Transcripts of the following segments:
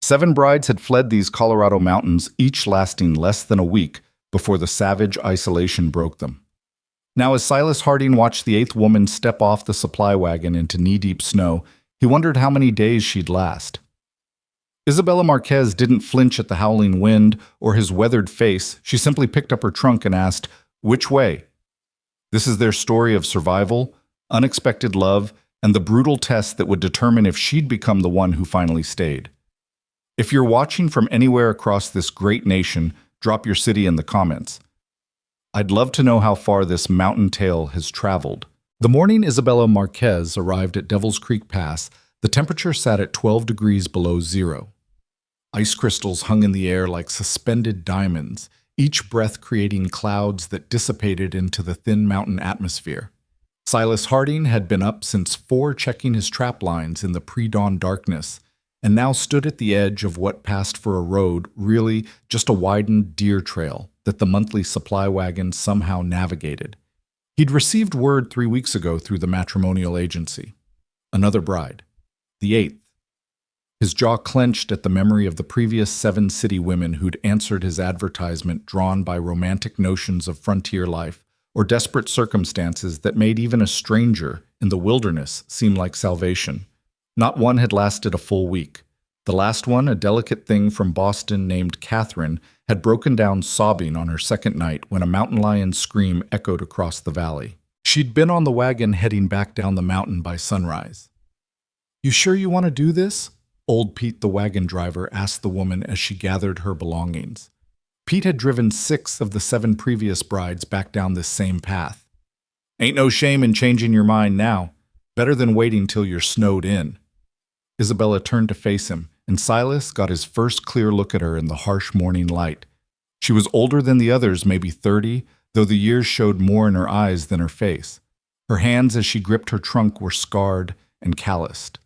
7 brides had fled these Colorado mountains, each lasting less than a week before the savage isolation broke them. Now, as Silas Harding watched the 8th woman step off the supply wagon into knee-deep snow, he wondered how many days she'd last. Isabella Marquez didn't flinch at the howling wind or his weathered face. She simply picked up her trunk and asked, "Which way?" This is their story of survival, unexpected love, and the brutal test that would determine if she'd become the one who finally stayed. If you're watching from anywhere across this great nation, drop your city in the comments. I'd love to know how far this mountain tale has traveled. The morning Isabella Marquez arrived at Devil's Creek Pass, the temperature sat at 12 degrees below zero. Ice crystals hung in the air like suspended diamonds, each breath creating clouds that dissipated into the thin mountain atmosphere. Silas Harding had been up since 4 checking his trap lines in the pre-dawn darkness, and now stood at the edge of what passed for a road, really just a widened deer trail that the monthly supply wagon somehow navigated. He'd received word 3 weeks ago through the matrimonial agency. Another bride. The 8th. His jaw clenched at the memory of the previous 7 city women who'd answered his advertisement, drawn by romantic notions of frontier life or desperate circumstances that made even a stranger in the wilderness seem like salvation. Not one had lasted a full week. The last one, a delicate thing from Boston named Catherine, had broken down sobbing on her second night when a mountain lion's scream echoed across the valley. She'd been on the wagon heading back down the mountain by sunrise. "You sure you want to do this?" Old Pete, the wagon driver, asked the woman as she gathered her belongings. Pete had driven 6 of the 7 previous brides back down this same path. "Ain't no shame in changing your mind now. Better than waiting till you're snowed in." Isabella turned to face him, and Silas got his first clear look at her in the harsh morning light. She was older than the others, maybe 30, though the years showed more in her eyes than her face. Her hands as she gripped her trunk were scarred and calloused.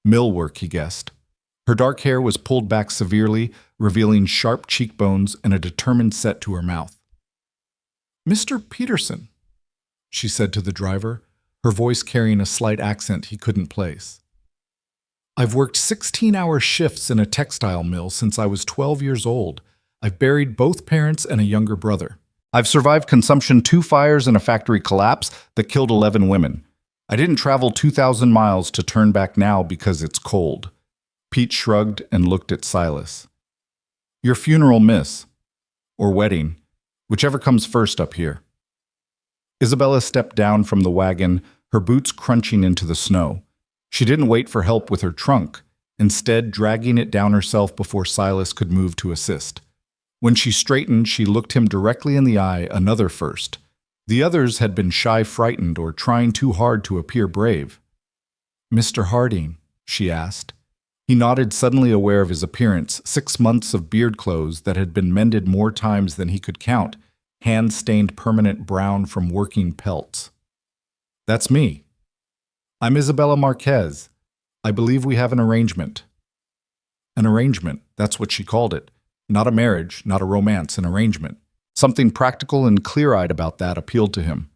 Mill work, he guessed. Her dark hair was pulled back severely, revealing sharp cheekbones and a determined set to her mouth. "Mr. Peterson," she said to the driver, her voice carrying a slight accent he couldn't place. "I've worked 16-hour shifts in a textile mill since I was 12 years old. I've buried both parents and a younger brother. I've survived consumption, 2 fires, and a factory collapse that killed 11 women. I didn't travel 2,000 miles to turn back now because it's cold." Pete shrugged and looked at Silas. "Your funeral, miss. Or wedding. Whichever comes first up here." Isabella stepped down from the wagon, her boots crunching into the snow. She didn't wait for help with her trunk, instead dragging it down herself before Silas could move to assist. When she straightened, she looked him directly in the eye, another first. The others had been shy, frightened, or trying too hard to appear brave. "Mr. Harding," she asked. He nodded, suddenly aware of his appearance, 6 months of beard clothes that had been mended more times than he could count, hands stained permanent brown from working pelts. "That's me. I'm Isabella Marquez. I believe we have an arrangement." An arrangement, that's what she called it. Not a marriage, not a romance, an arrangement. Something practical and clear-eyed about that appealed to him.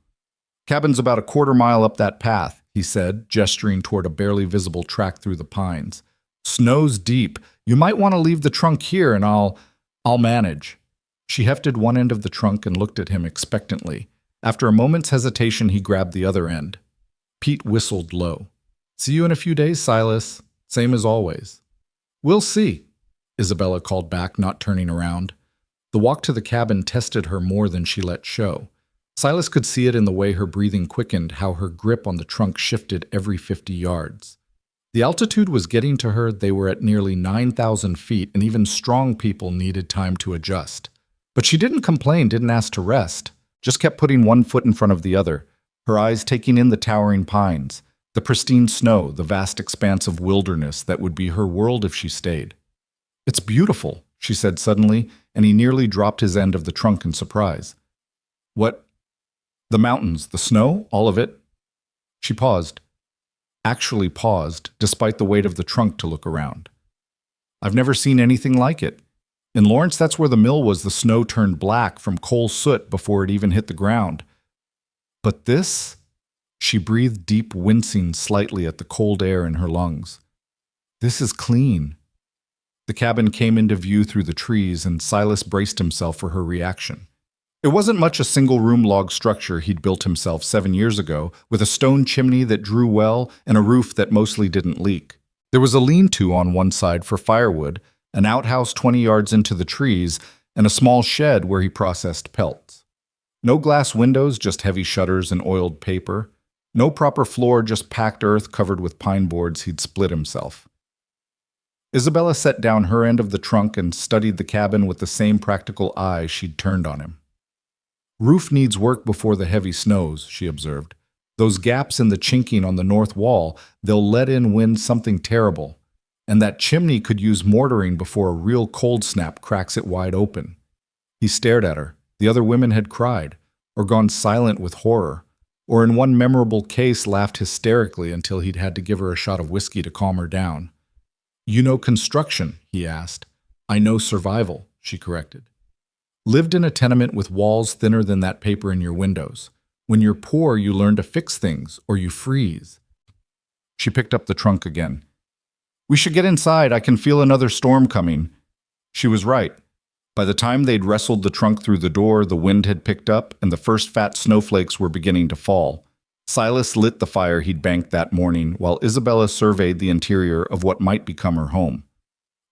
"Cabin's about a quarter-mile up that path," he said, gesturing toward a barely visible track through the pines. "Snow's deep. You might want to leave the trunk here and I'll manage." She hefted one end of the trunk and looked at him expectantly. After a moment's hesitation, he grabbed the other end. Pete whistled low. "See you in a few days, Silas. Same as always." "We'll see," Isabella called back, not turning around. The walk to the cabin tested her more than she let show. Silas could see it in the way her breathing quickened, how her grip on the trunk shifted every 50 yards. The altitude was getting to her. They were at nearly 9,000 feet, and even strong people needed time to adjust. But she didn't complain, didn't ask to rest, just kept putting one foot in front of the other, her eyes taking in the towering pines, the pristine snow, the vast expanse of wilderness that would be her world if she stayed. "It's beautiful," she said suddenly, and he nearly dropped his end of the trunk in surprise. "What? The mountains, the snow, all of it?" She paused. Actually paused, despite the weight of the trunk, to look around. "I've never seen anything like it. In Lawrence, that's where the mill was. The snow turned black from coal soot before it even hit the ground. But this?" She breathed deep, wincing slightly at the cold air in her lungs. "This is clean." The cabin came into view through the trees, and Silas braced himself for her reaction. It wasn't much a single-room log structure he'd built himself 7 years ago, with a stone chimney that drew well and a roof that mostly didn't leak. There was a lean-to on one side for firewood, an outhouse 20 yards into the trees, and a small shed where he processed pelts. No glass windows, just heavy shutters and oiled paper. No proper floor, just packed earth covered with pine boards he'd split himself. Isabella set down her end of the trunk and studied the cabin with the same practical eye she'd turned on him. "Roof needs work before the heavy snows," she observed. "Those gaps in the chinking on the north wall, they'll let in wind something terrible. And that chimney could use mortaring before a real cold snap cracks it wide open." He stared at her. The other women had cried, or gone silent with horror, or in one memorable case laughed hysterically until he'd had to give her a shot of whiskey to calm her down. "You know construction?" he asked. "I know survival," she corrected. "Lived in a tenement with walls thinner than that paper in your windows. When you're poor, you learn to fix things, or you freeze." She picked up the trunk again. "We should get inside. I can feel another storm coming." She was right. By the time they'd wrestled the trunk through the door, the wind had picked up, and the first fat snowflakes were beginning to fall. Silas lit the fire he'd banked that morning, while Isabella surveyed the interior of what might become her home.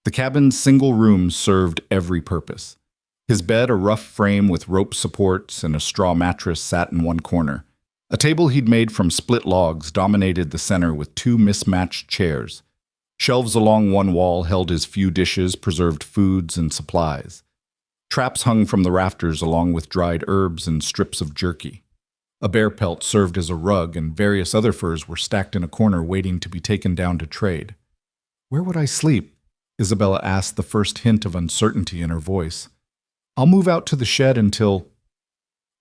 The cabin's single room served every purpose. His bed, a rough frame with rope supports and a straw mattress, sat in one corner. A table he'd made from split logs dominated the center with two mismatched chairs. Shelves along one wall held his few dishes, preserved foods, and supplies. Traps hung from the rafters along with dried herbs and strips of jerky. A bear pelt served as a rug, and various other furs were stacked in a corner waiting to be taken down to trade. "Where would I sleep?" Isabella asked, the first hint of uncertainty in her voice. "I'll move out to the shed until—"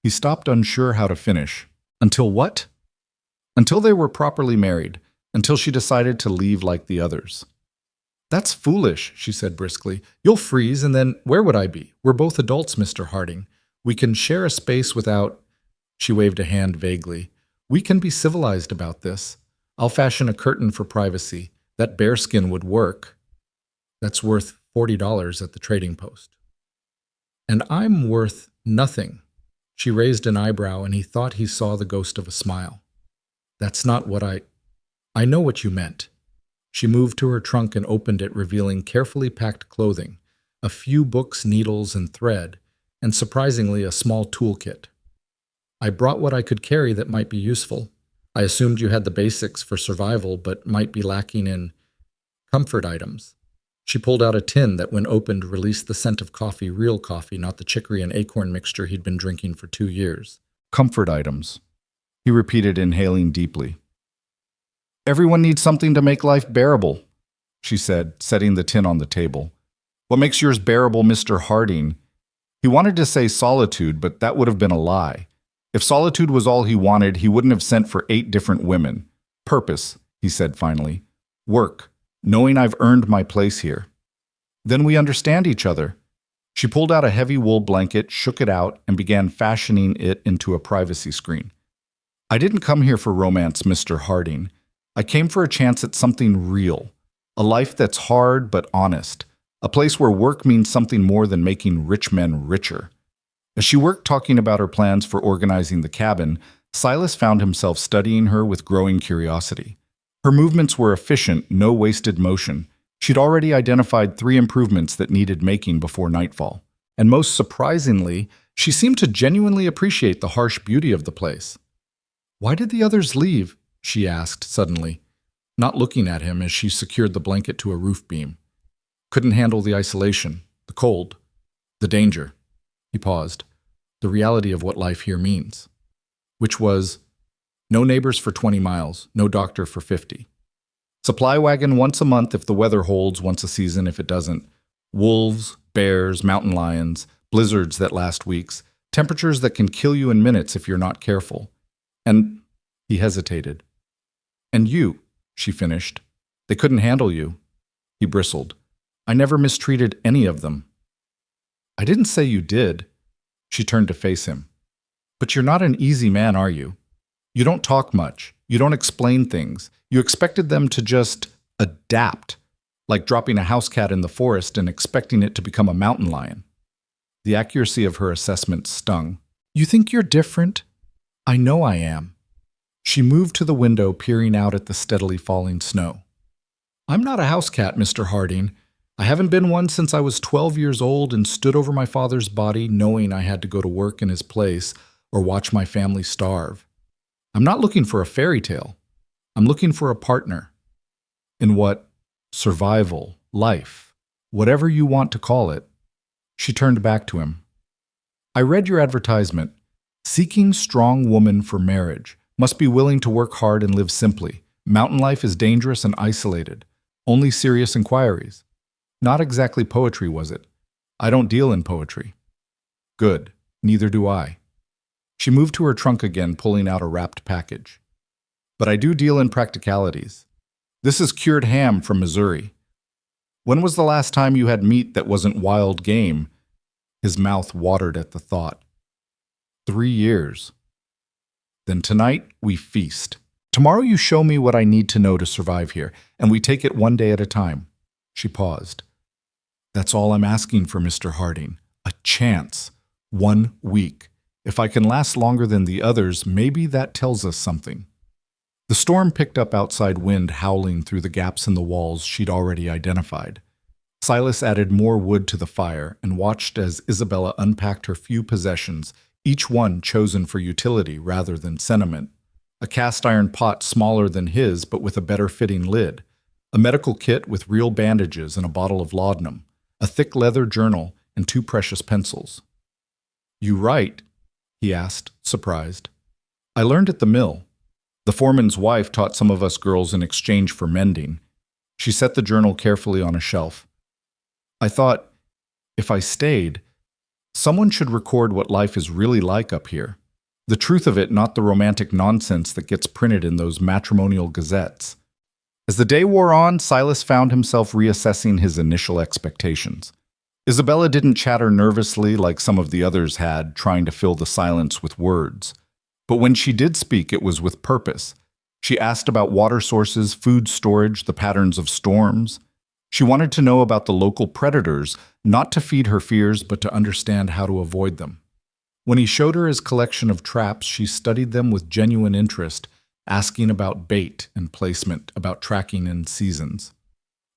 He stopped, unsure how to finish. Until what? Until they were properly married, until she decided to leave like the others. "That's foolish," she said briskly. "You'll freeze, and then where would I be? We're both adults, Mr. Harding. We can share a space without—" She waved a hand vaguely. "We can be civilized about this. I'll fashion a curtain for privacy. That bearskin would work. That's worth $40 at the trading post." "And I'm worth nothing." She raised an eyebrow, and he thought he saw the ghost of a smile. "That's not what I know what you meant." She moved to her trunk and opened it, revealing carefully packed clothing, a few books, needles, and thread, and surprisingly a small toolkit. "I brought what I could carry that might be useful. I assumed you had the basics for survival, but might be lacking in comfort items." She pulled out a tin that, when opened, released the scent of coffee, real coffee, not the chicory and acorn mixture he'd been drinking for 2 years. "Comfort items," he repeated, inhaling deeply. "Everyone needs something to make life bearable," she said, setting the tin on the table. "What makes yours bearable, Mr. Harding?" He wanted to say solitude, but that would have been a lie. If solitude was all he wanted, he wouldn't have sent for 8 different women. "Purpose," he said finally. "Work. Knowing I've earned my place here." "Then we understand each other." She pulled out a heavy wool blanket, shook it out, and began fashioning it into a privacy screen. "I didn't come here for romance, Mr. Harding. I came for a chance at something real. A life that's hard but honest. A place where work means something more than making rich men richer." As she worked talking about her plans for organizing the cabin, Silas found himself studying her with growing curiosity. Her movements were efficient, no wasted motion. She'd already identified 3 improvements that needed making before nightfall. And most surprisingly, she seemed to genuinely appreciate the harsh beauty of the place. "Why did the others leave?" she asked suddenly, not looking at him as she secured the blanket to a roof beam. "Couldn't handle the isolation, the cold, the danger." He paused. The reality of what life here means. Which was, no neighbors for 20 miles, no doctor for 50. Supply wagon once a month if the weather holds, once a season if it doesn't. Wolves, bears, mountain lions, blizzards that last weeks, temperatures that can kill you in minutes if you're not careful. And he hesitated. "And you," she finished. "They couldn't handle you." He bristled. "I never mistreated any of them." "I didn't say you did." She turned to face him. "But you're not an easy man, are you? You don't talk much. You don't explain things. You expected them to just adapt. like dropping a house cat in the forest and expecting it to become a mountain lion. The accuracy of her assessment stung. You think you're different? I know I am. She moved to the window, peering out at the steadily falling snow. I'm not a house cat, Mr. Harding. I haven't been one since I was 12 years old and stood over my father's body knowing I had to go to work in his place or watch my family starve. I'm not looking for a fairy tale. I'm looking for a partner. In what? Survival, life, whatever you want to call it. She turned back to him. I read your advertisement. Seeking strong woman for marriage. Must be willing to work hard and live simply. Mountain life is dangerous and isolated. Only serious inquiries. Not exactly poetry, was it? I don't deal in poetry. Good. Neither do I. She moved to her trunk again, pulling out a wrapped package. But I do deal in practicalities. This is cured ham from Missouri. When was the last time you had meat that wasn't wild game? His mouth watered at the thought. 3 years. Then tonight we feast. Tomorrow you show me what I need to know to survive here, and we take it one day at a time. She paused. That's all I'm asking for, Mr. Harding. A chance. 1 week. If I can last longer than the others, maybe that tells us something. The storm picked up outside, wind howling through the gaps in the walls she'd already identified. Silas added more wood to the fire and watched as Isabella unpacked her few possessions, each one chosen for utility rather than sentiment. A cast-iron pot smaller than his but with a better-fitting lid, a medical kit with real bandages and a bottle of laudanum, a thick leather journal, and 2 precious pencils. You write? He asked, surprised. I learned at the mill. The foreman's wife taught some of us girls in exchange for mending. She set the journal carefully on a shelf. I thought, if I stayed, someone should record what life is really like up here. The truth of it, not the romantic nonsense that gets printed in those matrimonial gazettes. As the day wore on, Silas found himself reassessing his initial expectations. Isabella didn't chatter nervously like some of the others had, trying to fill the silence with words. But when she did speak, it was with purpose. She asked about water sources, food storage, the patterns of storms. She wanted to know about the local predators, not to feed her fears, but to understand how to avoid them. When he showed her his collection of traps, she studied them with genuine interest, asking about bait and placement, about tracking in seasons.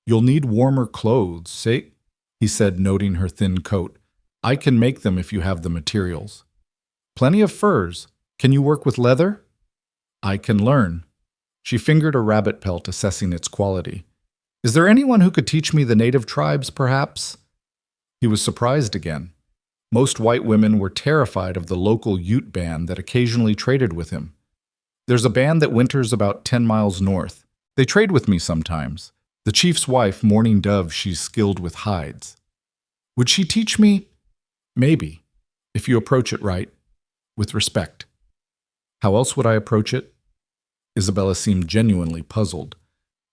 You'll need warmer clothes, say, he said, noting her thin coat. I can make them if you have the materials. Plenty of furs. Can you work with leather? I can learn. She fingered a rabbit pelt, assessing its quality. Is there anyone who could teach me the native tribes, perhaps? He was surprised again. Most white women were terrified of the local Ute band that occasionally traded with him. There's a band that winters about 10 miles north. They trade with me sometimes. The chief's wife, Mourning Dove, she's skilled with hides. Would she teach me? Maybe, if you approach it right, with respect. How else would I approach it? Isabella seemed genuinely puzzled.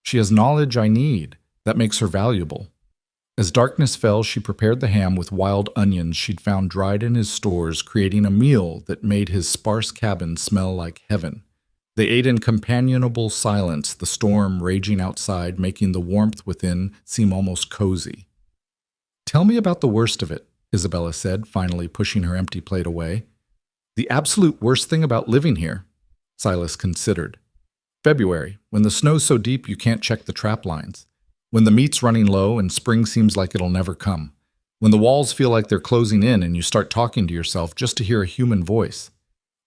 She has knowledge I need. That makes her valuable. As darkness fell, she prepared the ham with wild onions she'd found dried in his stores, creating a meal that made his sparse cabin smell like heaven. They ate in companionable silence, the storm raging outside, making the warmth within seem almost cozy. Tell me about the worst of it, Isabella said, finally pushing her empty plate away. The absolute worst thing about living here, Silas considered. February, when the snow's so deep you can't check the trap lines. When the meat's running low and spring seems like it'll never come. When the walls feel like they're closing in and you start talking to yourself just to hear a human voice.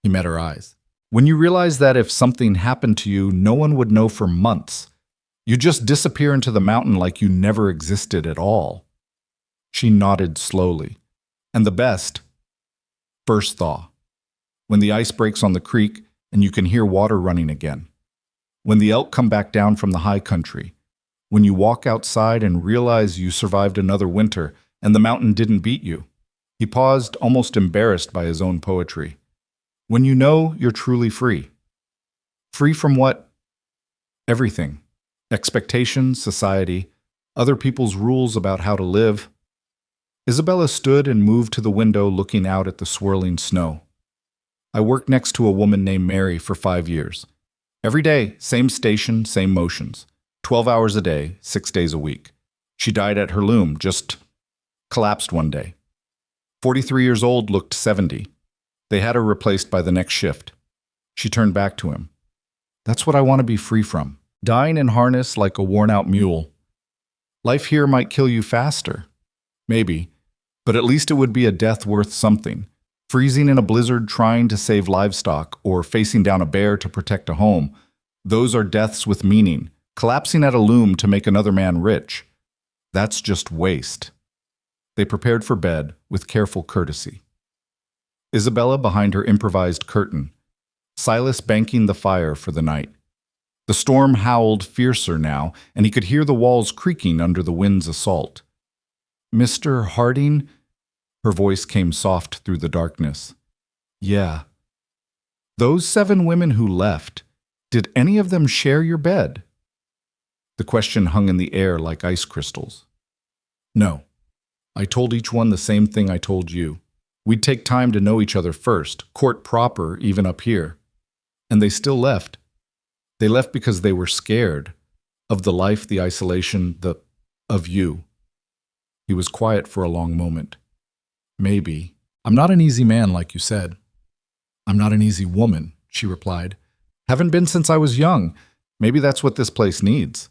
He met her eyes. When you realize that if something happened to you, no one would know for months. You just disappear into the mountain like you never existed at all. She nodded slowly. And the best, first thaw. When the ice breaks on the creek and you can hear water running again. When the elk come back down from the high country. When you walk outside and realize you survived another winter and the mountain didn't beat you. He paused, almost embarrassed by his own poetry. When you know you're truly free. Free from what? Everything. Expectations, society, other people's rules about how to live. Isabella stood and moved to the window, looking out at the swirling snow. I worked next to a woman named Mary for 5 years. Every day, same station, same motions. 12 hours a day, 6 days a week. She died at her loom, just collapsed one day. 43 years old, looked 70. They had her replaced by the next shift. She turned back to him. That's what I want to be free from. Dying in harness like a worn-out mule. Life here might kill you faster. Maybe. But at least it would be a death worth something. Freezing in a blizzard trying to save livestock, or facing down a bear to protect a home. Those are deaths with meaning. Collapsing at a loom to make another man rich. That's just waste. They prepared for bed with careful courtesy. Isabella behind her improvised curtain. Silas banking the fire for the night. The storm howled fiercer now, and he could hear the walls creaking under the wind's assault. Mr. Harding? Her voice came soft through the darkness. Yeah. Those 7 women who left, did any of them share your bed? The question hung in the air like ice crystals. No. I told each one the same thing I told you. We'd take time to know each other first, court proper even up here. And they still left. They left because they were scared of the life, the isolation, of you. He was quiet for a long moment. Maybe. I'm not an easy man, like you said. I'm not an easy woman, she replied. Haven't been since I was young. Maybe that's what this place needs.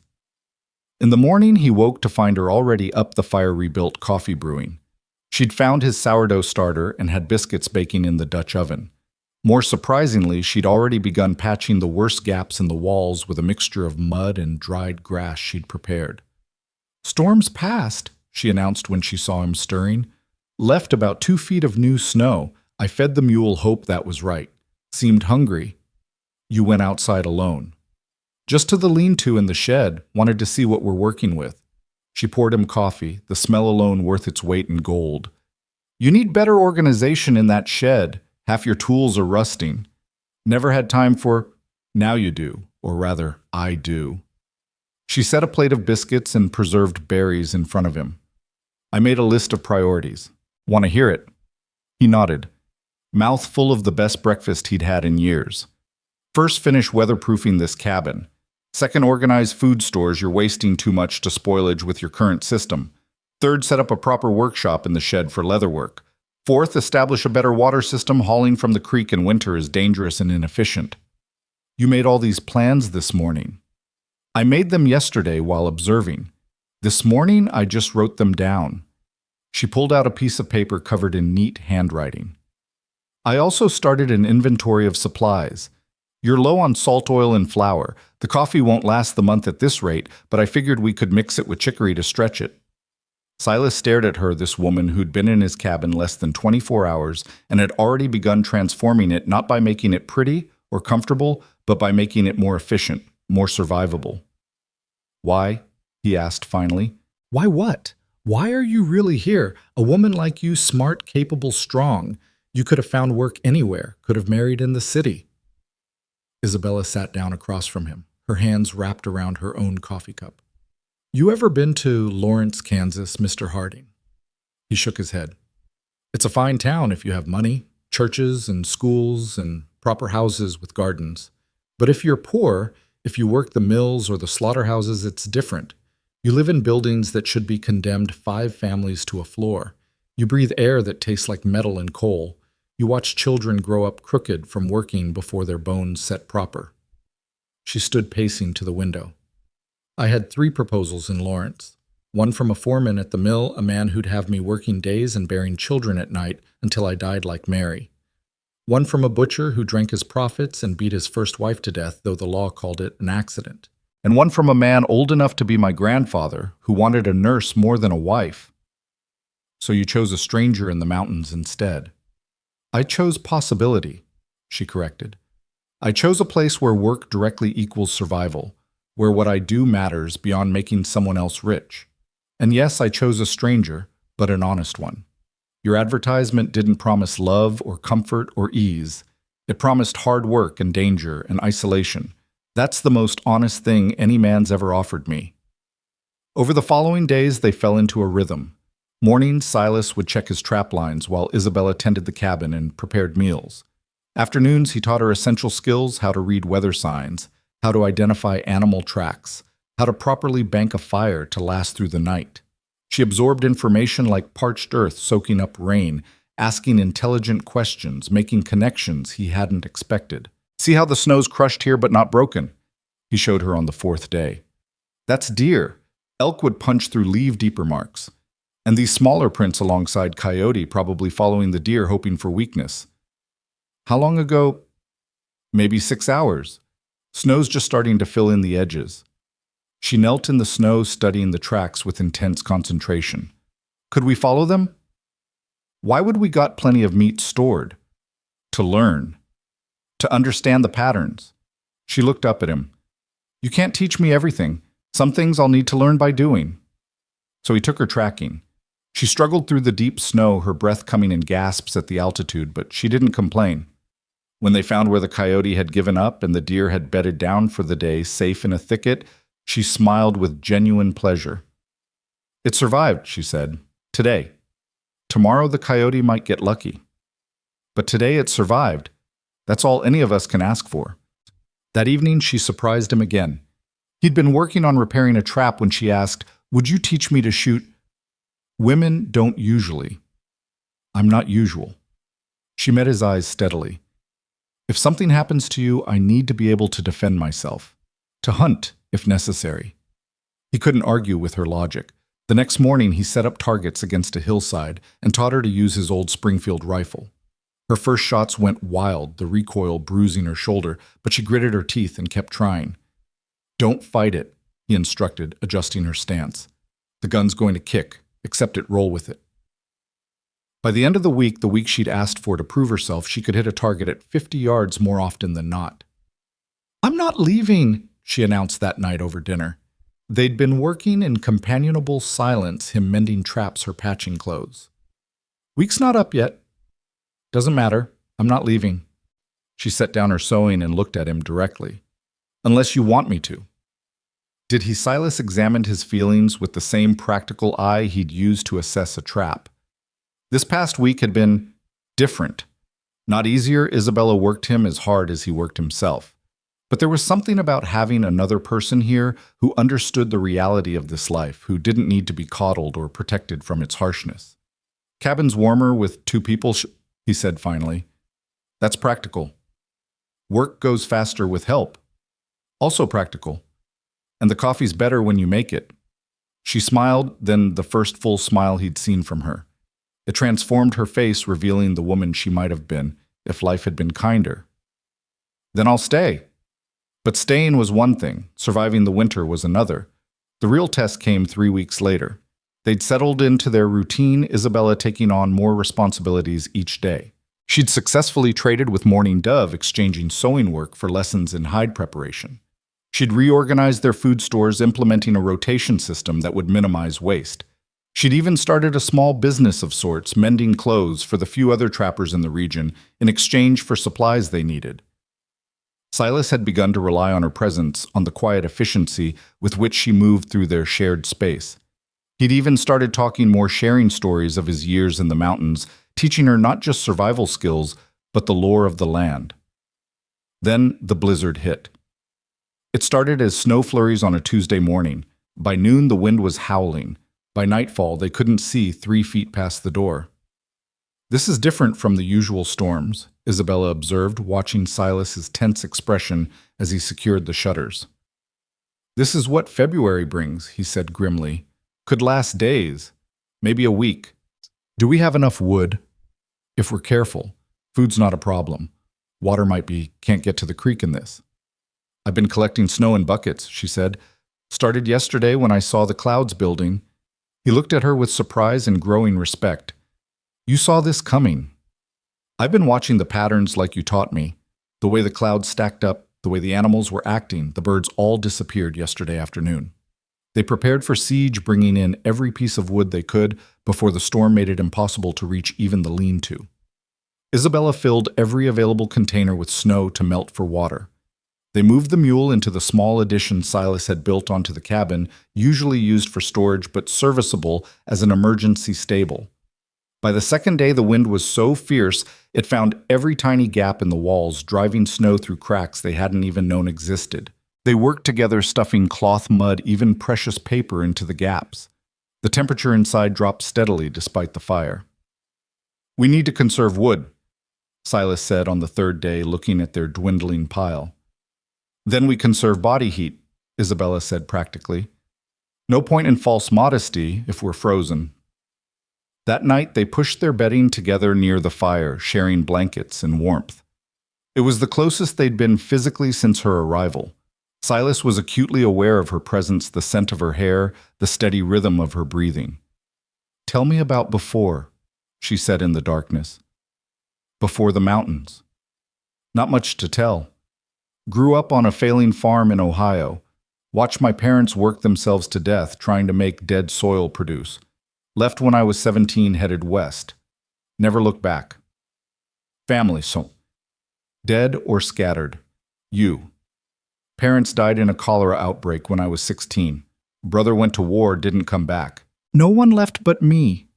In the morning, he woke to find her already up the fire-rebuilt coffee brewing. She'd found his sourdough starter and had biscuits baking in the Dutch oven. More surprisingly, she'd already begun patching the worst gaps in the walls with a mixture of mud and dried grass she'd prepared. Storm's past, she announced when she saw him stirring. Left about 2 feet of new snow. I fed the mule hope that was right. Seemed hungry. You went outside alone. Just to the lean-to in the shed, wanted to see what we're working with. She poured him coffee, the smell alone worth its weight in gold. You need better organization in that shed. Half your tools are rusting. Never had time for... Now you do, or rather, I do. She set a plate of biscuits and preserved berries in front of him. I made a list of priorities. Want to hear it? He nodded, mouth full of the best breakfast he'd had in years. First, finish weatherproofing this cabin. Second, organize food stores. You're wasting too much to spoilage with your current system. Third, set up a proper workshop in the shed for leather work. Fourth, establish a better water system. Hauling from the creek in winter is dangerous and inefficient. You made all these plans this morning. I made them yesterday while observing. This morning, I just wrote them down. She pulled out a piece of paper covered in neat handwriting. I also started an inventory of supplies. You're low on salt oil and flour. The coffee won't last the month at this rate, but I figured we could mix it with chicory to stretch it. Silas stared at her, this woman who'd been in his cabin less than 24 hours and had already begun transforming it, not by making it pretty or comfortable, but by making it more efficient, more survivable. Why? He asked finally. Why what? Why are you really here? A woman like you, smart, capable, strong. You could have found work anywhere, could have married in the city. Isabella sat down across from him, her hands wrapped around her own coffee cup. You ever been to Lawrence, Kansas, Mr. Harding? He shook his head. It's a fine town if you have money, churches and schools and proper houses with gardens. But if you're poor, if you work the mills or the slaughterhouses, it's different. You live in buildings that should be condemned 5 families to a floor. You breathe air that tastes like metal and coal. You watch children grow up crooked from working before their bones set proper. She stood pacing to the window. I had 3 proposals in Lawrence. One from a foreman at the mill, a man who'd have me working days and bearing children at night until I died like Mary. One from a butcher who drank his profits and beat his first wife to death, though the law called it an accident. And one from a man old enough to be my grandfather who wanted a nurse more than a wife. So you chose a stranger in the mountains instead. I chose possibility, she corrected. I chose a place where work directly equals survival, where what I do matters beyond making someone else rich. And yes, I chose a stranger, but an honest one. Your advertisement didn't promise love or comfort or ease. It promised hard work and danger and isolation. That's the most honest thing any man's ever offered me. Over the following days, they fell into a rhythm. Mornings, Silas would check his trap lines while Isabella tended the cabin and prepared meals. Afternoons, he taught her essential skills, how to read weather signs, how to identify animal tracks, how to properly bank a fire to last through the night. She absorbed information like parched earth soaking up rain, asking intelligent questions, making connections he hadn't expected. See how the snow's crushed here but not broken? He showed her on the fourth day. That's deer. Elk would punch through leave-deeper marks. And these smaller prints alongside coyote, probably following the deer, hoping for weakness. How long ago? Maybe 6 hours. Snow's just starting to fill in the edges. She knelt in the snow, studying the tracks with intense concentration. Could we follow them? Why would we got plenty of meat stored? To learn. To understand the patterns. She looked up at him. You can't teach me everything. Some things I'll need to learn by doing. So he took her tracking. She struggled through the deep snow, her breath coming in gasps at the altitude, but she didn't complain. When they found where the coyote had given up and the deer had bedded down for the day, safe in a thicket, she smiled with genuine pleasure. It survived, she said. Today. Tomorrow the coyote might get lucky. But today it survived. That's all any of us can ask for. That evening she surprised him again. He'd been working on repairing a trap when she asked, "Would you teach me to shoot?" Women don't usually. I'm not usual. She met his eyes steadily. If something happens to you, I need to be able to defend myself. To hunt, if necessary. He couldn't argue with her logic. The next morning, he set up targets against a hillside and taught her to use his old Springfield rifle. Her first shots went wild, the recoil bruising her shoulder, but she gritted her teeth and kept trying. Don't fight it, he instructed, adjusting her stance. The gun's going to kick. Accept it, roll with it. By the end of the week she'd asked for to prove herself, she could hit a target at 50 yards more often than not. I'm not leaving, she announced that night over dinner. They'd been working in companionable silence, him mending traps, her patching clothes. Week's not up yet. Doesn't matter. I'm not leaving. She set down her sewing and looked at him directly. Unless you want me to. Did he? Silas examined his feelings with the same practical eye he'd used to assess a trap. This past week had been different. Not easier, Isabella worked him as hard as he worked himself. But there was something about having another person here who understood the reality of this life, who didn't need to be coddled or protected from its harshness. Cabin's warmer with 2 people, he said finally. That's practical. Work goes faster with help. Also practical. And the coffee's better when you make it. She smiled, then the first full smile he'd seen from her. It transformed her face, revealing the woman she might have been if life had been kinder. Then I'll stay. But staying was one thing, surviving the winter was another. The real test came 3 weeks later. They'd settled into their routine, Isabella taking on more responsibilities each day. She'd successfully traded with Morning Dove, exchanging sewing work for lessons in hide preparation. She'd reorganized their food stores, implementing a rotation system that would minimize waste. She'd even started a small business of sorts, mending clothes for the few other trappers in the region in exchange for supplies they needed. Silas had begun to rely on her presence, on the quiet efficiency with which she moved through their shared space. He'd even started talking more, sharing stories of his years in the mountains, teaching her not just survival skills, but the lore of the land. Then the blizzard hit. It started as snow flurries on a Tuesday morning. By noon, the wind was howling. By nightfall, they couldn't see 3 feet past the door. This is different from the usual storms, Isabella observed, watching Silas's tense expression as he secured the shutters. This is what February brings, he said grimly. Could last days, maybe a week. Do we have enough wood? If we're careful, food's not a problem. Water can't get to the creek in this. I've been collecting snow in buckets, she said. Started yesterday when I saw the clouds building. He looked at her with surprise and growing respect. You saw this coming. I've been watching the patterns like you taught me. The way the clouds stacked up, the way the animals were acting, the birds all disappeared yesterday afternoon. They prepared for siege, bringing in every piece of wood they could before the storm made it impossible to reach even the lean-to. Isabella filled every available container with snow to melt for water. They moved the mule into the small addition Silas had built onto the cabin, usually used for storage but serviceable as an emergency stable. By the second day, the wind was so fierce it found every tiny gap in the walls, driving snow through cracks they hadn't even known existed. They worked together, stuffing cloth, mud, even precious paper into the gaps. The temperature inside dropped steadily despite the fire. "We need to conserve wood," Silas said on the third day, looking at their dwindling pile. "Then we conserve body heat," Isabella said practically. "No point in false modesty if we're frozen." That night, they pushed their bedding together near the fire, sharing blankets and warmth. It was the closest they'd been physically since her arrival. Silas was acutely aware of her presence, the scent of her hair, the steady rhythm of her breathing. "Tell me about before," she said in the darkness. "Before the mountains." "Not much to tell. Grew up on a failing farm in Ohio. Watched my parents work themselves to death trying to make dead soil produce. Left when I was 17, headed west. Never looked back. Family, so dead or scattered. You. Parents died in a cholera outbreak when I was 16. Brother went to war, didn't come back. No one left but me."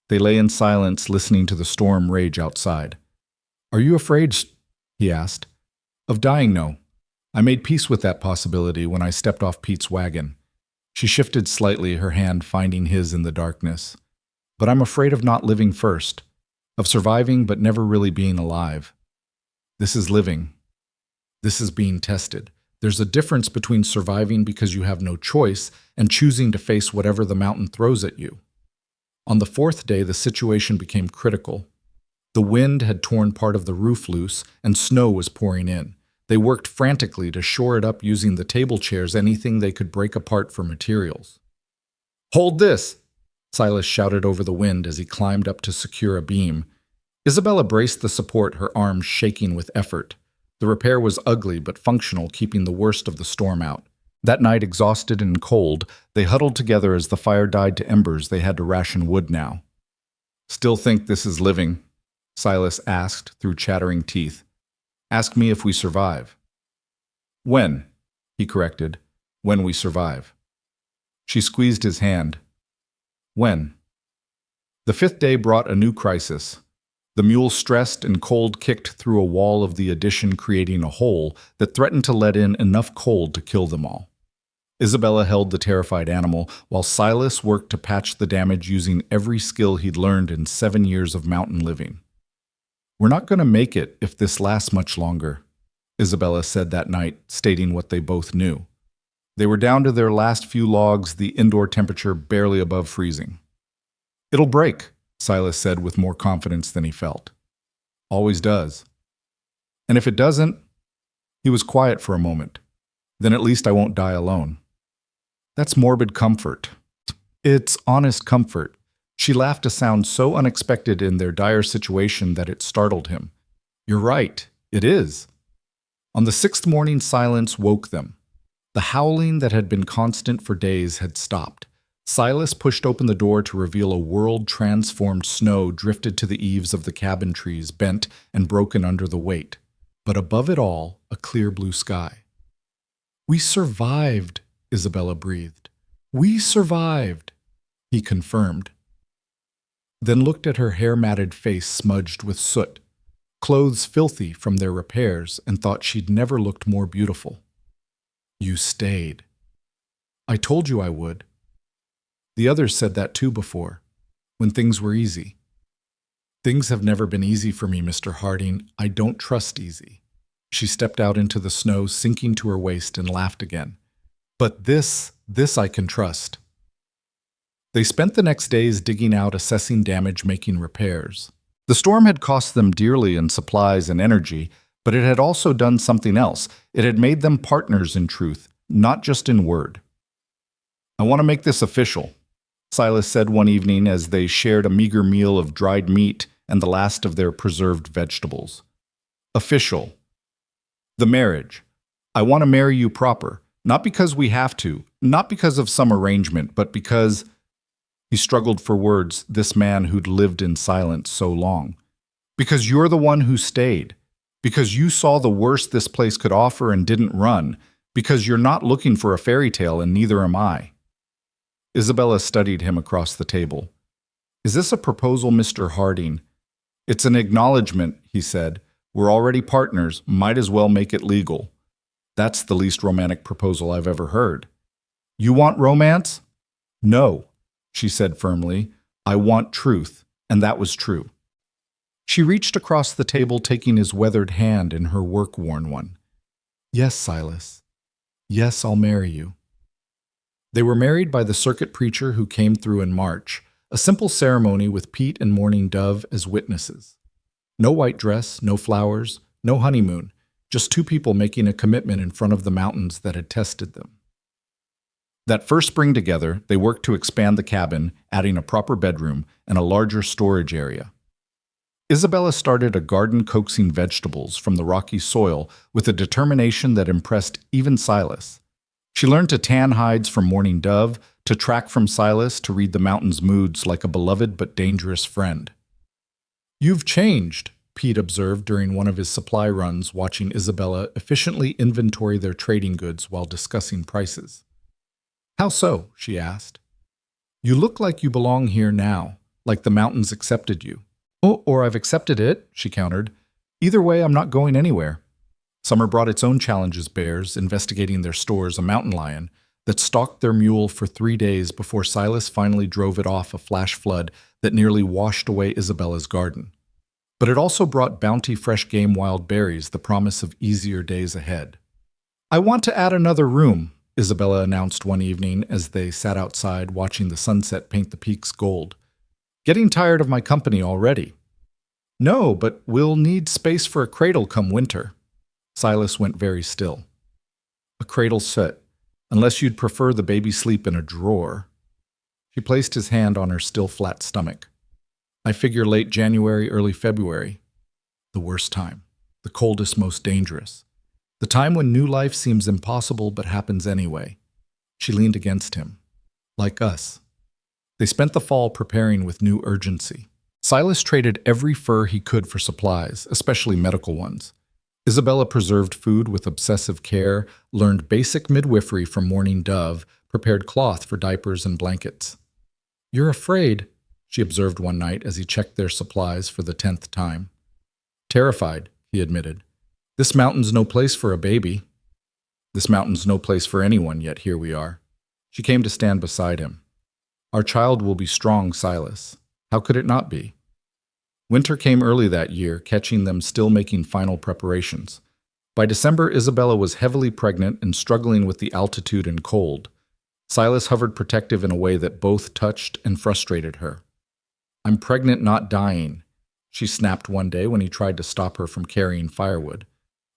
They lay in silence, listening to the storm rage outside. "Are you afraid?" he asked. "Of dying, no. I made peace with that possibility when I stepped off Pete's wagon." She shifted slightly, her hand finding his in the darkness. "But I'm afraid of not living first, of surviving but never really being alive. This is living. This is being tested. There's a difference between surviving because you have no choice and choosing to face whatever the mountain throws at you." On the fourth day, the situation became critical. The wind had torn part of the roof loose, and snow was pouring in. They worked frantically to shore it up using the table chairs, anything they could break apart for materials. "Hold this!" Silas shouted over the wind as he climbed up to secure a beam. Isabella braced the support, her arms shaking with effort. The repair was ugly but functional, keeping the worst of the storm out. That night, exhausted and cold, they huddled together as the fire died to embers. They had to ration wood now. "Still think this is living?" Silas asked through chattering teeth. "Ask me if we survive." "When?" he corrected. "When we survive." She squeezed his hand. "When?" The fifth day brought a new crisis. The mule, stressed and cold, kicked through a wall of the addition, creating a hole that threatened to let in enough cold to kill them all. Isabella held the terrified animal, while Silas worked to patch the damage using every skill he'd learned in 7 years of mountain living. "We're not going to make it if this lasts much longer," Isabella said that night, stating what they both knew. They were down to their last few logs, the indoor temperature barely above freezing. "It'll break," Silas said with more confidence than he felt. "Always does. And if it doesn't," he was quiet for a moment, "then at least I won't die alone." That's morbid comfort. It's honest comfort. She laughed, a sound so unexpected in their dire situation that it startled him. "You're right, it is." On the sixth morning, silence woke them. The howling that had been constant for days had stopped. Silas pushed open the door to reveal a world-transformed snow drifted to the eaves of the cabin trees, bent and broken under the weight. But above it all, a clear blue sky. "We survived," Isabella breathed. "We survived," he confirmed. Then looked at her hair-matted face smudged with soot, clothes filthy from their repairs, and thought she'd never looked more beautiful. "You stayed. I told you I would. The others said that too before, when things were easy. Things have never been easy for me, Mr. Harding. I don't trust easy." She stepped out into the snow, sinking to her waist, and laughed again. "But this I can trust." They spent the next days digging out, assessing damage, making repairs. The storm had cost them dearly in supplies and energy, but it had also done something else. It had made them partners in truth, not just in word. "I want to make this official," Silas said one evening as they shared a meager meal of dried meat and the last of their preserved vegetables. "Official. The marriage. I want to marry you proper, not because we have to, not because of some arrangement, but because—" He struggled for words, this man who'd lived in silence so long. "Because you're the one who stayed. Because you saw the worst this place could offer and didn't run. Because you're not looking for a fairy tale, and neither am I." Isabella studied him across the table. "Is this a proposal, Mr. Harding?" "It's an acknowledgement," he said. "We're already partners, might as well make it legal." That's the least romantic proposal I've ever heard. You want romance? No, she said firmly. I want truth, and that was true. She reached across the table, taking his weathered hand in her work-worn one. Yes, Silas. Yes, I'll marry you. They were married by the circuit preacher who came through in March, a simple ceremony with Pete and Mourning Dove as witnesses. No white dress, no flowers, no honeymoon, just two people making a commitment in front of the mountains that had tested them. That first spring together, they worked to expand the cabin, adding a proper bedroom and a larger storage area. Isabella started a garden coaxing vegetables from the rocky soil with a determination that impressed even Silas. She learned to tan hides from Mourning Dove, to track from Silas, to read the mountain's moods like a beloved but dangerous friend. You've changed, Pete observed during one of his supply runs, watching Isabella efficiently inventory their trading goods while discussing prices. How so? She asked. You look like you belong here now, like the mountains accepted you. Oh, or I've accepted it, she countered. Either way, I'm not going anywhere. Summer brought its own challenges, bears, investigating their stores, a mountain lion, that stalked their mule for 3 days before Silas finally drove it off a flash flood that nearly washed away Isabella's garden. But it also brought bounty fresh game wild berries, the promise of easier days ahead. I want to add another room, Isabella announced one evening as they sat outside watching the sunset paint the peaks gold. Getting tired of my company already. No, but we'll need space for a cradle come winter. Silas went very still. A cradle set, unless you'd prefer the baby sleep in a drawer. She placed his hand on her still flat stomach. I figure late January, early February. The worst time. The coldest, most dangerous. The time when new life seems impossible but happens anyway. She leaned against him. Like us. They spent the fall preparing with new urgency. Silas traded every fur he could for supplies, especially medical ones. Isabella preserved food with obsessive care, learned basic midwifery from Mourning Dove, prepared cloth for diapers and blankets. You're afraid, she observed one night as he checked their supplies for the 10th time. Terrified, he admitted. This mountain's no place for a baby. This mountain's no place for anyone, yet here we are. She came to stand beside him. Our child will be strong, Silas. How could it not be? Winter came early that year, catching them still making final preparations. By December, Isabella was heavily pregnant and struggling with the altitude and cold. Silas hovered protective in a way that both touched and frustrated her. I'm pregnant, not dying, she snapped one day when he tried to stop her from carrying firewood.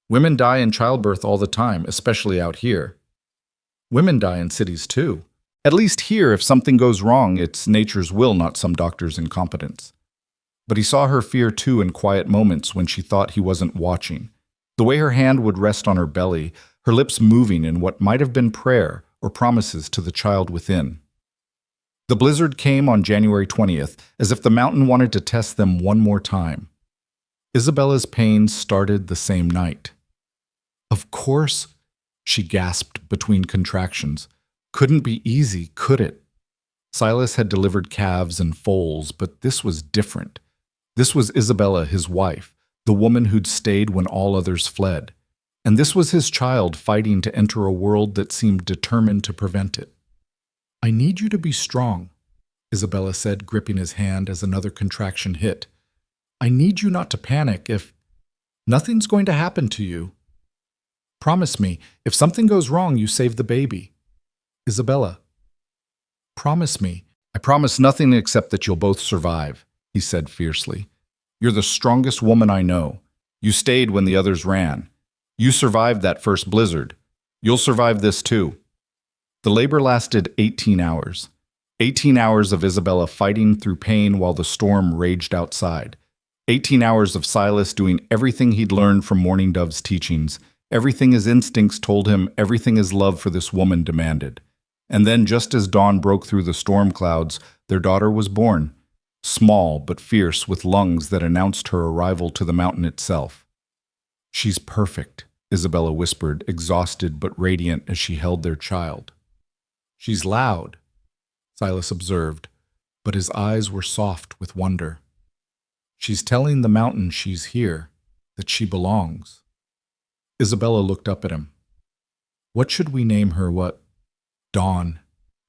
Women die in childbirth all the time, especially out here. Women die in cities too. At least here, if something goes wrong, it's nature's will, not some doctor's incompetence. But he saw her fear too in quiet moments when she thought he wasn't watching. The way her hand would rest on her belly, her lips moving in what might have been prayer or promises to the child within. The blizzard came on January 20th, as if the mountain wanted to test them one more time. Isabella's pains started the same night. Of course, she gasped between contractions. Couldn't be easy, could it? Silas had delivered calves and foals, but this was different. This was Isabella, his wife, the woman who'd stayed when all others fled. And this was his child fighting to enter a world that seemed determined to prevent it. I need you to be strong, Isabella said, gripping his hand as another contraction hit. I need you not to panic if nothing's going to happen to you. Promise me, if something goes wrong, you save the baby. Isabella. Promise me. I promise nothing except that you'll both survive, he said fiercely. You're the strongest woman I know. You stayed when the others ran. You survived that first blizzard. You'll survive this too. The labor lasted 18 hours. 18 hours of Isabella fighting through pain while the storm raged outside. 18 hours of Silas doing everything he'd learned from Mourning Dove's teachings, everything his instincts told him, everything his love for this woman demanded. And then, just as dawn broke through the storm clouds, their daughter was born, small but fierce, with lungs that announced her arrival to the mountain itself. She's perfect, Isabella whispered, exhausted but radiant as she held their child. She's loud, Silas observed, but his eyes were soft with wonder. She's telling the mountain she's here, that she belongs. Isabella looked up at him. What should we name her? What? Dawn,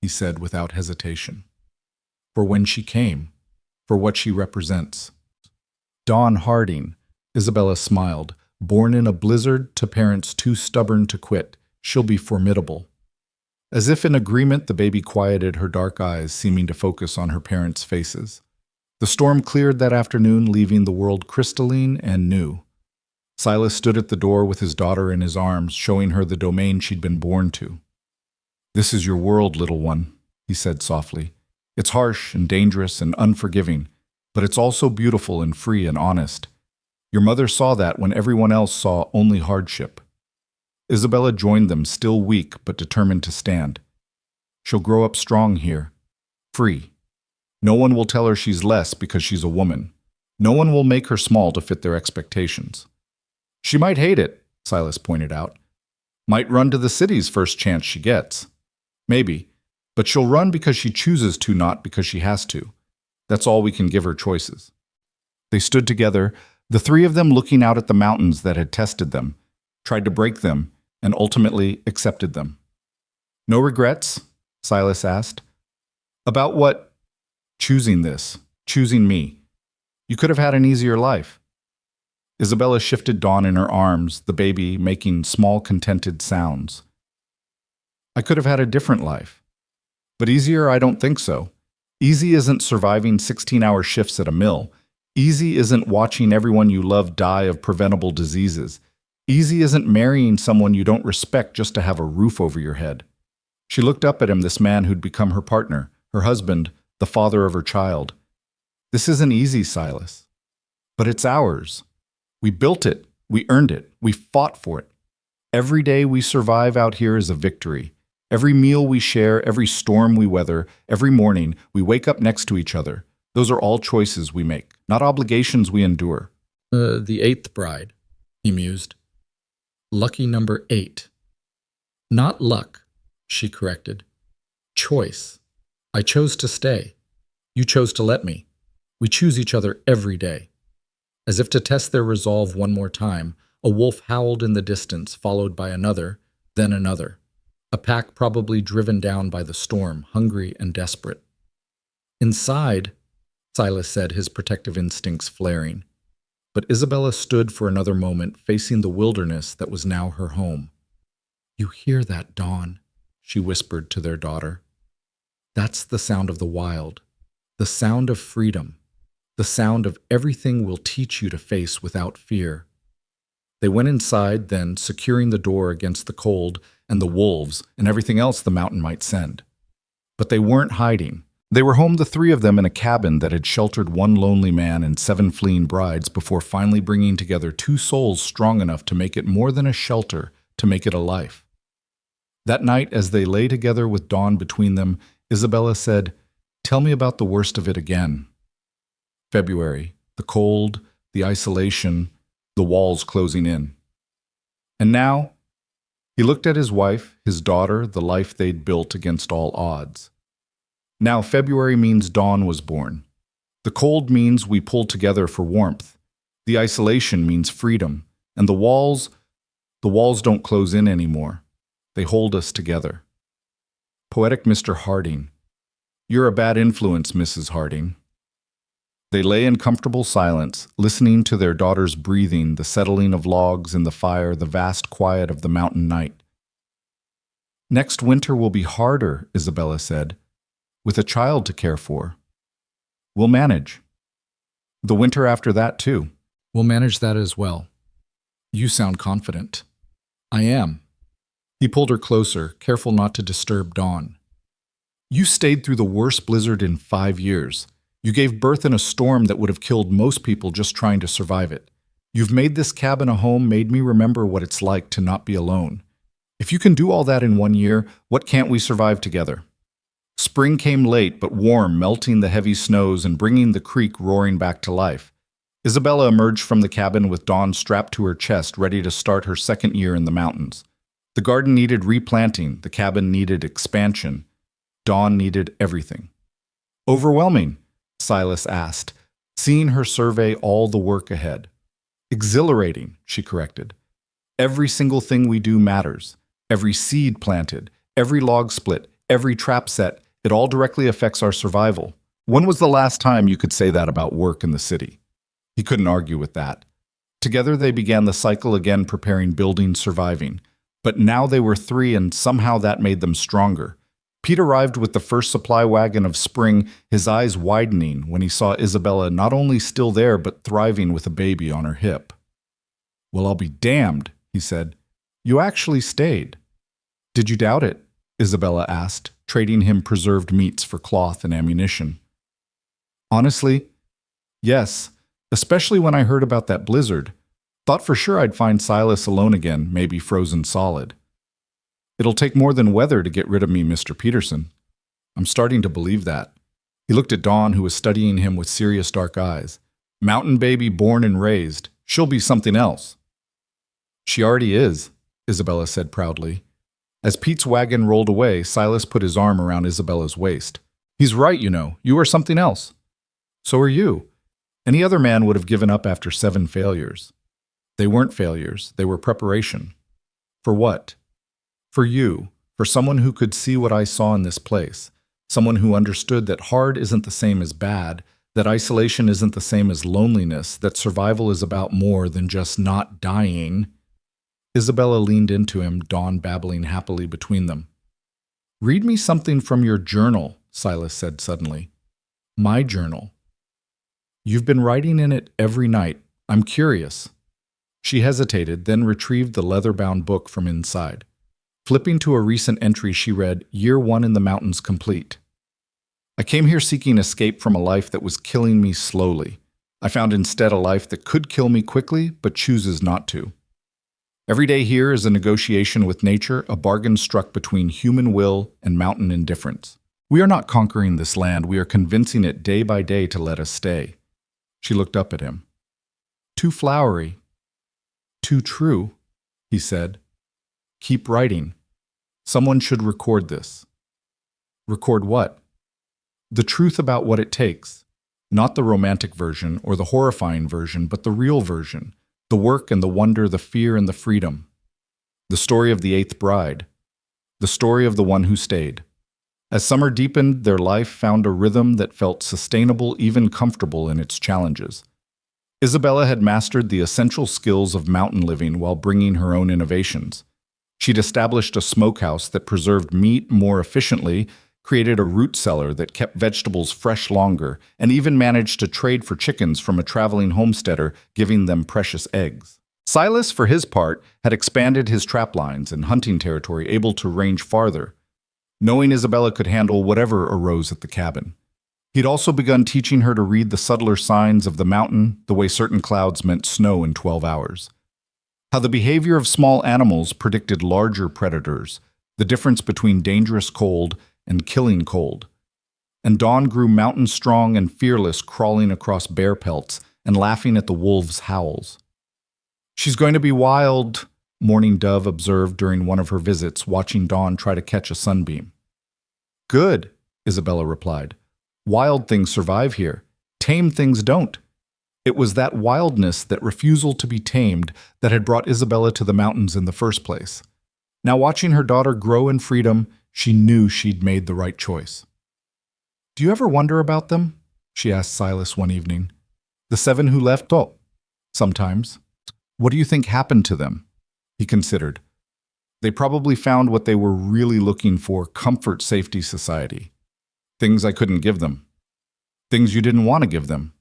he said without hesitation. For when she came, for what she represents. Dawn Harding, Isabella smiled. Born in a blizzard to parents too stubborn to quit, she'll be formidable. As if in agreement, the baby quieted her dark eyes, seeming to focus on her parents' faces. The storm cleared that afternoon, leaving the world crystalline and new. Silas stood at the door with his daughter in his arms, showing her the domain she'd been born to. "This is your world, little one," he said softly. "It's harsh and dangerous and unforgiving, but it's also beautiful and free and honest. Your mother saw that when everyone else saw only hardship." Isabella joined them, still weak but determined to stand. "She'll grow up strong here, free. No one will tell her she's less because she's a woman. No one will make her small to fit their expectations." "She might hate it," Silas pointed out. "Might run to the city's first chance she gets. Maybe, but she'll run because she chooses to, not because she has to. That's all we can give her, choices." They stood together, the three of them looking out at the mountains that had tested them, tried to break them, and ultimately accepted them. "No regrets?" Silas asked. "About what?" "Choosing this, choosing me. You could have had an easier life." Isabella shifted Dawn in her arms, the baby making small contented sounds. "I could have had a different life. But easier, I don't think so. Easy isn't surviving 16-hour shifts at a mill. Easy isn't watching everyone you love die of preventable diseases. Easy isn't marrying someone you don't respect just to have a roof over your head." She looked up at him, this man who'd become her partner, her husband, the father of her child. "This isn't easy, Silas. But it's ours. We built it. We earned it. We fought for it. Every day we survive out here is a victory. Every meal we share, every storm we weather, every morning we wake up next to each other. Those are all choices we make, not obligations we endure." The eighth bride," he mused. "Lucky number 8. "Not luck," she corrected. "Choice. I chose to stay. You chose to let me. We choose each other every day." As if to test their resolve one more time, a wolf howled in the distance, followed by another, then another. A pack probably driven down by the storm, hungry and desperate. "Inside," Silas said, his protective instincts flaring. But Isabella stood for another moment, facing the wilderness that was now her home. "You hear that, Dawn?" she whispered to their daughter. "That's the sound of the wild, the sound of freedom, the sound of everything we'll teach you to face without fear." They went inside, then, securing the door against the cold and the wolves and everything else the mountain might send. But they weren't hiding. They were home, the three of them, in a cabin that had sheltered one lonely man and 7 fleeing brides before finally bringing together 2 souls strong enough to make it more than a shelter, to make it a life. That night, as they lay together with dawn between them, Isabella said, "Tell me about the worst of it again." February, the cold, the isolation, the walls closing in. And now, he looked at his wife, his daughter, the life they'd built against all odds. Now February means Dawn was born. The cold means we pulled together for warmth. The isolation means freedom. And the walls don't close in anymore. They hold us together. Poetic Mr. Harding. You're a bad influence, Mrs. Harding. They lay in comfortable silence, listening to their daughter's breathing, the settling of logs in the fire, the vast quiet of the mountain night. "Next winter will be harder," Isabella said, "with a child to care for. We'll manage. The winter after that, too. We'll manage that as well." "You sound confident." "I am." He pulled her closer, careful not to disturb Dawn. "You stayed through the worst blizzard in 5 years. You gave birth in a storm that would have killed most people just trying to survive it. You've made this cabin a home, made me remember what it's like to not be alone. If you can do all that in 1 year, what can't we survive together?" Spring came late but warm, melting the heavy snows and bringing the creek roaring back to life. Isabella emerged from the cabin with Dawn strapped to her chest, ready to start her 2nd year in the mountains. The garden needed replanting, the cabin needed expansion. Dawn needed everything. "Overwhelming?" Silas asked, seeing her survey all the work ahead. "Exhilarating," she corrected. "Every single thing we do matters. Every seed planted, every log split, every trap set, it all directly affects our survival. When was the last time you could say that about work in the city? He couldn't argue with that. Together they began the cycle again, preparing, building, surviving. But now they were three, and somehow that made them stronger. Pete arrived with the first supply wagon of spring, his eyes widening when he saw Isabella not only still there, but thriving with a baby on her hip. "Well, I'll be damned," he said. "You actually stayed." "Did you doubt it?" Isabella asked, trading him preserved meats for cloth and ammunition. "Honestly, yes, especially when I heard about that blizzard. Thought for sure I'd find Silas alone again, maybe frozen solid. It'll take more than weather to get rid of me, Mr. Peterson." "I'm starting to believe that." He looked at Dawn, who was studying him with serious dark eyes. "Mountain baby born and raised. She'll be something else." "She already is," Isabella said proudly. As Pete's wagon rolled away, Silas put his arm around Isabella's waist. "He's right, you know. You are something else." "So are you. Any other man would have given up after 7 failures. They weren't failures. They were preparation." "For what?" "For you. For someone who could see what I saw in this place. Someone who understood that hard isn't the same as bad, that isolation isn't the same as loneliness, that survival is about more than just not dying." Isabella leaned into him, Dawn babbling happily between them. "Read me something from your journal," Silas said suddenly. "My journal. You've been writing in it every night. I'm curious." She hesitated, then retrieved the leather-bound book from inside. Flipping to a recent entry, she read, "Year 1 in the mountains complete. I came here seeking escape from a life that was killing me slowly. I found instead a life that could kill me quickly, but chooses not to. Every day here is a negotiation with nature, a bargain struck between human will and mountain indifference. We are not conquering this land, we are convincing it day by day to let us stay." She looked up at him. "Too flowery. Too true," he said. "Keep writing. Someone should record this." "Record what?" "The truth about what it takes. Not the romantic version or the horrifying version, but the real version. The work and the wonder, the fear and the freedom. The story of the 8th bride. The story of the one who stayed. As summer deepened, their life found a rhythm that felt sustainable, even comfortable in its challenges. Isabella had mastered the essential skills of mountain living while bringing her own innovations. She'd established a smokehouse that preserved meat more efficiently, created a root cellar that kept vegetables fresh longer, and even managed to trade for chickens from a traveling homesteader, giving them precious eggs. Silas, for his part, had expanded his trap lines and hunting territory, able to range farther, knowing Isabella could handle whatever arose at the cabin. He'd also begun teaching her to read the subtler signs of the mountain, the way certain clouds meant snow in 12 hours. How the behavior of small animals predicted larger predators, the difference between dangerous cold and killing cold. And Dawn grew mountain strong and fearless, crawling across bear pelts and laughing at the wolves' howls. "She's going to be wild," Morning Dove observed during one of her visits, watching Dawn try to catch a sunbeam. "Good," Isabella replied. "Wild things survive here. Tame things don't." It was that wildness, that refusal to be tamed, that had brought Isabella to the mountains in the first place. Now, watching her daughter grow in freedom, she knew she'd made the right choice. "Do you ever wonder about them?" she asked Silas one evening. "The 7 who left?" "Oh, sometimes." "What do you think happened to them?" He considered. "They probably found what they were really looking for: comfort, safety, society. Things I couldn't give them. Things you didn't want to give them."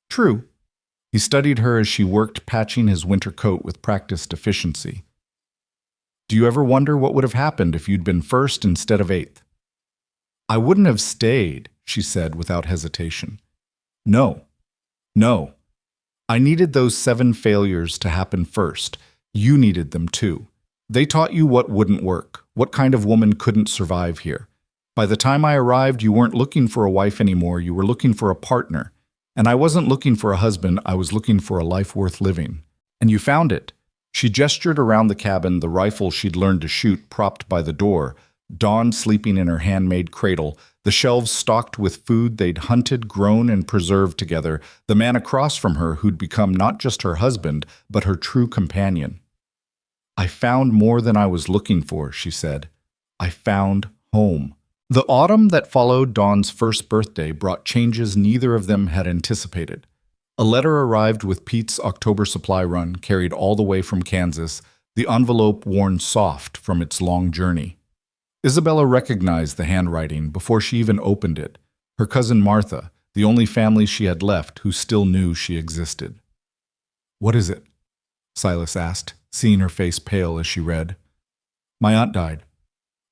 "True." He studied her as she worked, patching his winter coat with practiced efficiency. "Do you ever wonder what would have happened if you'd been first instead of 8th? "I wouldn't have stayed," she said without hesitation. No. I needed those 7 failures to happen first. You needed them too. They taught you what wouldn't work, what kind of woman couldn't survive here. By the time I arrived, you weren't looking for a wife anymore, you were looking for a partner. And I wasn't looking for a husband, I was looking for a life worth living. And you found it." She gestured around the cabin, the rifle she'd learned to shoot propped by the door, Dawn sleeping in her handmade cradle, the shelves stocked with food they'd hunted, grown, and preserved together, the man across from her who'd become not just her husband, but her true companion. I found more than I was looking for, she said. I found home. The autumn that followed Dawn's first birthday brought changes neither of them had anticipated. A letter arrived with Pete's October supply run, carried all the way from Kansas, the envelope worn soft from its long journey. Isabella recognized the handwriting before she even opened it. Her cousin Martha, the only family she had left who still knew she existed. "What is it?" Silas asked, seeing her face pale as she read. "My aunt died.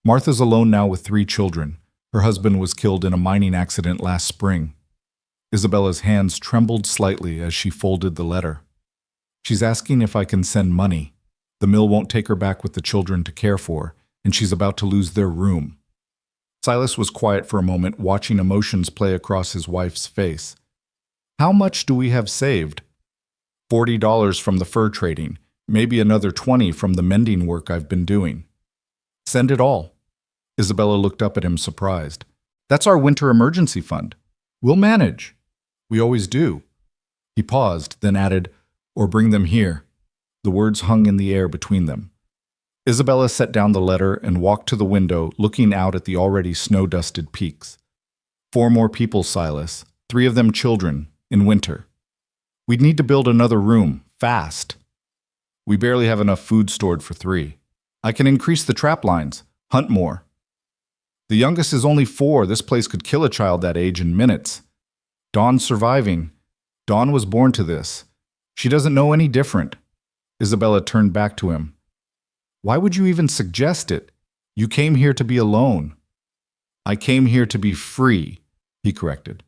Martha's alone now with 3 children. Her husband was killed in a mining accident last spring." Isabella's hands trembled slightly as she folded the letter. "She's asking if I can send money. The mill won't take her back with the children to care for, and she's about to lose their room." Silas was quiet for a moment, watching emotions play across his wife's face. "How much do we have saved?" $40 from the fur trading, maybe another 20 from the mending work I've been doing." "Send it all." Isabella looked up at him surprised. "That's our winter emergency fund. We'll manage." "We always do." He paused, then added, "Or bring them here." The words hung in the air between them. Isabella set down the letter and walked to the window, looking out at the already snow-dusted peaks. 4 more people, Silas, 3 of them children, in winter. We'd need to build another room, fast. We barely have enough food stored for 3. I can increase the trap lines, hunt more. The youngest is only 4. This place could kill a child that age in minutes. Dawn's surviving. Dawn was born to this. She doesn't know any different. Isabella turned back to him. "Why would you even suggest it? You came here to be alone." "I came here to be free," he corrected.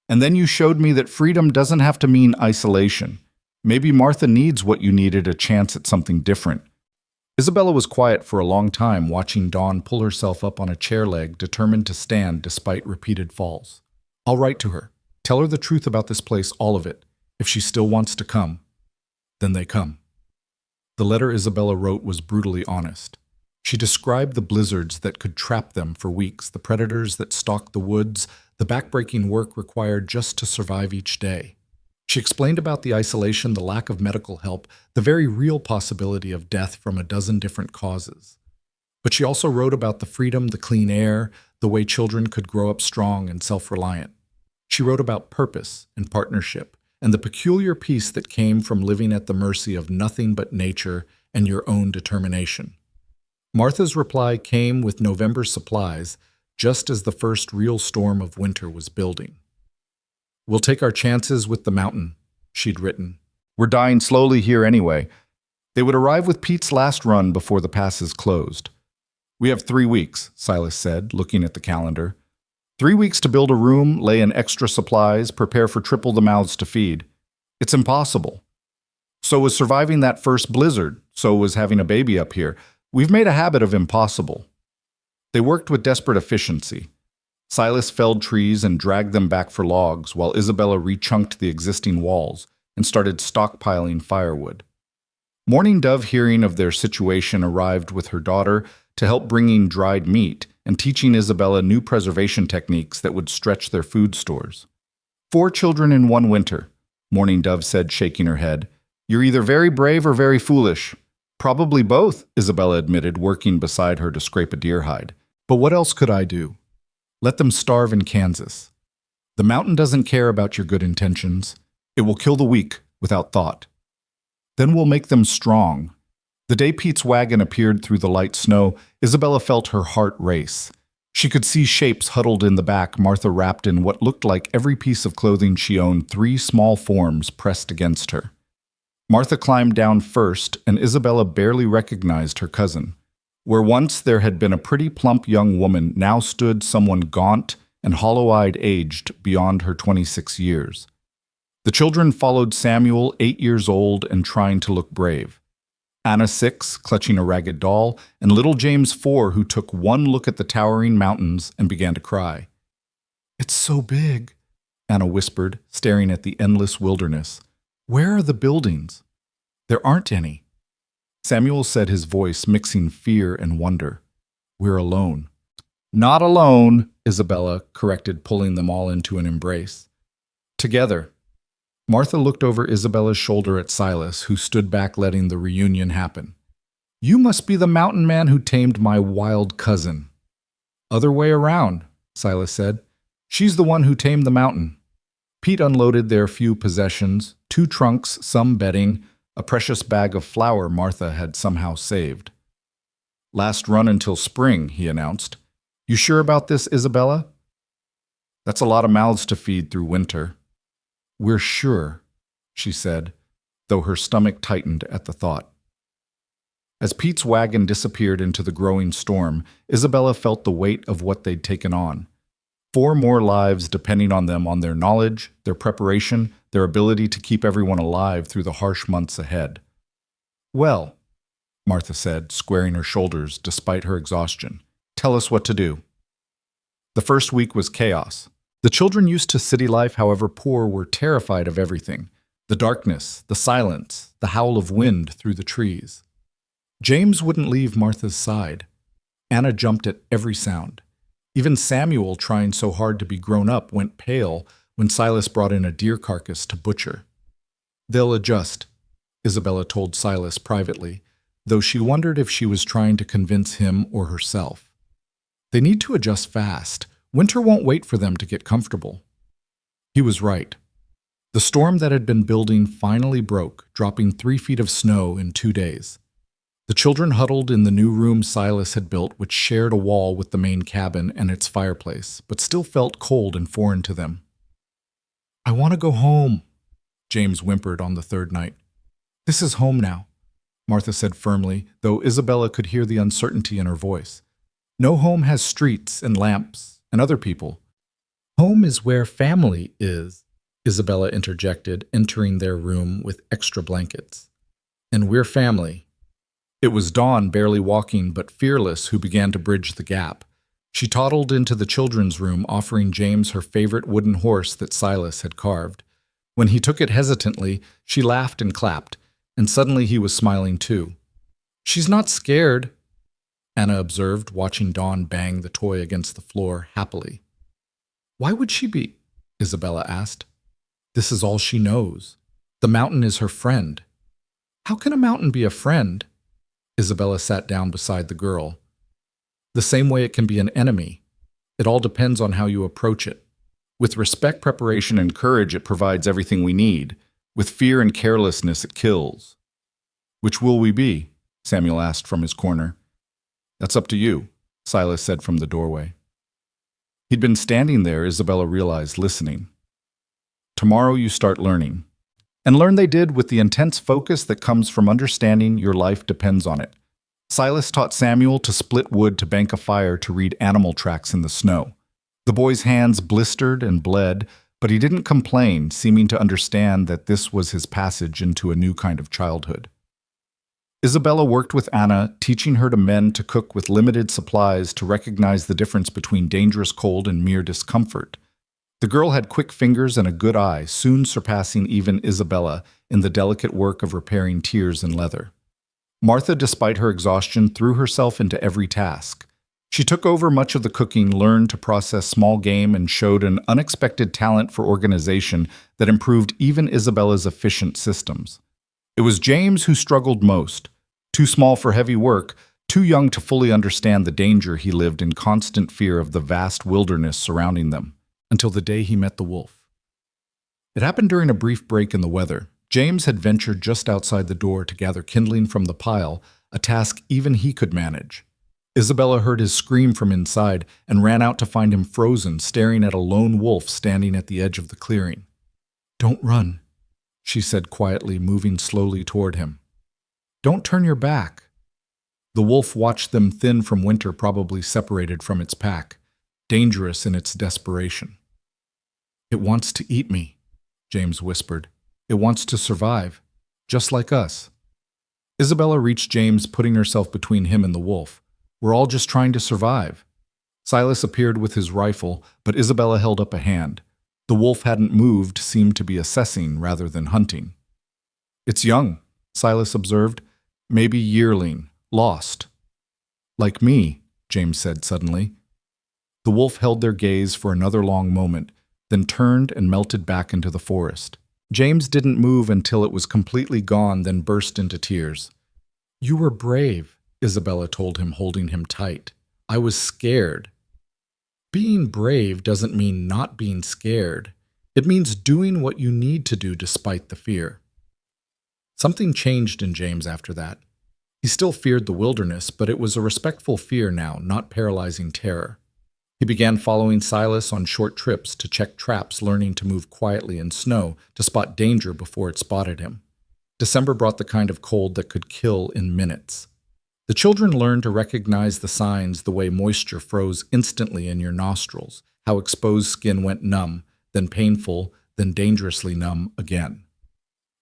"And then you showed me that freedom doesn't have to mean isolation. Maybe Martha needs what you needed, a chance at something different." Isabella was quiet for a long time, watching Dawn pull herself up on a chair leg, determined to stand despite repeated falls. "I'll write to her. Tell her the truth about this place, all of it. If she still wants to come, then they come." The letter Isabella wrote was brutally honest. She described the blizzards that could trap them for weeks, the predators that stalked the woods, the backbreaking work required just to survive each day. She explained about the isolation, the lack of medical help, the very real possibility of death from a dozen different causes. But she also wrote about the freedom, the clean air, the way children could grow up strong and self-reliant. She wrote about purpose and partnership, and the peculiar peace that came from living at the mercy of nothing but nature and your own determination. Martha's reply came with November's supplies, just as the first real storm of winter was building. "We'll take our chances with the mountain," she'd written. "We're dying slowly here anyway." They would arrive with Pete's last run before the passes closed. "We have 3 weeks, Silas said, looking at the calendar. 3 weeks to build a room, lay in extra supplies, prepare for triple the mouths to feed. It's impossible. So was surviving that first blizzard. So was having a baby up here. We've made a habit of impossible." They worked with desperate efficiency. Silas felled trees and dragged them back for logs, while Isabella rechunked the existing walls and started stockpiling firewood. Morning Dove, hearing of their situation, arrived with her daughter to help bringing dried meat and teaching Isabella new preservation techniques that would stretch their food stores. 4 children in 1 winter, Morning Dove said, shaking her head. "You're either very brave or very foolish." "Probably both," Isabella admitted, working beside her to scrape a deer hide. "But what else could I do? Let them starve in Kansas. The mountain doesn't care about your good intentions. It will kill the weak without thought. Then we'll make them strong." The day Pete's wagon appeared through the light snow, Isabella felt her heart race. She could see shapes huddled in the back, Martha wrapped in what looked like every piece of clothing she owned, 3 small forms pressed against her. Martha climbed down first, and Isabella barely recognized her cousin. Where once there had been a pretty plump young woman, now stood someone gaunt and hollow-eyed, aged beyond her 26 years. The children followed Samuel, 8 years old and trying to look brave. Anna, 6, clutching a ragged doll, and little James, 4, who took one look at the towering mountains and began to cry. "It's so big," Anna whispered, staring at the endless wilderness. "Where are the buildings?" "There aren't any." Samuel said, his voice mixing fear and wonder. "We're alone." "Not alone," Isabella corrected, pulling them all into an embrace. "Together." Martha looked over Isabella's shoulder at Silas, who stood back letting the reunion happen. You must be the mountain man who tamed my wild cousin. Other way around, Silas said. She's the one who tamed the mountain. Pete unloaded their few possessions, 2 trunks, some bedding, a precious bag of flour Martha had somehow saved. Last run until spring, he announced. You sure about this, Isabella? That's a lot of mouths to feed through winter. We're sure, she said, though her stomach tightened at the thought. As Pete's wagon disappeared into the growing storm, Isabella felt the weight of what they'd taken on. 4 more lives depending on them, on their knowledge, their preparation, their ability to keep everyone alive through the harsh months ahead. Well, Martha said, squaring her shoulders despite her exhaustion, tell us what to do. The first week was chaos. The children used to city life, however poor, were terrified of everything. The darkness, the silence, the howl of wind through the trees. James wouldn't leave Martha's side. Anna jumped at every sound. Even Samuel, trying so hard to be grown up, went pale when Silas brought in a deer carcass to butcher. They'll adjust, Isabella told Silas privately, though she wondered if she was trying to convince him or herself. They need to adjust fast. Winter won't wait for them to get comfortable. He was right. The storm that had been building finally broke, dropping 3 feet of snow in 2 days. The children huddled in the new room Silas had built, which shared a wall with the main cabin and its fireplace, but still felt cold and foreign to them. I want to go home, James whimpered on the 3rd night. This is home now, Martha said firmly, though Isabella could hear the uncertainty in her voice. No home has streets and lamps and other people. Home is where family is, Isabella interjected, entering their room with extra blankets. And we're family. It was Dawn, barely walking but fearless, who began to bridge the gap. She toddled into the children's room, offering James her favorite wooden horse that Silas had carved. When he took it hesitantly, she laughed and clapped, and suddenly he was smiling too. She's not scared, Anna observed, watching Dawn bang the toy against the floor happily. Why would she be? Isabella asked. This is all she knows. The mountain is her friend. How can a mountain be a friend? Isabella sat down beside the girl. The same way it can be an enemy. It all depends on how you approach it. With respect, preparation, and courage, it provides everything we need. With fear and carelessness, it kills. Which will we be? Samuel asked from his corner. That's up to you, Silas said from the doorway. He'd been standing there, Isabella realized, listening. Tomorrow you start learning. And learn they did, with the intense focus that comes from understanding your life depends on it. Silas taught Samuel to split wood to bank a fire to read animal tracks in the snow. The boy's hands blistered and bled, but he didn't complain, seeming to understand that this was his passage into a new kind of childhood. Isabella worked with Anna, teaching her to mend, to cook with limited supplies, to recognize the difference between dangerous cold and mere discomfort. The girl had quick fingers and a good eye, soon surpassing even Isabella in the delicate work of repairing tears in leather. Martha, despite her exhaustion, threw herself into every task. She took over much of the cooking, learned to process small game, and showed an unexpected talent for organization that improved even Isabella's efficient systems. It was James who struggled most. Too small for heavy work, too young to fully understand the danger, he lived in constant fear of the vast wilderness surrounding them. Until the day he met the wolf. It happened during a brief break in the weather. James had ventured just outside the door to gather kindling from the pile, a task even he could manage. Isabella heard his scream from inside and ran out to find him frozen, staring at a lone wolf standing at the edge of the clearing. Don't run, she said quietly, moving slowly toward him. Don't turn your back. The wolf watched them, thin from winter, probably separated from its pack, dangerous in its desperation. It wants to eat me, James whispered. It wants to survive, just like us. Isabella reached James, putting herself between him and the wolf. We're all just trying to survive. Silas appeared with his rifle, but Isabella held up a hand. The wolf hadn't moved, seemed to be assessing rather than hunting. It's young, Silas observed. Maybe yearling, lost. Like me, James said suddenly. The wolf held their gaze for another long moment, then turned and melted back into the forest. James didn't move until it was completely gone, then burst into tears. You were brave, Isabella told him, holding him tight. I was scared. Being brave doesn't mean not being scared. It means doing what you need to do despite the fear. Something changed in James after that. He still feared the wilderness, but it was a respectful fear now, not paralyzing terror. He began following Silas on short trips to check traps, learning to move quietly in snow to spot danger before it spotted him. December brought the kind of cold that could kill in minutes. The children learned to recognize the signs, the way moisture froze instantly in your nostrils, how exposed skin went numb, then painful, then dangerously numb again.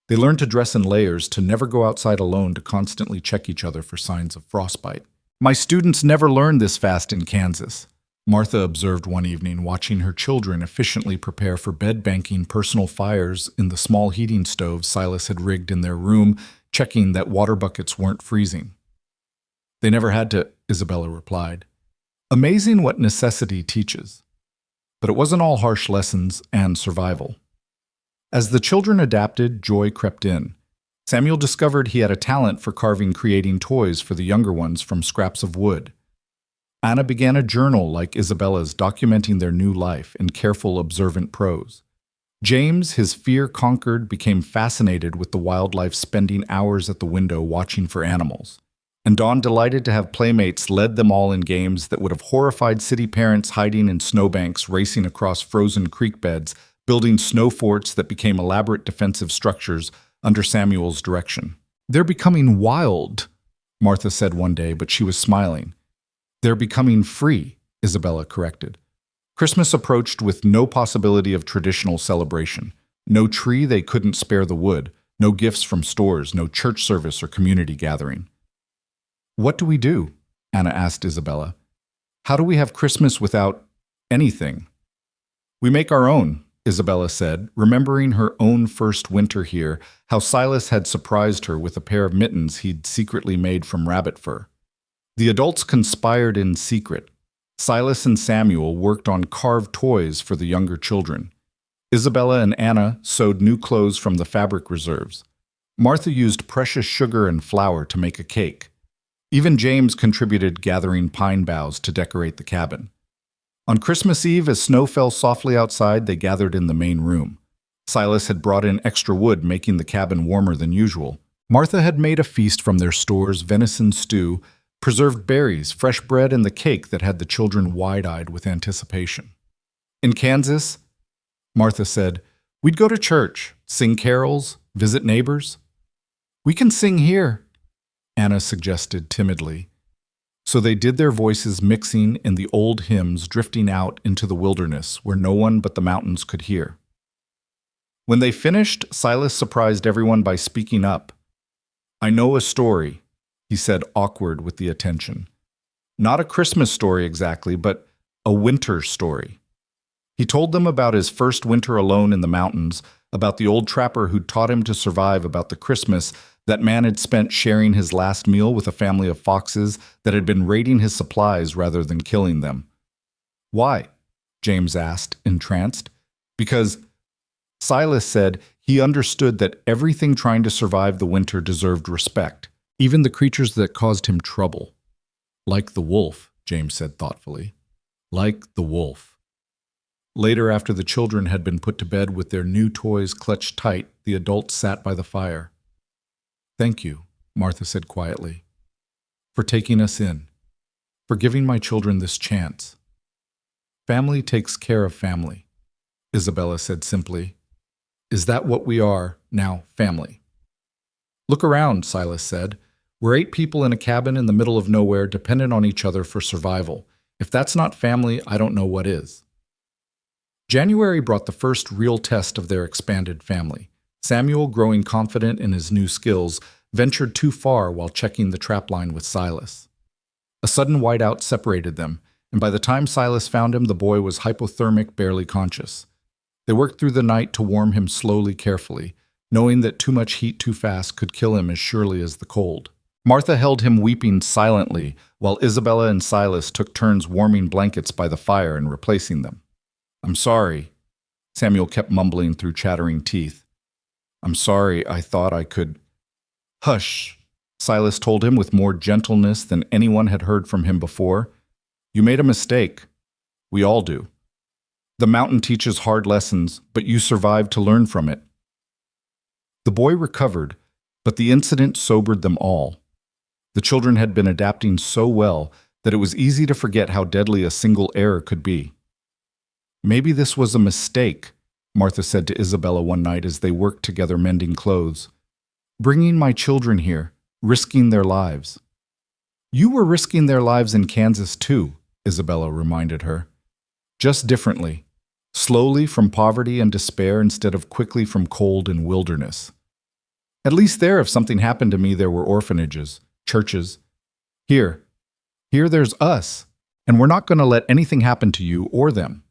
They learned to dress in layers, to never go outside alone, to constantly check each other for signs of frostbite. My students never learned this fast in Kansas, Martha observed one evening, watching her children efficiently prepare for bed-banking personal fires in the small heating stove Silas had rigged in their room, checking that water buckets weren't freezing. They never had to, Isabella replied. Amazing what necessity teaches. But it wasn't all harsh lessons and survival. As the children adapted, joy crept in. Samuel discovered he had a talent for creating toys for the younger ones from scraps of wood. Anna began a journal like Isabella's, documenting their new life in careful, observant prose. James, his fear conquered, became fascinated with the wildlife, spending hours at the window watching for animals. And Dawn, delighted to have playmates, led them all in games that would have horrified city parents, hiding in snowbanks, racing across frozen creek beds, building snow forts that became elaborate defensive structures under Samuel's direction. They're becoming wild, Martha said one day, but she was smiling. They're becoming free, Isabella corrected. Christmas approached with no possibility of traditional celebration. No tree, they couldn't spare the wood. No gifts from stores, no church service or community gathering. What do we do? Anna asked Isabella. How do we have Christmas without anything? We make our own, Isabella said, remembering her own first winter here, how Silas had surprised her with a pair of mittens he'd secretly made from rabbit fur. The adults conspired in secret. Silas and Samuel worked on carved toys for the younger children. Isabella and Anna sewed new clothes from the fabric reserves. Martha used precious sugar and flour to make a cake. Even James contributed, gathering pine boughs to decorate the cabin. On Christmas Eve, as snow fell softly outside, they gathered in the main room. Silas had brought in extra wood, making the cabin warmer than usual. Martha had made a feast from their stores: venison stew, preserved berries, fresh bread, and the cake that had the children wide-eyed with anticipation. In Kansas, Martha said, we'd go to church, sing carols, visit neighbors. We can sing here, Anna suggested timidly. So they did, their voices mixing in the old hymns, drifting out into the wilderness where no one but the mountains could hear. When they finished, Silas surprised everyone by speaking up. I know a story, he said, awkward with the attention. Not a Christmas story exactly, but a winter story. He told them about his first winter alone in the mountains, about the old trapper who'd taught him to survive, about the Christmas that man had spent sharing his last meal with a family of foxes that had been raiding his supplies rather than killing them. Why? James asked, entranced. Because, Silas said, he understood that everything trying to survive the winter deserved respect. Even the creatures that caused him trouble. Like the wolf, James said thoughtfully. Like the wolf. Later, after the children had been put to bed with their new toys clutched tight, the adults sat by the fire. Thank you, Martha said quietly, for taking us in, for giving my children this chance. Family takes care of family, Isabella said simply. Is that what we are now, family? Look around, Silas said. We're 8 people in a cabin in the middle of nowhere, dependent on each other for survival. If that's not family, I don't know what is. January brought the first real test of their expanded family. Samuel, growing confident in his new skills, ventured too far while checking the trapline with Silas. A sudden whiteout separated them, and by the time Silas found him, the boy was hypothermic, barely conscious. They worked through the night to warm him slowly, carefully, knowing that too much heat too fast could kill him as surely as the cold. Martha held him weeping silently, while Isabella and Silas took turns warming blankets by the fire and replacing them. I'm sorry, Samuel kept mumbling through chattering teeth. I'm sorry, I thought I could. Hush, Silas told him with more gentleness than anyone had heard from him before. You made a mistake. We all do. The mountain teaches hard lessons, but you survived to learn from it. The boy recovered, but the incident sobered them all. The children had been adapting so well that it was easy to forget how deadly a single error could be. Maybe this was a mistake, Martha said to Isabella one night as they worked together mending clothes. Bringing my children here, risking their lives. You were risking their lives in Kansas too, Isabella reminded her. Just differently. Slowly from poverty and despair instead of quickly from cold and wilderness. At least there, if something happened to me, there were orphanages, churches. Here there's us, and we're not going to let anything happen to you or them.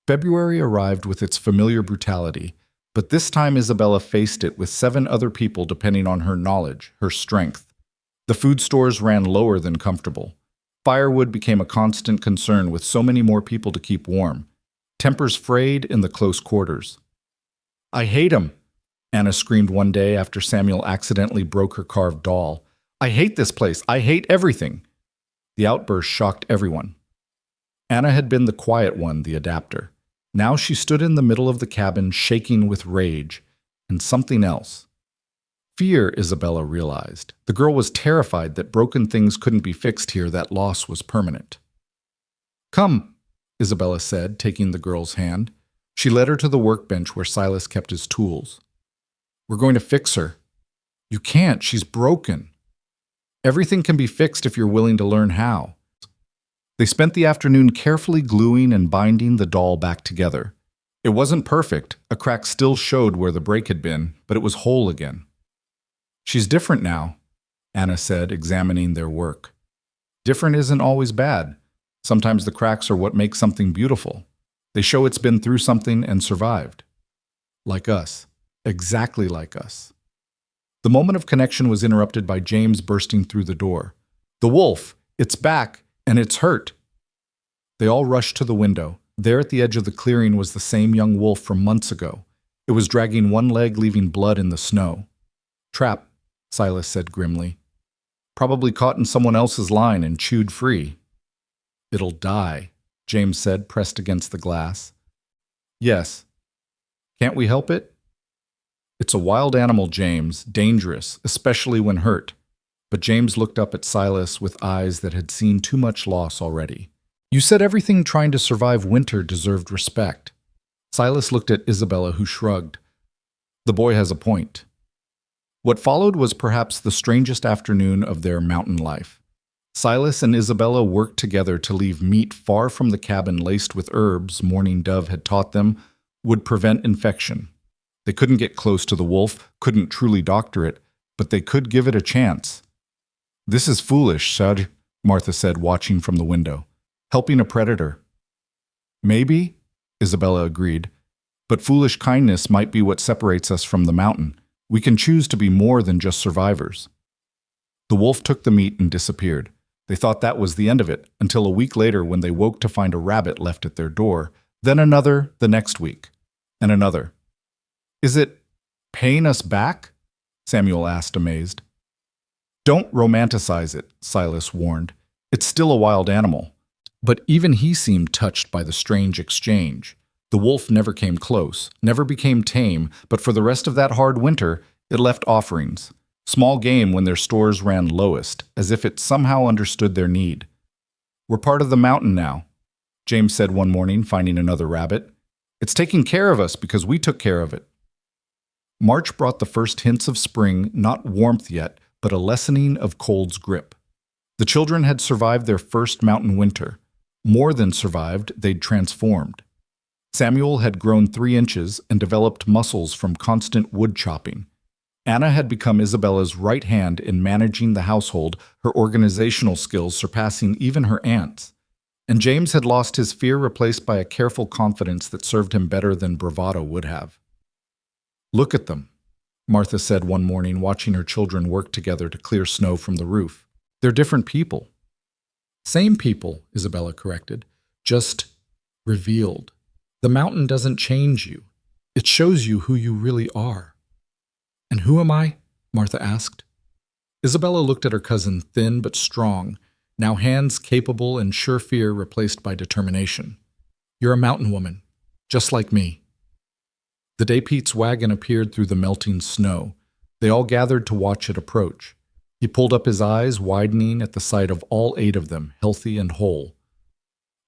February arrived with its familiar brutality, but this time Isabella faced it with 7 other people depending on her knowledge, her strength. The food stores ran lower than comfortable. Firewood became a constant concern with so many more people to keep warm. Tempers frayed in the close quarters. I hate him, Anna screamed one day after Samuel accidentally broke her carved doll. I hate this place. I hate everything. The outburst shocked everyone. Anna had been the quiet one, the adapter. Now she stood in the middle of the cabin, shaking with rage, and something else. Fear, Isabella realized. The girl was terrified that broken things couldn't be fixed here, that loss was permanent. Come, Isabella said, taking the girl's hand. She led her to the workbench where Silas kept his tools. We're going to fix her. You can't, she's broken. Everything can be fixed if you're willing to learn how. They spent the afternoon carefully gluing and binding the doll back together. It wasn't perfect. A crack still showed where the break had been, but it was whole again. She's different now, Anna said, examining their work. Different isn't always bad. Sometimes the cracks are what make something beautiful. They show it's been through something and survived. Like us. Exactly like us. The moment of connection was interrupted by James bursting through the door. The wolf! It's back! And it's hurt. They all rushed to the window. There at the edge of the clearing was the same young wolf from months ago. It was dragging one leg, leaving blood in the snow. Trap, Silas said grimly. Probably caught in someone else's line and chewed free. It'll die, James said, pressed against the glass. Yes. Can't we help it? It's a wild animal, James, dangerous, especially when hurt. But James looked up at Silas with eyes that had seen too much loss already. You said everything trying to survive winter deserved respect. Silas looked at Isabella, who shrugged. The boy has a point. What followed was perhaps the strangest afternoon of their mountain life. Silas and Isabella worked together to leave meat far from the cabin laced with herbs Morning Dove had taught them would prevent infection. They couldn't get close to the wolf, couldn't truly doctor it, but they could give it a chance. This is foolish, Sud, Martha said, watching from the window. Helping a predator. Maybe, Isabella agreed, but foolish kindness might be what separates us from the mountain. We can choose to be more than just survivors. The wolf took the meat and disappeared. They thought that was the end of it, until a week later when they woke to find a rabbit left at their door, then another the next week, and another. Is it paying us back? Samuel asked, amazed. Don't romanticize it, Silas warned. It's still a wild animal. But even he seemed touched by the strange exchange. The wolf never came close, never became tame, but for the rest of that hard winter, it left offerings. Small game when their stores ran lowest, as if it somehow understood their need. We're part of the mountain now, James said one morning, finding another rabbit. It's taking care of us because we took care of it. March brought the first hints of spring, not warmth yet, but a lessening of cold's grip. The children had survived their first mountain winter. More than survived, they'd transformed. Samuel had grown 3 inches and developed muscles from constant wood chopping. Anna had become Isabella's right hand in managing the household, her organizational skills surpassing even her aunt's. And James had lost his fear, replaced by a careful confidence that served him better than bravado would have. Look at them, Martha said one morning, watching her children work together to clear snow from the roof. They're different people. Same people, Isabella corrected, just revealed. The mountain doesn't change you. It shows you who you really are. And who am I? Martha asked. Isabella looked at her cousin, thin but strong, now hands capable and sure fear replaced by determination. You're a mountain woman, just like me. The day Pete's wagon appeared through the melting snow. They all gathered to watch it approach. He pulled up his eyes, widening at the sight of all 8 of them, healthy and whole.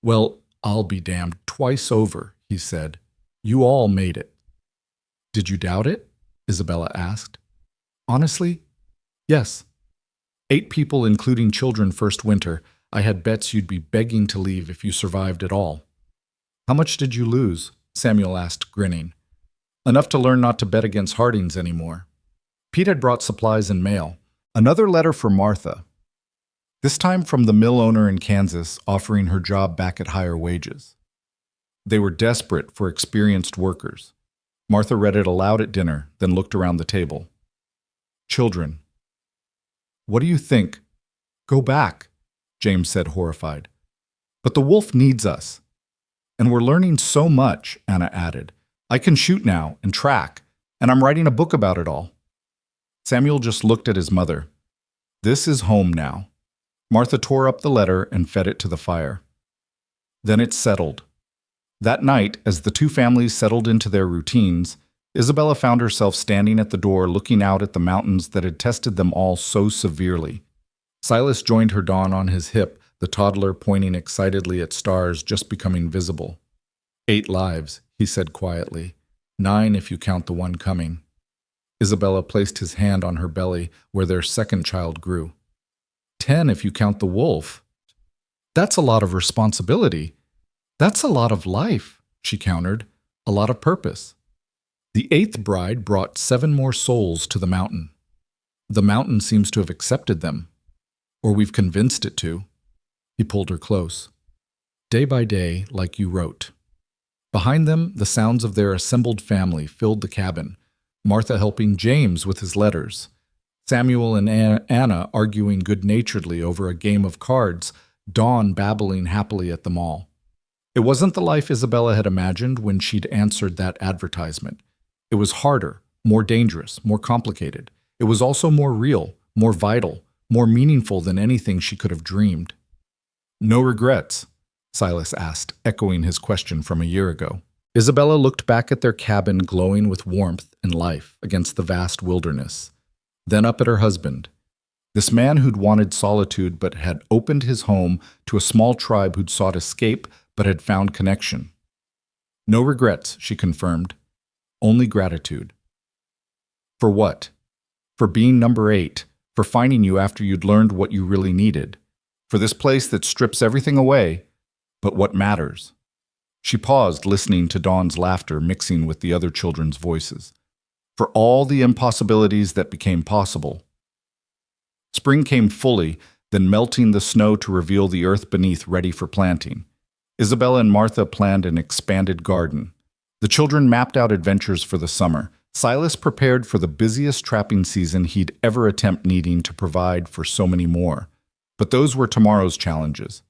Well, I'll be damned, twice over, he said. You all made it. Did you doubt it? Isabella asked. Honestly, yes. 8 people, including children, first winter. I had bets you'd be begging to leave if you survived at all. How much did you lose? Samuel asked, grinning. Enough to learn not to bet against Hardings anymore. Pete had brought supplies and mail. Another letter for Martha. This time from the mill owner in Kansas, offering her job back at higher wages. They were desperate for experienced workers. Martha read it aloud at dinner, then looked around the table. Children. What do you think? Go back, James said, horrified. But the wolf needs us. And we're learning so much, Anna added. I can shoot now and track, and I'm writing a book about it all. Samuel just looked at his mother. This is home now. Martha tore up the letter and fed it to the fire. Then it settled. That night, as the 2 families settled into their routines, Isabella found herself standing at the door looking out at the mountains that had tested them all so severely. Silas joined her, Dawn on his hip, the toddler pointing excitedly at stars just becoming visible. 8 lives, he said quietly. 9 if you count the one coming. Isabella placed his hand on her belly where their second child grew. 10 if you count the wolf. That's a lot of responsibility. That's a lot of life, she countered, a lot of purpose. The 8th bride brought 7 more souls to the mountain. The mountain seems to have accepted them. Or we've convinced it to. He pulled her close. Day by day, like you wrote. Behind them, the sounds of their assembled family filled the cabin, Martha helping James with his letters, Samuel and Anna arguing good-naturedly over a game of cards, Dawn babbling happily at them all. It wasn't the life Isabella had imagined when she'd answered that advertisement. It was harder, more dangerous, more complicated. It was also more real, more vital, more meaningful than anything she could have dreamed. No regrets? Silas asked, echoing his question from a year ago. Isabella looked back at their cabin glowing with warmth and life against the vast wilderness, then up at her husband, this man who'd wanted solitude but had opened his home to a small tribe who'd sought escape but had found connection. No regrets, she confirmed, only gratitude. For what? For being number 8, for finding you after you'd learned what you really needed, for this place that strips everything away, but what matters. She paused, listening to Dawn's laughter mixing with the other children's voices. For all the impossibilities that became possible. Spring came fully, then melting the snow to reveal the earth beneath ready for planting. Isabella and Martha planned an expanded garden. The children mapped out adventures for the summer. Silas prepared for the busiest trapping season he'd ever attempt, needing to provide for so many more. But those were tomorrow's challenges.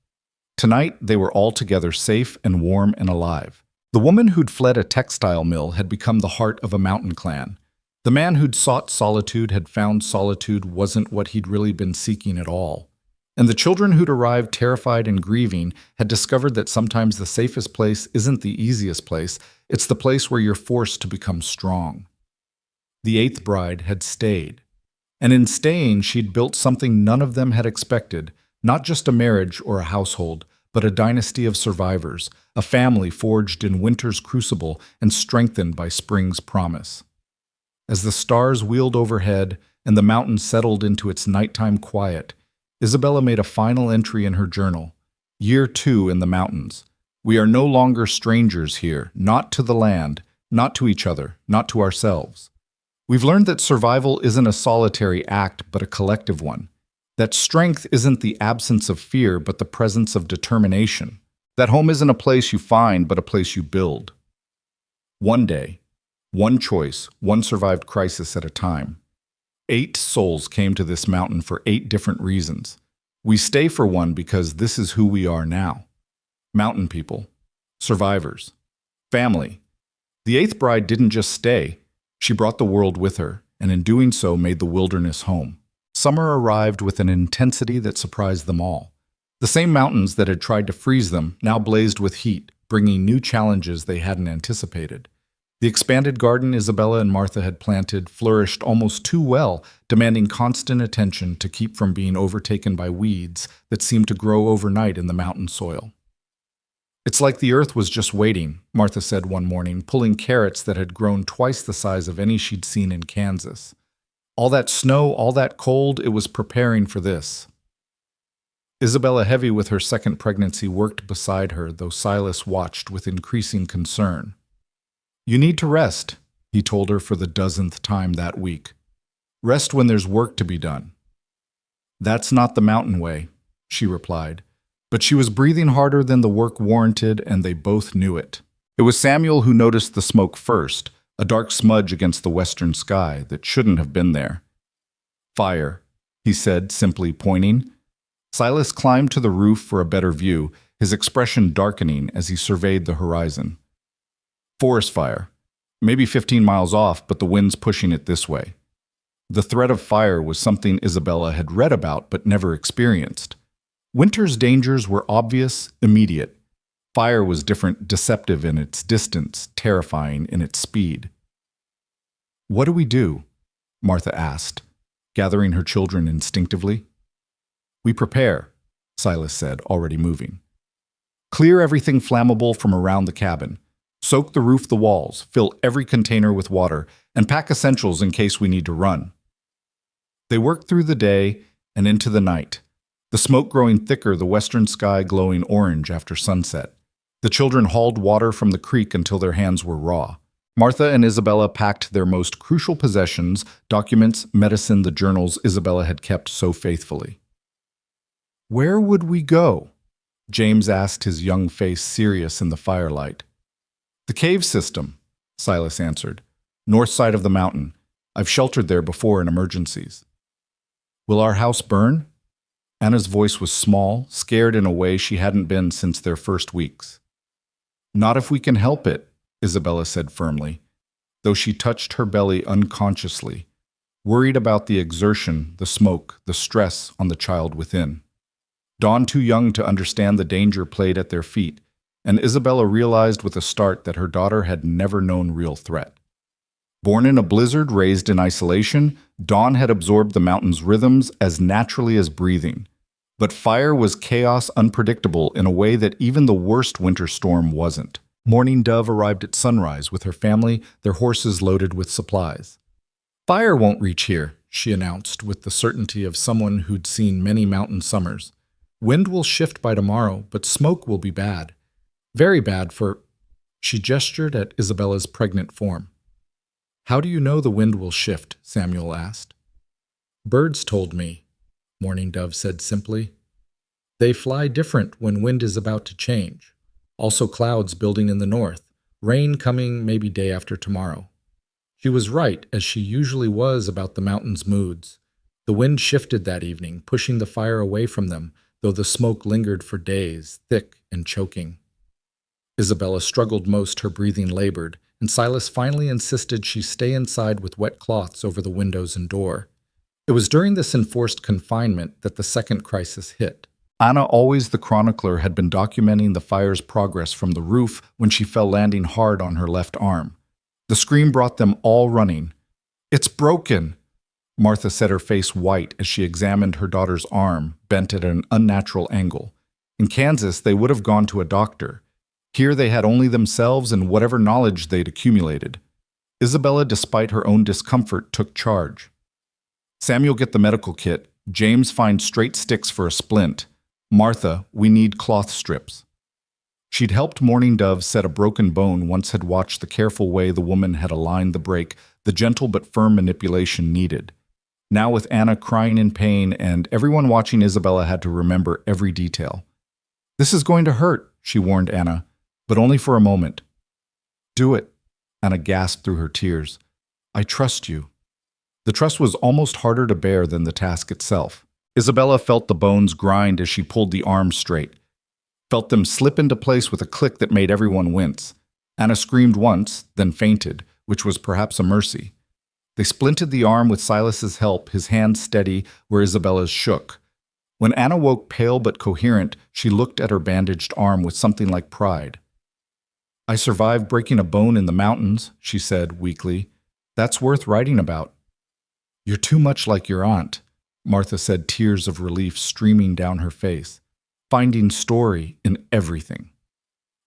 Tonight, they were all together, safe and warm and alive. The woman who'd fled a textile mill had become the heart of a mountain clan. The man who'd sought solitude had found solitude wasn't what he'd really been seeking at all. And the children who'd arrived terrified and grieving had discovered that sometimes the safest place isn't the easiest place, it's the place where you're forced to become strong. The 8th bride had stayed. And in staying, she'd built something none of them had expected, not just a marriage or a household, but a dynasty of survivors, a family forged in winter's crucible and strengthened by spring's promise. As the stars wheeled overhead and the mountain settled into its nighttime quiet, Isabella made a final entry in her journal. Year 2 in the mountains. We are no longer strangers here, not to the land, not to each other, not to ourselves. We've learned that survival isn't a solitary act, but a collective one. That strength isn't the absence of fear, but the presence of determination. That home isn't a place you find, but a place you build. One day, one choice, one survived crisis at a time. 8 souls came to this mountain for 8 different reasons. We stay for one because this is who we are now. Mountain people. Survivors. Family. The 8th bride didn't just stay. She brought the world with her, and in doing so made the wilderness home. Summer arrived with an intensity that surprised them all. The same mountains that had tried to freeze them now blazed with heat, bringing new challenges they hadn't anticipated. The expanded garden Isabella and Martha had planted flourished almost too well, demanding constant attention to keep from being overtaken by weeds that seemed to grow overnight in the mountain soil. "It's like the earth was just waiting," Martha said one morning, pulling carrots that had grown twice the size of any she'd seen in Kansas. "All that snow, all that cold, it was preparing for this." Isabella, heavy with her second pregnancy, worked beside her, though Silas watched with increasing concern. "You need to rest," he told her for the dozenth time that week. "Rest when there's work to be done." "That's not the mountain way," she replied. But she was breathing harder than the work warranted, and they both knew it. It was Samuel who noticed the smoke first, a dark smudge against the western sky that shouldn't have been there. "Fire," he said, simply pointing. Silas climbed to the roof for a better view, his expression darkening as he surveyed the horizon. "Forest fire. Maybe 15 miles off, but the wind's pushing it this way." The threat of fire was something Isabella had read about but never experienced. Winter's dangers were obvious, immediate. Fire was different, deceptive in its distance, terrifying in its speed. "What do we do?" Martha asked, gathering her children instinctively. "We prepare," Silas said, already moving. "Clear everything flammable from around the cabin. Soak the roof, the walls, fill every container with water, and pack essentials in case we need to run." They worked through the day and into the night, the smoke growing thicker, the western sky glowing orange after sunset. The children hauled water from the creek until their hands were raw. Martha and Isabella packed their most crucial possessions, documents, medicine, the journals Isabella had kept so faithfully. "Where would we go?" James asked, his young face serious in the firelight. "The cave system," Silas answered. "North side of the mountain. I've sheltered there before in emergencies." "Will our house burn?" Anna's voice was small, scared in a way she hadn't been since their first weeks. "Not if we can help it," Isabella said firmly, though she touched her belly unconsciously, worried about the exertion, the smoke, the stress on the child within. Dawn, too young to understand the danger, played at their feet, and Isabella realized with a start that her daughter had never known real threat. Born in a blizzard, raised in isolation, Dawn had absorbed the mountain's rhythms as naturally as breathing. But fire was chaos, unpredictable in a way that even the worst winter storm wasn't. Morning Dove arrived at sunrise with her family, their horses loaded with supplies. "Fire won't reach here," she announced with the certainty of someone who'd seen many mountain summers. "Wind will shift by tomorrow, but smoke will be bad. Very bad for—" She gestured at Isabella's pregnant form. "How do you know the wind will shift?" Samuel asked. "Birds told me," Morning Dove said simply. "They fly different when wind is about to change. Also clouds building in the north, rain coming maybe day after tomorrow." She was right, as she usually was about the mountain's moods. The wind shifted that evening, pushing the fire away from them, though the smoke lingered for days, thick and choking. Isabella struggled most, her breathing labored, and Silas finally insisted she stay inside with wet cloths over the windows and door. It was during this enforced confinement that the second crisis hit. Anna, always the chronicler, had been documenting the fire's progress from the roof when she fell, landing hard on her left arm. The scream brought them all running. "It's broken!" Martha said, her face white as she examined her daughter's arm, bent at an unnatural angle. In Kansas, they would have gone to a doctor. Here they had only themselves and whatever knowledge they'd accumulated. Isabella, despite her own discomfort, took charge. "Samuel, get the medical kit. James, find straight sticks for a splint. Martha, we need cloth strips." She'd helped Morning Dove set a broken bone, once had watched the careful way the woman had aligned the break, the gentle but firm manipulation needed. Now, with Anna crying in pain and everyone watching, Isabella had to remember every detail. "This is going to hurt," she warned Anna, but only for a moment. "Do it," Anna gasped through her tears. "I trust you." The trust was almost harder to bear than the task itself. Isabella felt the bones grind as she pulled the arms straight, felt them slip into place with a click that made everyone wince. Anna screamed once, then fainted, which was perhaps a mercy. They splinted the arm with Silas's help, his hand steady where Isabella's shook. When Anna woke pale but coherent, she looked at her bandaged arm with something like pride. "I survived breaking a bone in the mountains," she said weakly. "That's worth writing about." "You're too much like your aunt," Martha said, tears of relief streaming down her face, finding story in everything.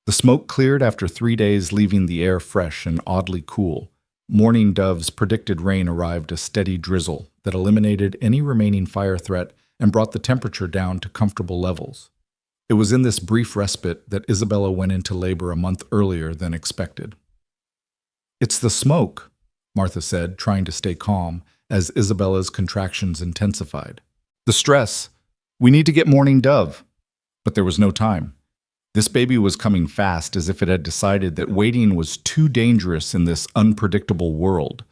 The smoke cleared after 3 days, leaving the air fresh and oddly cool. Morning Dove's predicted rain arrived, a steady drizzle that eliminated any remaining fire threat and brought the temperature down to comfortable levels. It was in this brief respite that Isabella went into labor a month earlier than expected. "It's the smoke," Martha said, trying to stay calm as Isabella's contractions intensified. "The stress. We need to get Morning Dove." But there was no time. This baby was coming fast, as if it had decided that waiting was too dangerous in this unpredictable world.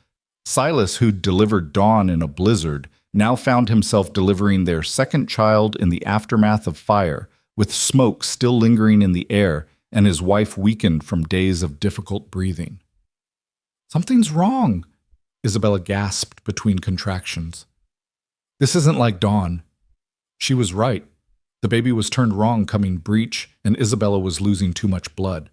Silas, who'd delivered Dawn in a blizzard, now found himself delivering their second child in the aftermath of fire, with smoke still lingering in the air and his wife weakened from days of difficult breathing. "Something's wrong," Isabella gasped between contractions. "This isn't like Dawn." She was right. The baby was turned wrong coming breech, and Isabella was losing too much blood.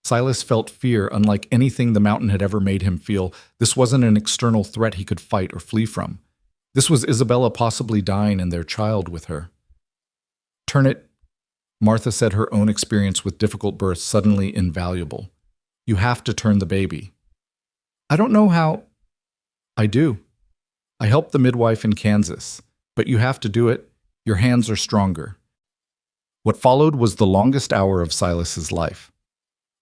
Silas felt fear unlike anything the mountain had ever made him feel. This wasn't an external threat he could fight or flee from. This was Isabella possibly dying and their child with her. "Turn it," Martha said, her own experience with difficult births suddenly invaluable. "You have to turn the baby." "I don't know how." "I do. I helped the midwife in Kansas. But you have to do it. Your hands are stronger." What followed was the longest hour of Silas's life.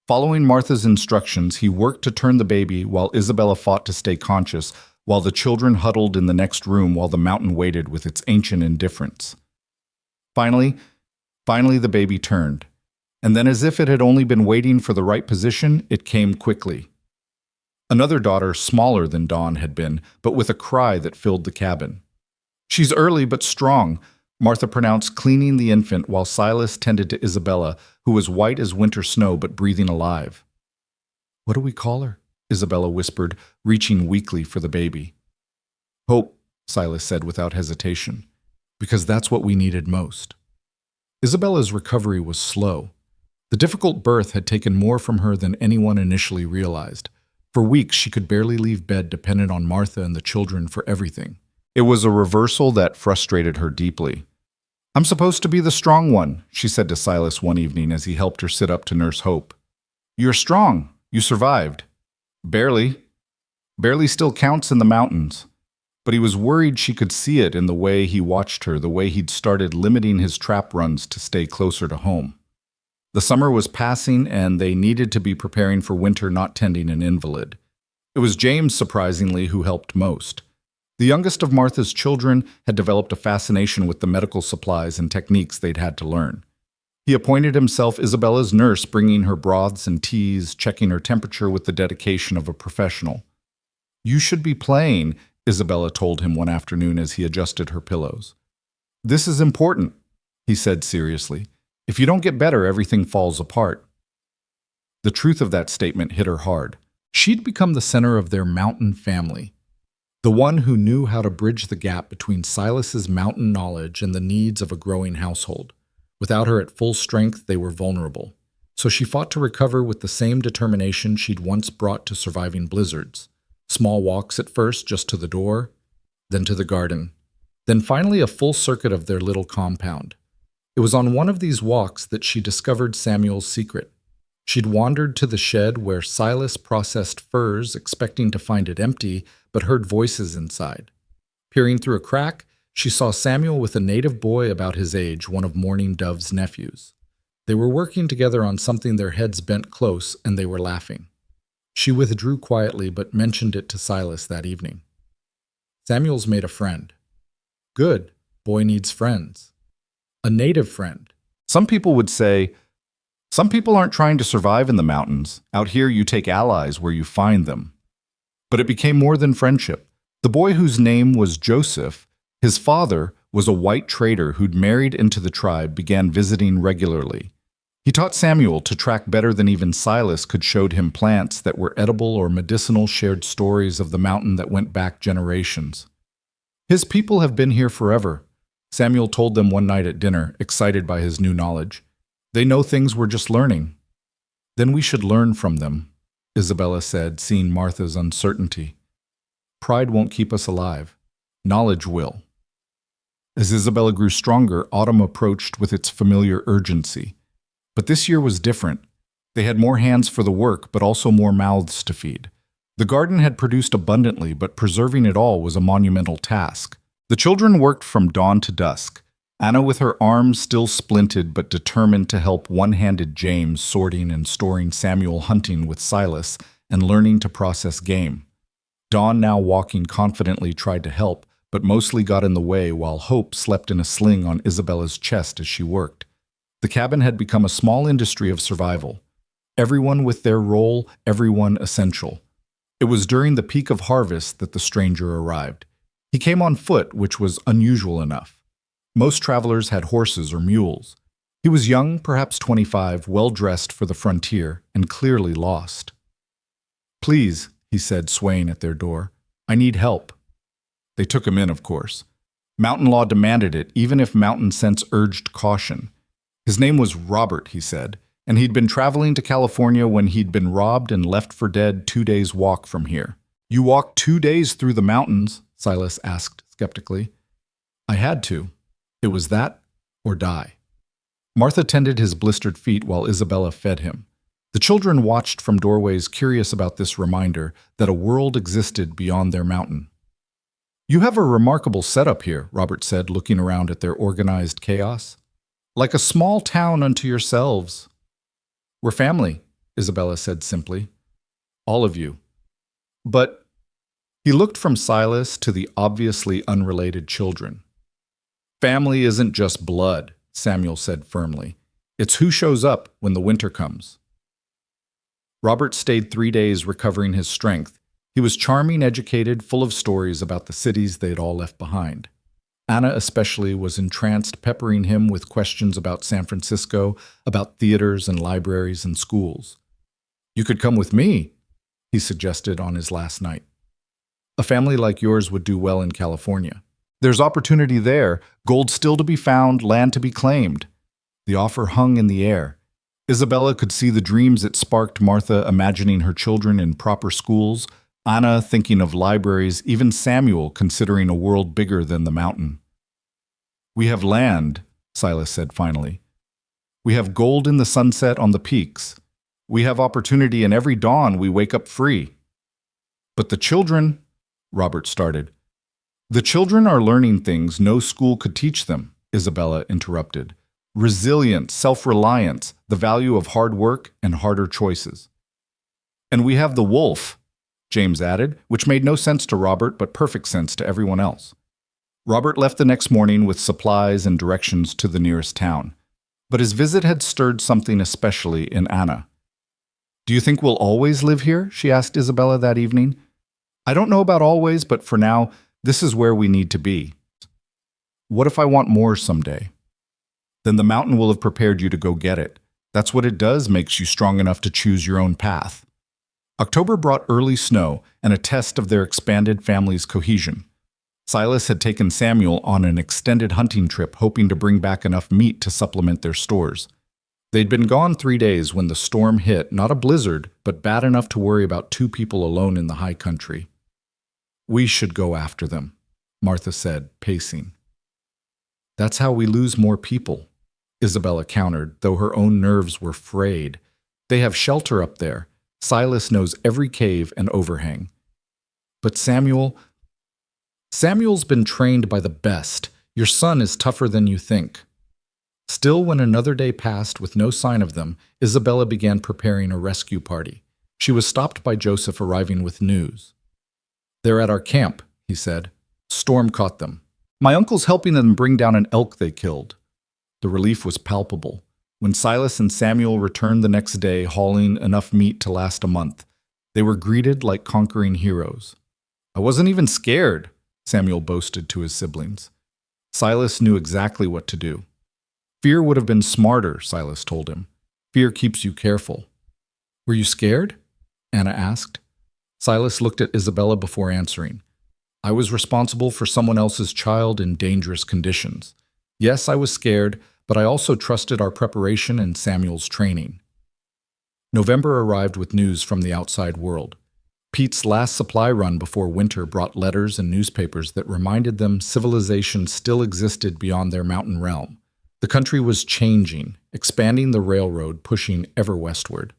Following Martha's instructions, he worked to turn the baby while Isabella fought to stay conscious, while the children huddled in the next room while the mountain waited with its ancient indifference. Finally, the baby turned. And then, as if it had only been waiting for the right position, it came quickly. Another daughter, smaller than Dawn had been, but with a cry that filled the cabin. "She's early but strong," Martha pronounced, cleaning the infant while Silas tended to Isabella, who was white as winter snow but breathing alive. "What do we call her?" Isabella whispered, reaching weakly for the baby. "Hope," Silas said without hesitation, "because that's what we needed most." Isabella's recovery was slow. The difficult birth had taken more from her than anyone initially realized. For weeks, she could barely leave bed, dependent on Martha and the children for everything. It was a reversal that frustrated her deeply. "I'm supposed to be the strong one," she said to Silas one evening as he helped her sit up to nurse Hope. "You're strong. You survived." "Barely. Barely still counts in the mountains." But he was worried she could see it in the way he watched her, the way he'd started limiting his trap runs to stay closer to home. The summer was passing, and they needed to be preparing for winter, not tending an invalid. It was James, surprisingly, who helped most. The youngest of Martha's children had developed a fascination with the medical supplies and techniques they'd had to learn. He appointed himself Isabella's nurse, bringing her broths and teas, checking her temperature with the dedication of a professional. "You should be playing," Isabella told him one afternoon as he adjusted her pillows. "This is important," he said seriously. "If you don't get better, everything falls apart." The truth of that statement hit her hard. She'd become the center of their mountain family. The one who knew how to bridge the gap between Silas's mountain knowledge and the needs of a growing household. Without her at full strength, they were vulnerable. So she fought to recover with the same determination she'd once brought to surviving blizzards. Small walks at first, just to the door, then to the garden, then finally a full circuit of their little compound. It was on one of these walks that she discovered Samuel's secret. She'd wandered to the shed where Silas processed furs, expecting to find it empty, but heard voices inside. Peering through a crack, she saw Samuel with a native boy about his age, one of Morning Dove's nephews. They were working together on something, their heads bent close, and they were laughing. She withdrew quietly, but mentioned it to Silas that evening. "Samuel's made a friend." "Good. Boy needs friends." "A native friend." Some people would say, "Some people aren't trying to survive in the mountains. Out here you take allies where you find them." But it became more than friendship. The boy, whose name was Joseph, his father was a white trader who'd married into the tribe, began visiting regularly. He taught Samuel to track better than even Silas could, showed him plants that were edible or medicinal, shared stories of the mountain that went back generations. His people have been here forever, Samuel told them one night at dinner, excited by his new knowledge. They know things we're just learning. Then we should learn from them, Isabella said, seeing Martha's uncertainty. Pride won't keep us alive. Knowledge will. As Isabella grew stronger, autumn approached with its familiar urgency. But this year was different. They had more hands for the work, but also more mouths to feed. The garden had produced abundantly, but preserving it all was a monumental task. The children worked from dawn to dusk, Anna with her arms still splinted but determined to help one-handed James sorting and storing Samuel, hunting with Silas, and learning to process game. Dawn, now walking confidently, tried to help, but mostly got in the way, while Hope slept in a sling on Isabella's chest as she worked. The cabin had become a small industry of survival. Everyone with their role, everyone essential. It was during the peak of harvest that the stranger arrived. He came on foot, which was unusual enough. Most travelers had horses or mules. He was young, perhaps 25, well-dressed for the frontier, and clearly lost. "Please," he said, swaying at their door, "I need help." They took him in, of course. Mountain law demanded it, even if mountain sense urged caution. His name was Robert, he said, and he'd been traveling to California when he'd been robbed and left for dead 2 days' walk from here. "You walked 2 days through the mountains?" Silas asked skeptically. "I had to. It was that or die." Martha tended his blistered feet while Isabella fed him. The children watched from doorways, curious about this reminder that a world existed beyond their mountain. "You have a remarkable setup here," Robert said, looking around at their organized chaos. "Like a small town unto yourselves." "We're family," Isabella said simply. "All of you." But he looked from Silas to the obviously unrelated children. "Family isn't just blood," Samuel said firmly. "It's who shows up when the winter comes." Robert stayed 3 days recovering his strength. He was charming, educated, full of stories about the cities they'd all left behind. Anna especially was entranced, peppering him with questions about San Francisco, about theaters and libraries and schools. "You could come with me," he suggested on his last night. "A family like yours would do well in California. There's opportunity there, gold still to be found, land to be claimed." The offer hung in the air. Isabella could see the dreams it sparked, Martha imagining her children in proper schools, Anna thinking of libraries, even Samuel considering a world bigger than the mountain. "We have land," Silas said finally. "We have gold in the sunset on the peaks. We have opportunity, and every dawn we wake up free." "But the children," Robert started. "The children are learning things no school could teach them," Isabella interrupted. "Resilience, self-reliance, the value of hard work and harder choices." "And we have the wolf," James added, which made no sense to Robert but perfect sense to everyone else. Robert left the next morning with supplies and directions to the nearest town. But his visit had stirred something especially in Anna. "Do you think we'll always live here?" she asked Isabella that evening. "I don't know about always, but for now, this is where we need to be." "What if I want more someday?" "Then the mountain will have prepared you to go get it. That's what it does, makes you strong enough to choose your own path." October brought early snow and a test of their expanded family's cohesion. Silas had taken Samuel on an extended hunting trip, hoping to bring back enough meat to supplement their stores. They'd been gone 3 days when the storm hit, not a blizzard, but bad enough to worry about 2 people alone in the high country. "We should go after them," Martha said, pacing. "That's how we lose more people," Isabella countered, though her own nerves were frayed. "They have shelter up there. Silas knows every cave and overhang." "But Samuel's been trained by the best. Your son is tougher than you think." Still, when another day passed with no sign of them, Isabella began preparing a rescue party. She was stopped by Joseph arriving with news. "They're at our camp," he said. "Storm caught them. My uncle's helping them bring down an elk they killed." The relief was palpable. When Silas and Samuel returned the next day, hauling enough meat to last a month, they were greeted like conquering heroes. "I wasn't even scared," Samuel boasted to his siblings. Silas knew exactly what to do. "Fear would have been smarter," Silas told him. Fear keeps you careful. Were you scared? Anna asked. Silas looked at Isabella before answering. I was responsible for someone else's child in dangerous conditions. Yes, I was scared, but I also trusted our preparation and Samuel's training. November arrived with news from the outside world. Pete's last supply run before winter brought letters and newspapers that reminded them civilization still existed beyond their mountain realm. The country was changing, expanding the railroad, pushing ever westward.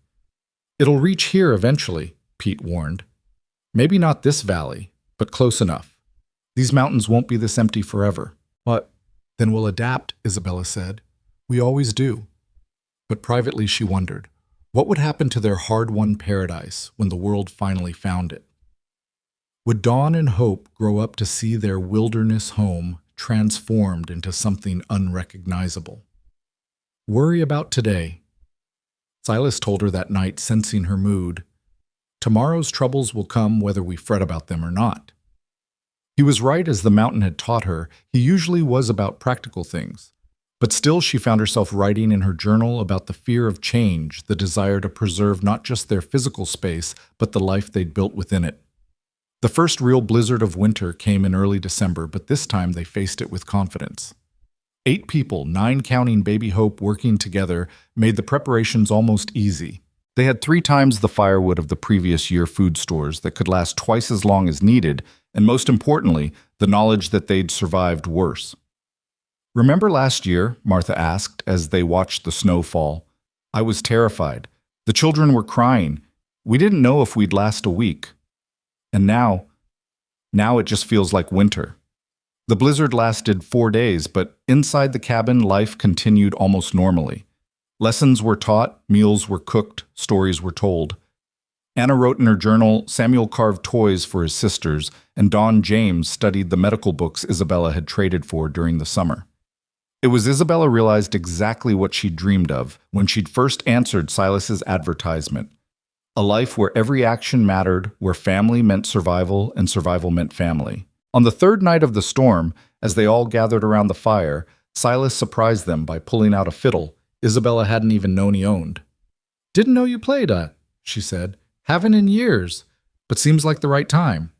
It'll reach here eventually, Pete warned. Maybe not this valley, but close enough. These mountains won't be this empty forever. But then we'll adapt, Isabella said. We always do. But privately she wondered, what would happen to their hard-won paradise when the world finally found it? Would Dawn and Hope grow up to see their wilderness home transformed into something unrecognizable? Worry about today. Silas told her that night, sensing her mood. Tomorrow's troubles will come whether we fret about them or not. He was right, as the mountain had taught her. He usually was about practical things. But still she found herself writing in her journal about the fear of change, the desire to preserve not just their physical space, but the life they'd built within it. The first real blizzard of winter came in early December, but this time they faced it with confidence. 8 people, 9 counting baby Hope, working together made the preparations almost easy. They had 3 times the firewood of the previous year food stores that could last twice as long as needed, and most importantly, the knowledge that they'd survived worse. Remember last year? Martha asked as they watched the snow fall. I was terrified. The children were crying. We didn't know if we'd last a week. And now it just feels like winter. The blizzard lasted 4 days, but inside the cabin, life continued almost normally. Lessons were taught, meals were cooked, stories were told. Anna wrote in her journal, Samuel carved toys for his sisters, and Don James studied the medical books Isabella had traded for during the summer. It was Isabella realized exactly what she'd dreamed of when she'd first answered Silas's advertisement. A life where every action mattered, where family meant survival and survival meant family. On the 3rd night of the storm, as they all gathered around the fire, Silas surprised them by pulling out a fiddle Isabella hadn't even known he owned. Didn't know you played, she said. Haven't in years, but seems like the right time.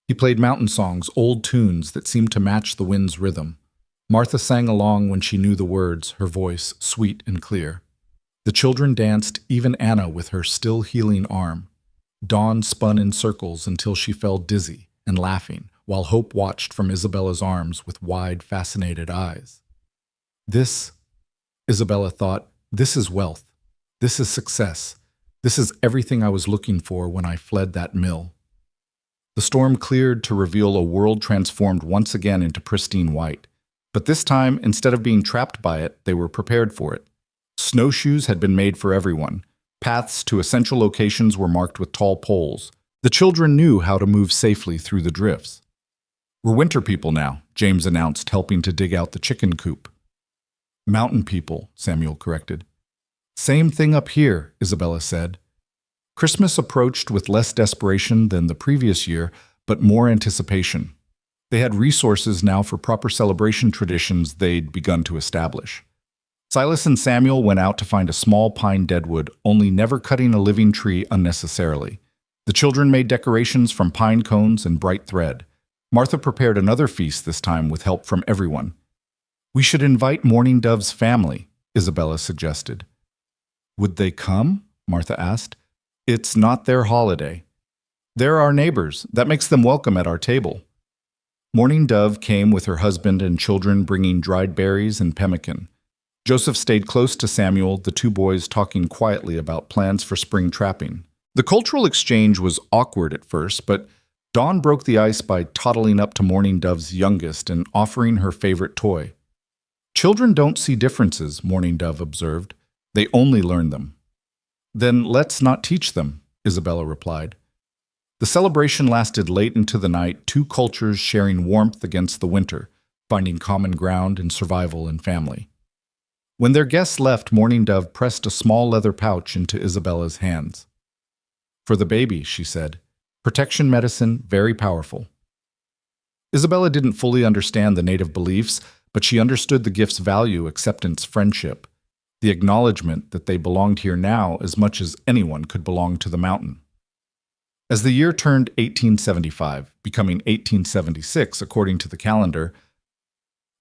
He played mountain songs, old tunes that seemed to match the wind's rhythm. Martha sang along when she knew the words, her voice sweet and clear. The children danced, even Anna with her still healing arm. Dawn spun in circles until she fell dizzy and laughing, while Hope watched from Isabella's arms with wide, fascinated eyes. This, Isabella thought, this is wealth. This is success. This is everything I was looking for when I fled that mill. The storm cleared to reveal a world transformed once again into pristine white. But this time, instead of being trapped by it, they were prepared for it. Snowshoes had been made for everyone. Paths to essential locations were marked with tall poles. The children knew how to move safely through the drifts. We're winter people now, James announced, helping to dig out the chicken coop. Mountain people, Samuel corrected. Same thing up here, Isabella said. Christmas approached with less desperation than the previous year, but more anticipation. They had resources now for proper celebration traditions they'd begun to establish. Silas and Samuel went out to find a small pine deadwood, only never cutting a living tree unnecessarily. The children made decorations from pine cones and bright thread. Martha prepared another feast this time with help from everyone. We should invite Mourning Dove's family, Isabella suggested. Would they come? Martha asked. It's not their holiday. They're our neighbors. That makes them welcome at our table. Mourning Dove came with her husband and children, bringing dried berries and pemmican. Joseph stayed close to Samuel, the 2 boys talking quietly about plans for spring trapping. The cultural exchange was awkward at first, but Dawn broke the ice by toddling up to Mourning Dove's youngest and offering her favorite toy. Children don't see differences, Mourning Dove observed. They only learn them. Then let's not teach them, Isabella replied. The celebration lasted late into the night, 2 cultures sharing warmth against the winter, finding common ground in survival and family. When their guests left, Mourning Dove pressed a small leather pouch into Isabella's hands. For the baby, she said. Protection medicine, very powerful. Isabella didn't fully understand the native beliefs, but she understood the gift's value, acceptance, friendship. the acknowledgement that they belonged here now as much as anyone could belong to the mountain. As the year turned 1875, becoming 1876 according to the calendar,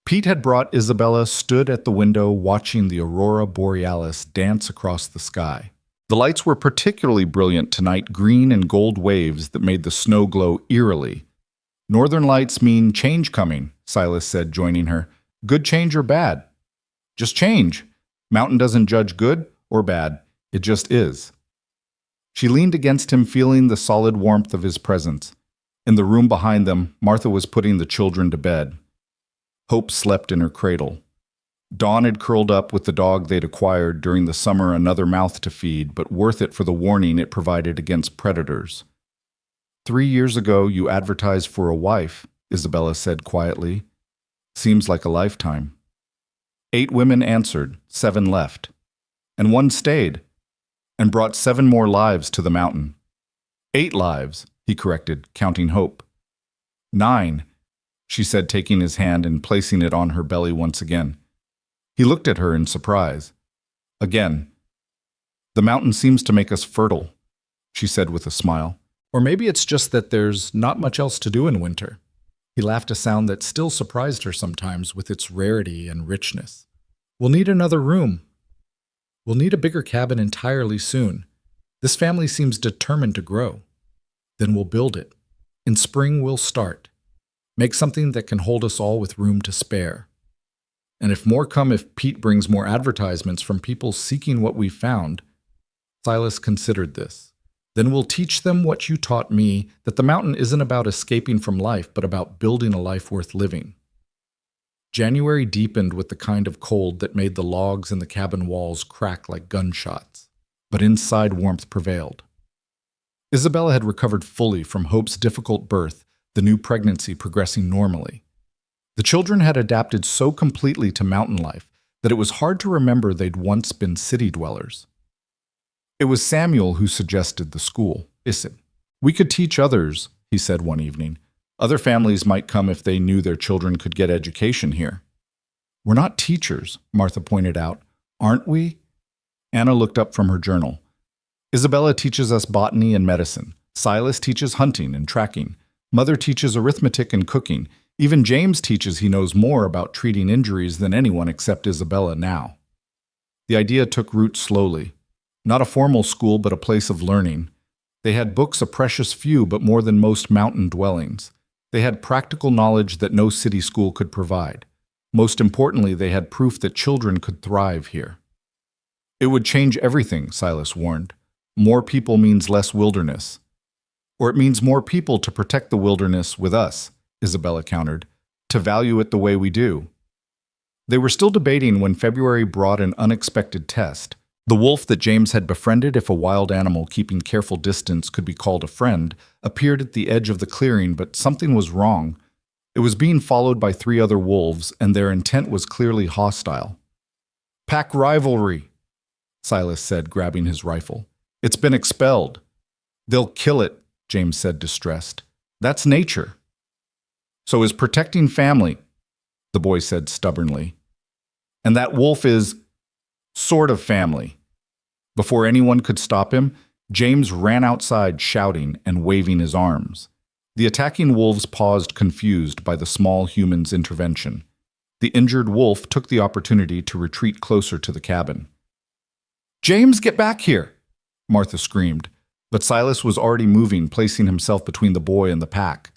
Pete had brought Isabella stood at the window watching the aurora borealis dance across the sky. The lights were particularly brilliant tonight, green and gold waves that made the snow glow eerily. "Northern lights mean change coming," Silas said, joining her. "Good change or bad? Just change. Mountain doesn't judge good or bad. It just is." She leaned against him, feeling the solid warmth of his presence. In the room behind them, Martha was putting the children to bed. Hope slept in her cradle. Dawn had curled up with the dog they'd acquired during the summer, another mouth to feed, but worth it for the warning it provided against predators. "3 years ago you advertised for a wife," Isabella said quietly. "Seems like a lifetime." 8 women answered, 7 left. And 1 stayed, and brought 7 more lives to the mountain. 8 lives, he corrected, counting Hope. 9, she said, taking his hand and placing it on her belly once again. He looked at her in surprise. Again. "The mountain seems to make us fertile," she said with a smile. "Or maybe it's just that there's not much else to do in winter." He laughed, a sound that still surprised her sometimes with its rarity and richness. "We'll need another room. We'll need a bigger cabin entirely soon. This family seems determined to grow. Then we'll build it. In spring we'll start. Make something that can hold us all with room to spare. And if more come, if Pete brings more advertisements from people seeking what we found." Silas considered this. "Then we'll teach them what you taught me, that the mountain isn't about escaping from life, but about building a life worth living." January deepened with the kind of cold that made the logs in the cabin walls crack like gunshots, but inside warmth prevailed. Isabella had recovered fully from Hope's difficult birth, the new pregnancy progressing normally. The children had adapted so completely to mountain life that it was hard to remember they'd once been city dwellers. It was Samuel who suggested the school. "Listen, we could teach others," he said one evening. "Other families might come if they knew their children could get education here." "We're not teachers," Martha pointed out. "Aren't we?" Anna looked up from her journal. "Isabella teaches us botany and medicine. Silas teaches hunting and tracking. Mother teaches arithmetic and cooking. Even James teaches he knows more about treating injuries than anyone except Isabella now." The idea took root slowly. Not a formal school, but a place of learning. They had books, a precious few, but more than most mountain dwellings. They had practical knowledge that no city school could provide. Most importantly, they had proof that children could thrive here. "It would change everything," Silas warned. "More people means less wilderness." "Or it means more people to protect the wilderness with us," Isabella countered, "to value it the way we do." They were still debating when February brought an unexpected test. The wolf that James had befriended, if a wild animal keeping careful distance could be called a friend, appeared at the edge of the clearing, but something was wrong. It was being followed by 3 other wolves, and their intent was clearly hostile. "Pack rivalry," Silas said, grabbing his rifle. "It's been expelled." "They'll kill it," James said, distressed. "That's nature." "So is protecting family," the boy said stubbornly. "And that wolf is sort of family." Before anyone could stop him, James ran outside shouting and waving his arms. The attacking wolves paused, confused by the small human's intervention. The injured wolf took the opportunity to retreat closer to the cabin. "James, get back here!" Martha screamed, but Silas was already moving, placing himself between the boy and the pack.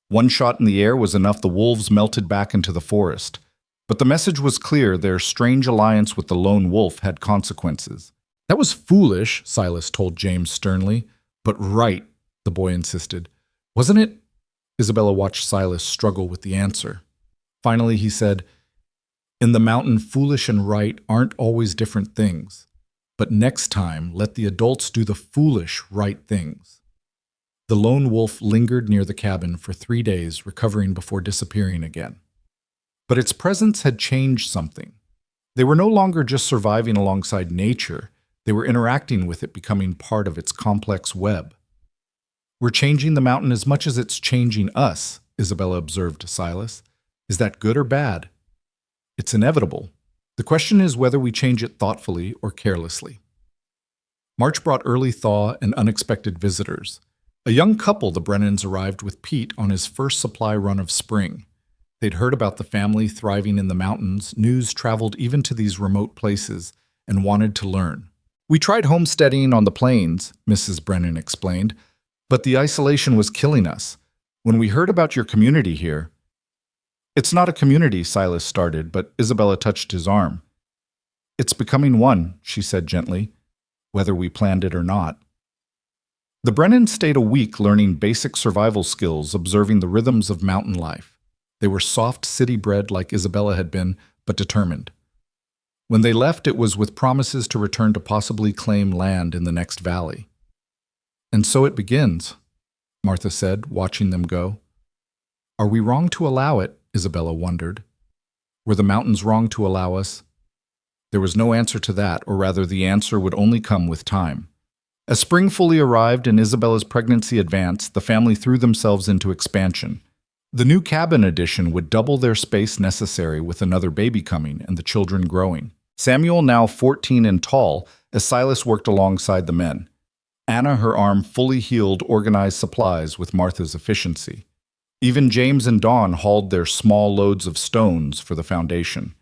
One shot in the air was enough. The wolves melted back into the forest. But the message was clear: their strange alliance with the lone wolf had consequences. "That was foolish," Silas told James sternly. "But right," the boy insisted. "Wasn't it?" Isabella watched Silas struggle with the answer. Finally he said, "In the mountain, foolish and right aren't always different things. But next time, let the adults do the foolish, right things." The lone wolf lingered near the cabin for 3 days, recovering before disappearing again. But its presence had changed something. They were no longer just surviving alongside nature. They were interacting with it, becoming part of its complex web. "We're changing the mountain as much as it's changing us," Isabella observed to Silas. "Is that good or bad?" "It's inevitable." The question is whether we change it thoughtfully or carelessly. March brought early thaw and unexpected visitors. A young couple, the Brennans, arrived with Pete on his first supply run of spring. They'd heard about the family thriving in the mountains, news traveled even to these remote places, and wanted to learn. "We tried homesteading on the plains," Mrs. Brennan explained, "but the isolation was killing us. When we heard about your community here—" "It's not a community," Silas started, but Isabella touched his arm. "It's becoming one," she said gently, "whether we planned it or not." The Brennans stayed a week learning basic survival skills, observing the rhythms of mountain life. They were soft, city-bred like Isabella had been, but determined. When they left, it was with promises to return to possibly claim land in the next valley. "And so it begins," Martha said, watching them go. "Are we wrong to allow it?" Isabella wondered. "Were the mountains wrong to allow us?" There was no answer to that, or rather the answer would only come with time. As spring fully arrived and Isabella's pregnancy advanced, the family threw themselves into expansion. The new cabin addition would double their space necessary with another baby coming and the children growing. Samuel, now 14 and tall, as Silas worked alongside the men. Anna, her arm fully healed, organized supplies with Martha's efficiency. Even James and Dawn hauled their small loads of stones for the foundation.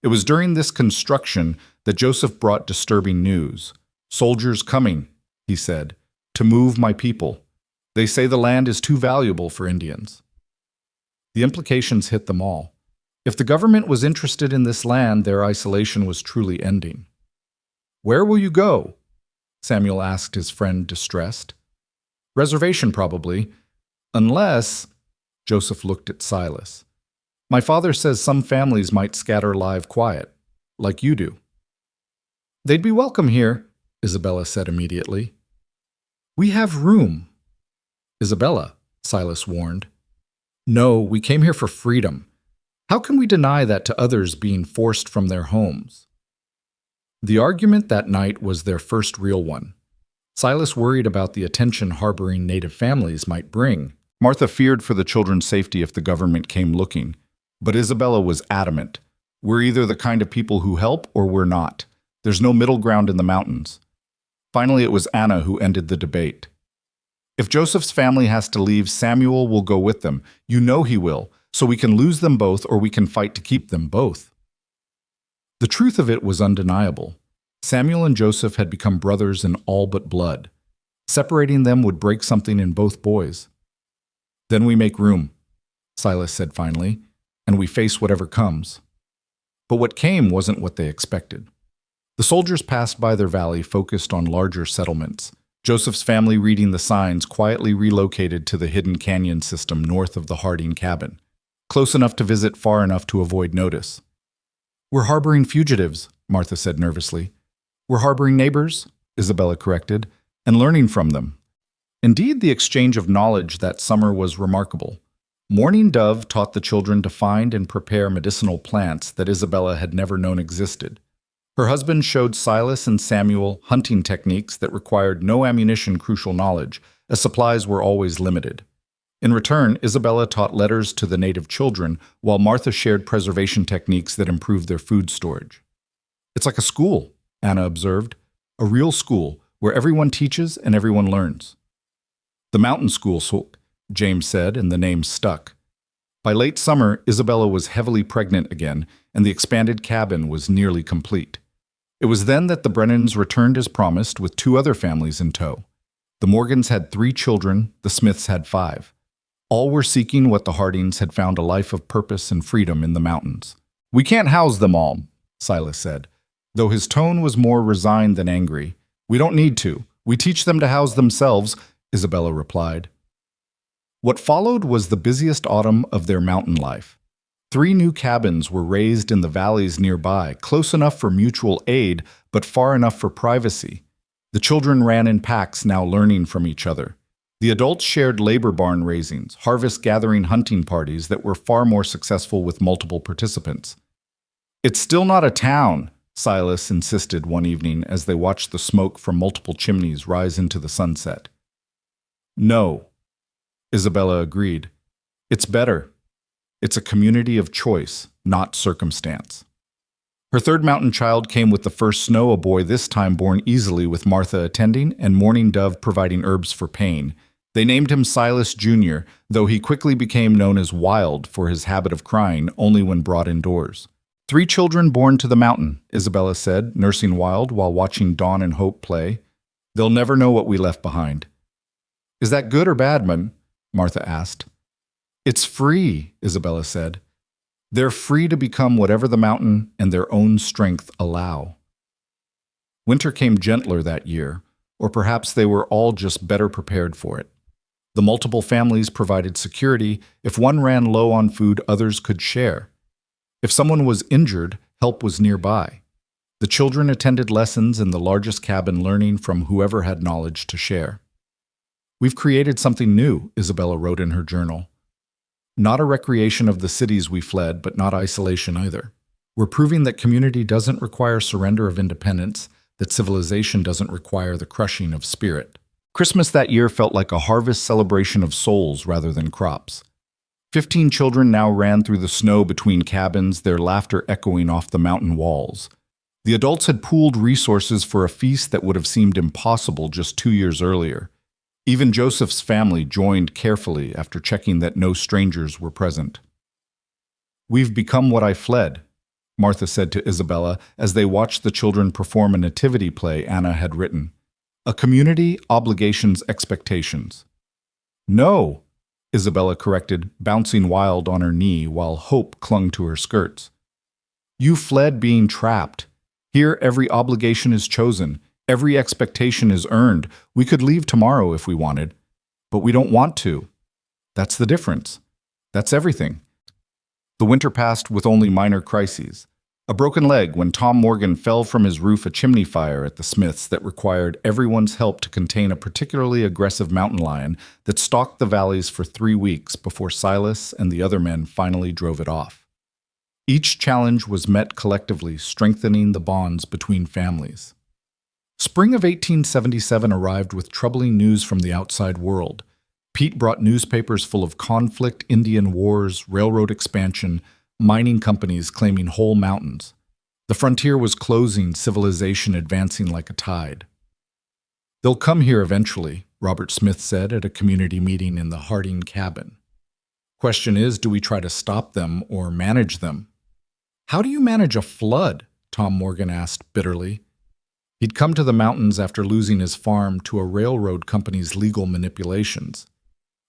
It was during this construction that Joseph brought disturbing news. "Soldiers coming," he said, "to move my people. They say the land is too valuable for Indians." The implications hit them all. If the government was interested in this land, their isolation was truly ending. "Where will you go?" Samuel asked his friend, distressed. "Reservation, probably. Unless—" Joseph looked at Silas. "My father says some families might scatter live quiet, like you do." "They'd be welcome here," Isabella said immediately. "We have room." "Isabella," Silas warned. "No, we came here for freedom. How can we deny that to others being forced from their homes?" The argument that night was their first real one. Silas worried about the attention harboring Native families might bring. Martha feared for the children's safety if the government came looking. But Isabella was adamant. "We're either the kind of people who help or we're not. There's no middle ground in the mountains." Finally, it was Anna who ended the debate. "If Joseph's family has to leave, Samuel will go with them. You know he will. So we can lose them both or we can fight to keep them both." The truth of it was undeniable. Samuel and Joseph had become brothers in all but blood. Separating them would break something in both boys. "Then we make room," Silas said finally, "and we face whatever comes." But what came wasn't what they expected. The soldiers passed by their valley, focused on larger settlements. Joseph's family, reading the signs, quietly relocated to the hidden canyon system north of the Harding cabin. Close enough to visit, far enough to avoid notice. "We're harboring fugitives," Martha said nervously. "We're harboring neighbors," Isabella corrected, "and learning from them." Indeed, the exchange of knowledge that summer was remarkable. Mourning Dove taught the children to find and prepare medicinal plants that Isabella had never known existed. Her husband showed Silas and Samuel hunting techniques that required no ammunition, crucial knowledge, as supplies were always limited. In return, Isabella taught letters to the native children, while Martha shared preservation techniques that improved their food storage. "It's like a school," Anna observed, "a real school, where everyone teaches and everyone learns." "The mountain school," James said, and the name stuck. By late summer, Isabella was heavily pregnant again, and the expanded cabin was nearly complete. It was then that the Brennans returned as promised, with 2 other families in tow. The Morgans had 3 children, the Smiths had 5. All were seeking what the Hardings had found: a life of purpose and freedom in the mountains. "We can't house them all," Silas said, though his tone was more resigned than angry. "We don't need to. We teach them to house themselves," Isabella replied. What followed was the busiest autumn of their mountain life. 3 new cabins were raised in the valleys nearby, close enough for mutual aid, but far enough for privacy. The children ran in packs, now learning from each other. The adults shared labor barn raisings, harvest gathering hunting parties that were far more successful with multiple participants. "It's still not a town," Silas insisted one evening as they watched the smoke from multiple chimneys rise into the sunset. "No," Isabella agreed. "It's better. It's a community of choice, not circumstance." Her third mountain child came with the first snow, a boy this time born easily with Martha attending and Mourning Dove providing herbs for pain. They named him Silas Jr., though he quickly became known as Wild for his habit of crying only when brought indoors. 3 children born to the mountain, Isabella said, nursing Wild while watching Dawn and Hope play. They'll never know what we left behind. Is that good or bad, man? Martha asked. It's free, Isabella said. They're free to become whatever the mountain and their own strength allow. Winter came gentler that year, or perhaps they were all just better prepared for it. The multiple families provided security. If one ran low on food, others could share. If someone was injured, help was nearby. The children attended lessons in the largest cabin, learning from whoever had knowledge to share. We've created something new, Isabella wrote in her journal. Not a recreation of the cities we fled, but not isolation either. We're proving that community doesn't require surrender of independence, that civilization doesn't require the crushing of spirit. Christmas that year felt like a harvest celebration of souls rather than crops. 15 children now ran through the snow between cabins, their laughter echoing off the mountain walls. The adults had pooled resources for a feast that would have seemed impossible just 2 years earlier. Even Joseph's family joined carefully after checking that no strangers were present. We've become what I fled, Martha said to Isabella as they watched the children perform a nativity play Anna had written. A community, obligations, expectations. No, Isabella corrected, bouncing Wild on her knee while Hope clung to her skirts. You fled being trapped. Here every obligation is chosen. Every expectation is earned. We could leave tomorrow if we wanted, but we don't want to. That's the difference. That's everything. The winter passed with only minor crises. A broken leg when Tom Morgan fell from his roof, a chimney fire at the Smiths that required everyone's help to contain a particularly aggressive mountain lion that stalked the valleys for 3 weeks before Silas and the other men finally drove it off. Each challenge was met collectively, strengthening the bonds between families. Spring of 1877 arrived with troubling news from the outside world. Pete brought newspapers full of conflict, Indian wars, railroad expansion, mining companies claiming whole mountains. The frontier was closing, civilization advancing like a tide. They'll come here eventually, Robert Smith said at a community meeting in the Harding cabin. Question is, do we try to stop them or manage them? How do you manage a flood? Tom Morgan asked bitterly. He'd come to the mountains after losing his farm to a railroad company's legal manipulations.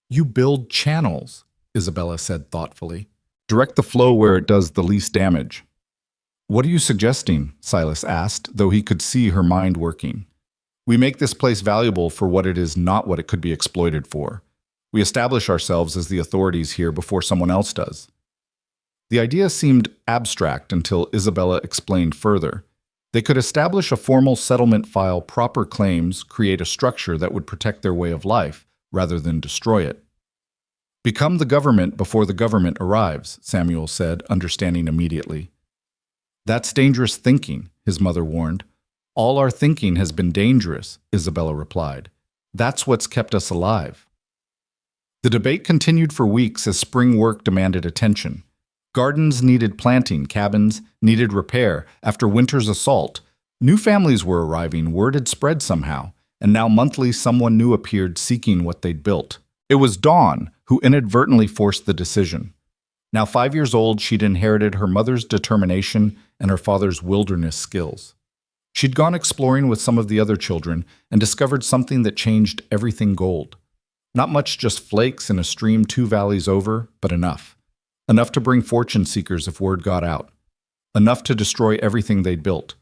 You build channels, Isabella said thoughtfully. Direct the flow where it does the least damage. What are you suggesting? Silas asked, though he could see her mind working. We make this place valuable for what it is, not what it could be exploited for. We establish ourselves as the authorities here before someone else does. The idea seemed abstract until Isabella explained further. They could establish a formal settlement, file proper claims, create a structure that would protect their way of life rather than destroy it. Become the government before the government arrives, Samuel said, understanding immediately. That's dangerous thinking, his mother warned. All our thinking has been dangerous, Isabella replied. That's what's kept us alive. The debate continued for weeks as spring work demanded attention. Gardens needed planting, cabins needed repair. After winter's assault, new families were arriving, word had spread somehow, and now monthly someone new appeared seeking what they'd built. It was Dawn who inadvertently forced the decision. Now 5 years old, she'd inherited her mother's determination and her father's wilderness skills. She'd gone exploring with some of the other children and discovered something that changed everything gold. Not much, just flakes in a stream 2 valleys over, but enough. Enough to bring fortune seekers if word got out. Enough to destroy everything they'd built.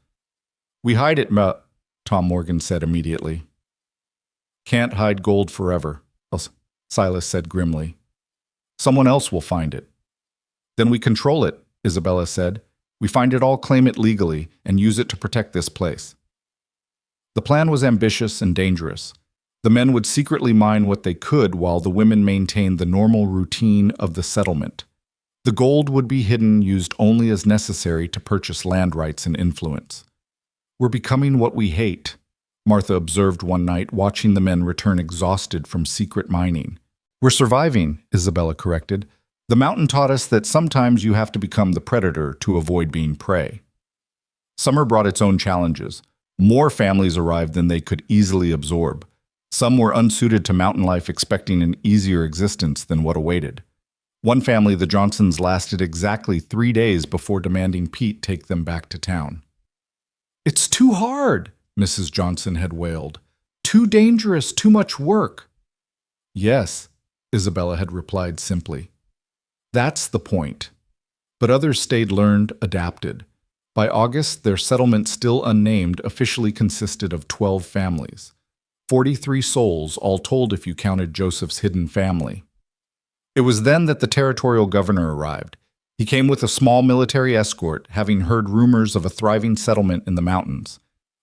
We hide it, Tom Morgan said immediately. Can't hide gold forever, Silas said grimly. Someone else will find it. Then we control it, Isabella said. We find it all, claim it legally, and use it to protect this place. The plan was ambitious and dangerous. The men would secretly mine what they could while the women maintained the normal routine of the settlement. The gold would be hidden, used only as necessary to purchase land rights and influence. We're becoming what we hate, Martha observed one night, watching the men return exhausted from secret mining. We're surviving, Isabella corrected. The mountain taught us that sometimes you have to become the predator to avoid being prey. Summer brought its own challenges. More families arrived than they could easily absorb. Some were unsuited to mountain life, expecting an easier existence than what awaited. One family, the Johnsons, lasted exactly 3 days before demanding Pete take them back to town. "It's too hard," Mrs. Johnson had wailed. "Too dangerous, too much work." "Yes," Isabella had replied simply. "That's the point." But others stayed, learned, adapted. By August, their settlement, still unnamed, officially consisted of 12 families. 43 souls, all told if you counted Joseph's hidden family. It was then that the territorial governor arrived. He came with a small military escort, having heard rumors of a thriving settlement in the mountains.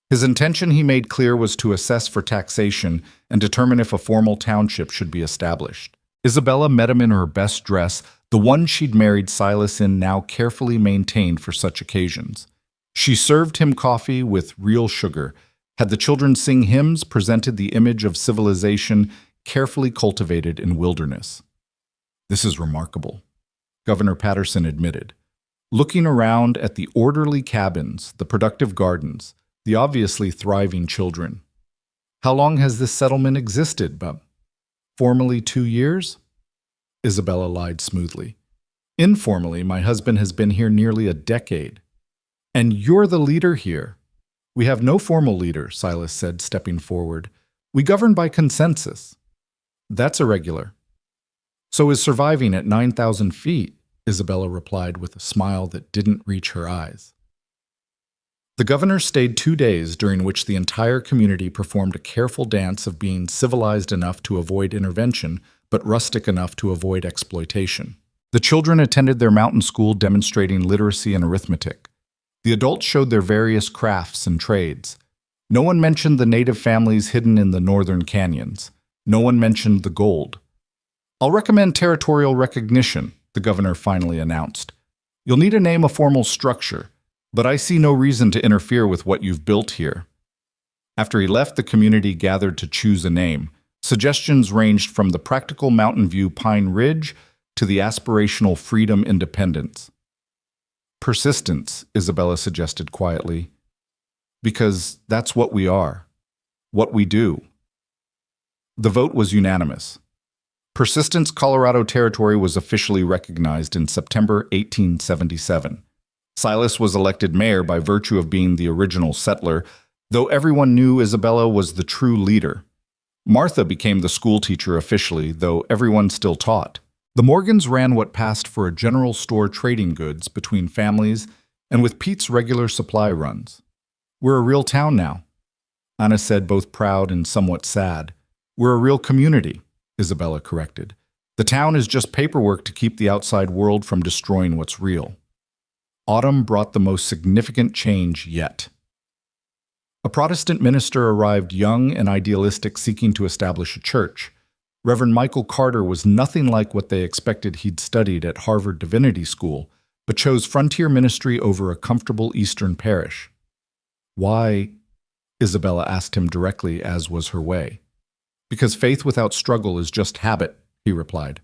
His intention, he made clear, was to assess for taxation and determine if a formal township should be established. Isabella met him in her best dress, the one she'd married Silas in, now carefully maintained for such occasions. She served him coffee with real sugar, had the children sing hymns, presented the image of civilization carefully cultivated in wilderness. "This is remarkable," Governor Patterson admitted, looking around at the orderly cabins, the productive gardens, the obviously thriving children. "How long has this settlement existed, Bub?" "Formally 2 years?" Isabella lied smoothly. "Informally, my husband has been here nearly a decade." "And you're the leader here?" "We have no formal leader," Silas said, stepping forward. "We govern by consensus." "That's irregular." "So is surviving at 9,000 feet, Isabella replied with a smile that didn't reach her eyes. The governor stayed 2 days, during which the entire community performed a careful dance of being civilized enough to avoid intervention, but rustic enough to avoid exploitation. The children attended their mountain school, demonstrating literacy and arithmetic. The adults showed their various crafts and trades. No one mentioned the native families hidden in the northern canyons. No one mentioned the gold. "I'll recommend territorial recognition," the governor finally announced. "You'll need to name a formal structure, but I see no reason to interfere with what you've built here." After he left, the community gathered to choose a name. Suggestions ranged from the practical Mountain View Pine Ridge to the aspirational Freedom Independence. "Persistence," Isabella suggested quietly, "because that's what we are, what we do." The vote was unanimous. Persistence Colorado Territory was officially recognized in September 1877. Silas was elected mayor by virtue of being the original settler, though everyone knew Isabella was the true leader. Martha became the school teacher officially, though everyone still taught. The Morgans ran what passed for a general store, trading goods between families and with Pete's regular supply runs. "We're a real town now," Anna said, both proud and somewhat sad. "We're a real community," Isabella corrected. "The town is just paperwork to keep the outside world from destroying what's real." Autumn brought the most significant change yet. A Protestant minister arrived, young and idealistic, seeking to establish a church. Reverend Michael Carter was nothing like what they expected. He'd studied at Harvard Divinity School, but chose frontier ministry over a comfortable Eastern parish. "Why?" Isabella asked him directly, as was her way. "Because faith without struggle is just habit," he replied.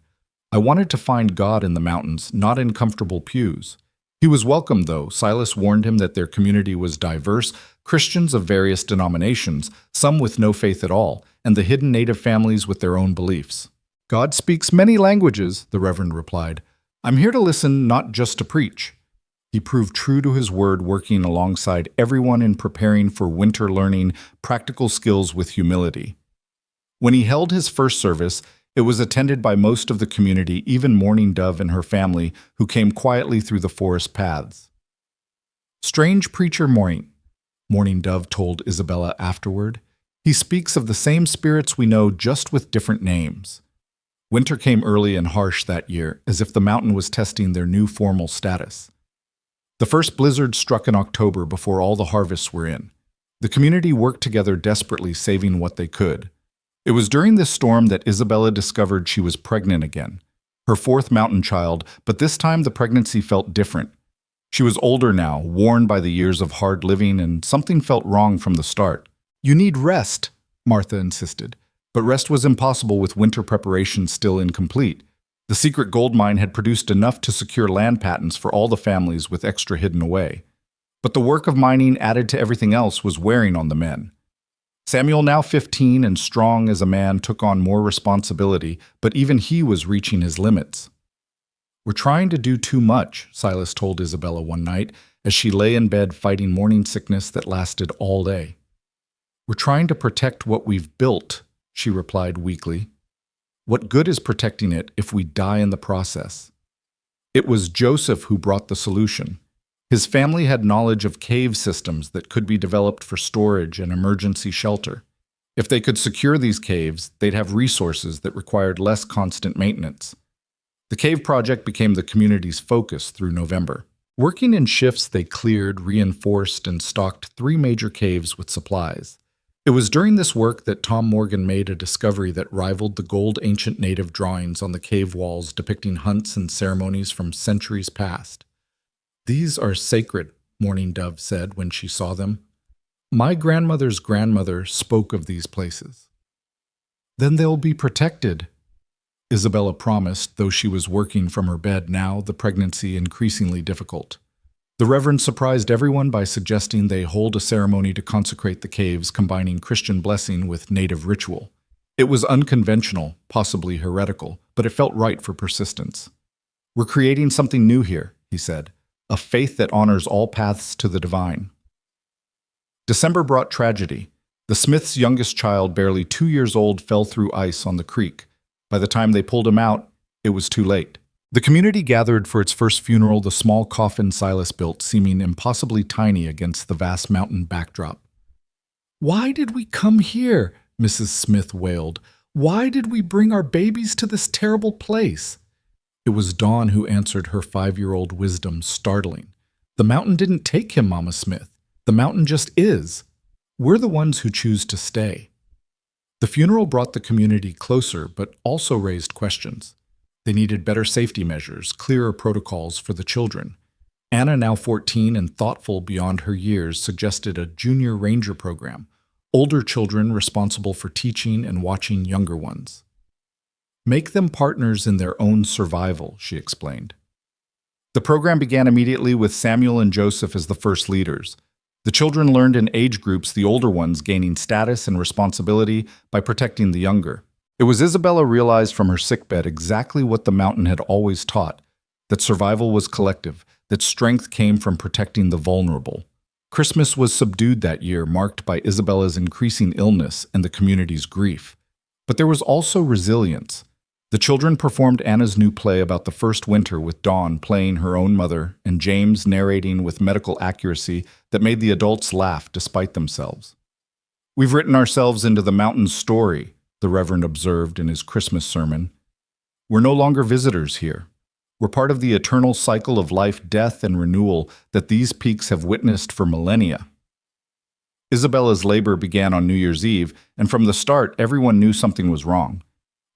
"I wanted to find God in the mountains, not in comfortable pews." He was welcome, though. Silas warned him that their community was diverse, Christians of various denominations, some with no faith at all, and the hidden native families with their own beliefs. "God speaks many languages," the Reverend replied. "I'm here to listen, not just to preach." He proved true to his word, working alongside everyone in preparing for winter, learning practical skills with humility. When he held his first service, it was attended by most of the community, even Mourning Dove and her family, who came quietly through the forest paths. "Strange preacher Mourning Dove told Isabella afterward. "He speaks of the same spirits we know, just with different names." Winter came early and harsh that year, as if the mountain was testing their new formal status. The first blizzard struck in October, before all the harvests were in. The community worked together desperately, saving what they could. It was during this storm that Isabella discovered she was pregnant again, her fourth mountain child, but this time the pregnancy felt different. She was older now, worn by the years of hard living, and something felt wrong from the start. "You need rest," Martha insisted, but rest was impossible with winter preparations still incomplete. The secret gold mine had produced enough to secure land patents for all the families, with extra hidden away. But the work of mining added to everything else was wearing on the men. Samuel, now 15 and strong as a man, took on more responsibility, but even he was reaching his limits. "We're trying to do too much," Silas told Isabella one night as she lay in bed fighting morning sickness that lasted all day. "We're trying to protect what we've built," she replied weakly. "What good is protecting it if we die in the process?" It was Joseph who brought the solution. His family had knowledge of cave systems that could be developed for storage and emergency shelter. If they could secure these caves, they'd have resources that required less constant maintenance. The cave project became the community's focus through November. Working in shifts, they cleared, reinforced, and stocked 3 major caves with supplies. It was during this work that Tom Morgan made a discovery that rivaled the gold ancient native drawings on the cave walls depicting hunts and ceremonies from centuries past. "These are sacred," Mourning Dove said when she saw them. "My grandmother's grandmother spoke of these places." "Then they'll be protected," Isabella promised, though she was working from her bed now, the pregnancy increasingly difficult. The Reverend surprised everyone by suggesting they hold a ceremony to consecrate the caves, combining Christian blessing with native ritual. It was unconventional, possibly heretical, but it felt right for persistence. "We're creating something new here," he said, "a faith that honors all paths to the divine." December brought tragedy. The Smiths' youngest child, barely 2 years old, fell through ice on the creek. By the time they pulled him out, it was too late. The community gathered for its first funeral, the small coffin Silas built seeming impossibly tiny against the vast mountain backdrop. "Why did we come here?" Mrs. Smith wailed. "Why did we bring our babies to this terrible place?" It was Dawn who answered, her 5-year-old wisdom startling. "The mountain didn't take him, Mama Smith. The mountain just is. We're the ones who choose to stay." The funeral brought the community closer, but also raised questions. They needed better safety measures, clearer protocols for the children. Anna, now 14 and thoughtful beyond her years, suggested a junior ranger program, older children responsible for teaching and watching younger ones. "Make them partners in their own survival," she explained. The program began immediately with Samuel and Joseph as the first leaders. The children learned in age groups, the older ones gaining status and responsibility by protecting the younger. It was Isabella realized from her sickbed exactly what the mountain had always taught, that survival was collective, that strength came from protecting the vulnerable. Christmas was subdued that year, marked by Isabella's increasing illness and the community's grief. But there was also resilience. The children performed Anna's new play about the first winter, with Dawn playing her own mother and James narrating with medical accuracy that made the adults laugh despite themselves. "We've written ourselves into the mountain's story," the Reverend observed in his Christmas sermon. "We're no longer visitors here. We're part of the eternal cycle of life, death, and renewal that these peaks have witnessed for millennia." Isabella's labor began on New Year's Eve, and from the start, everyone knew something was wrong.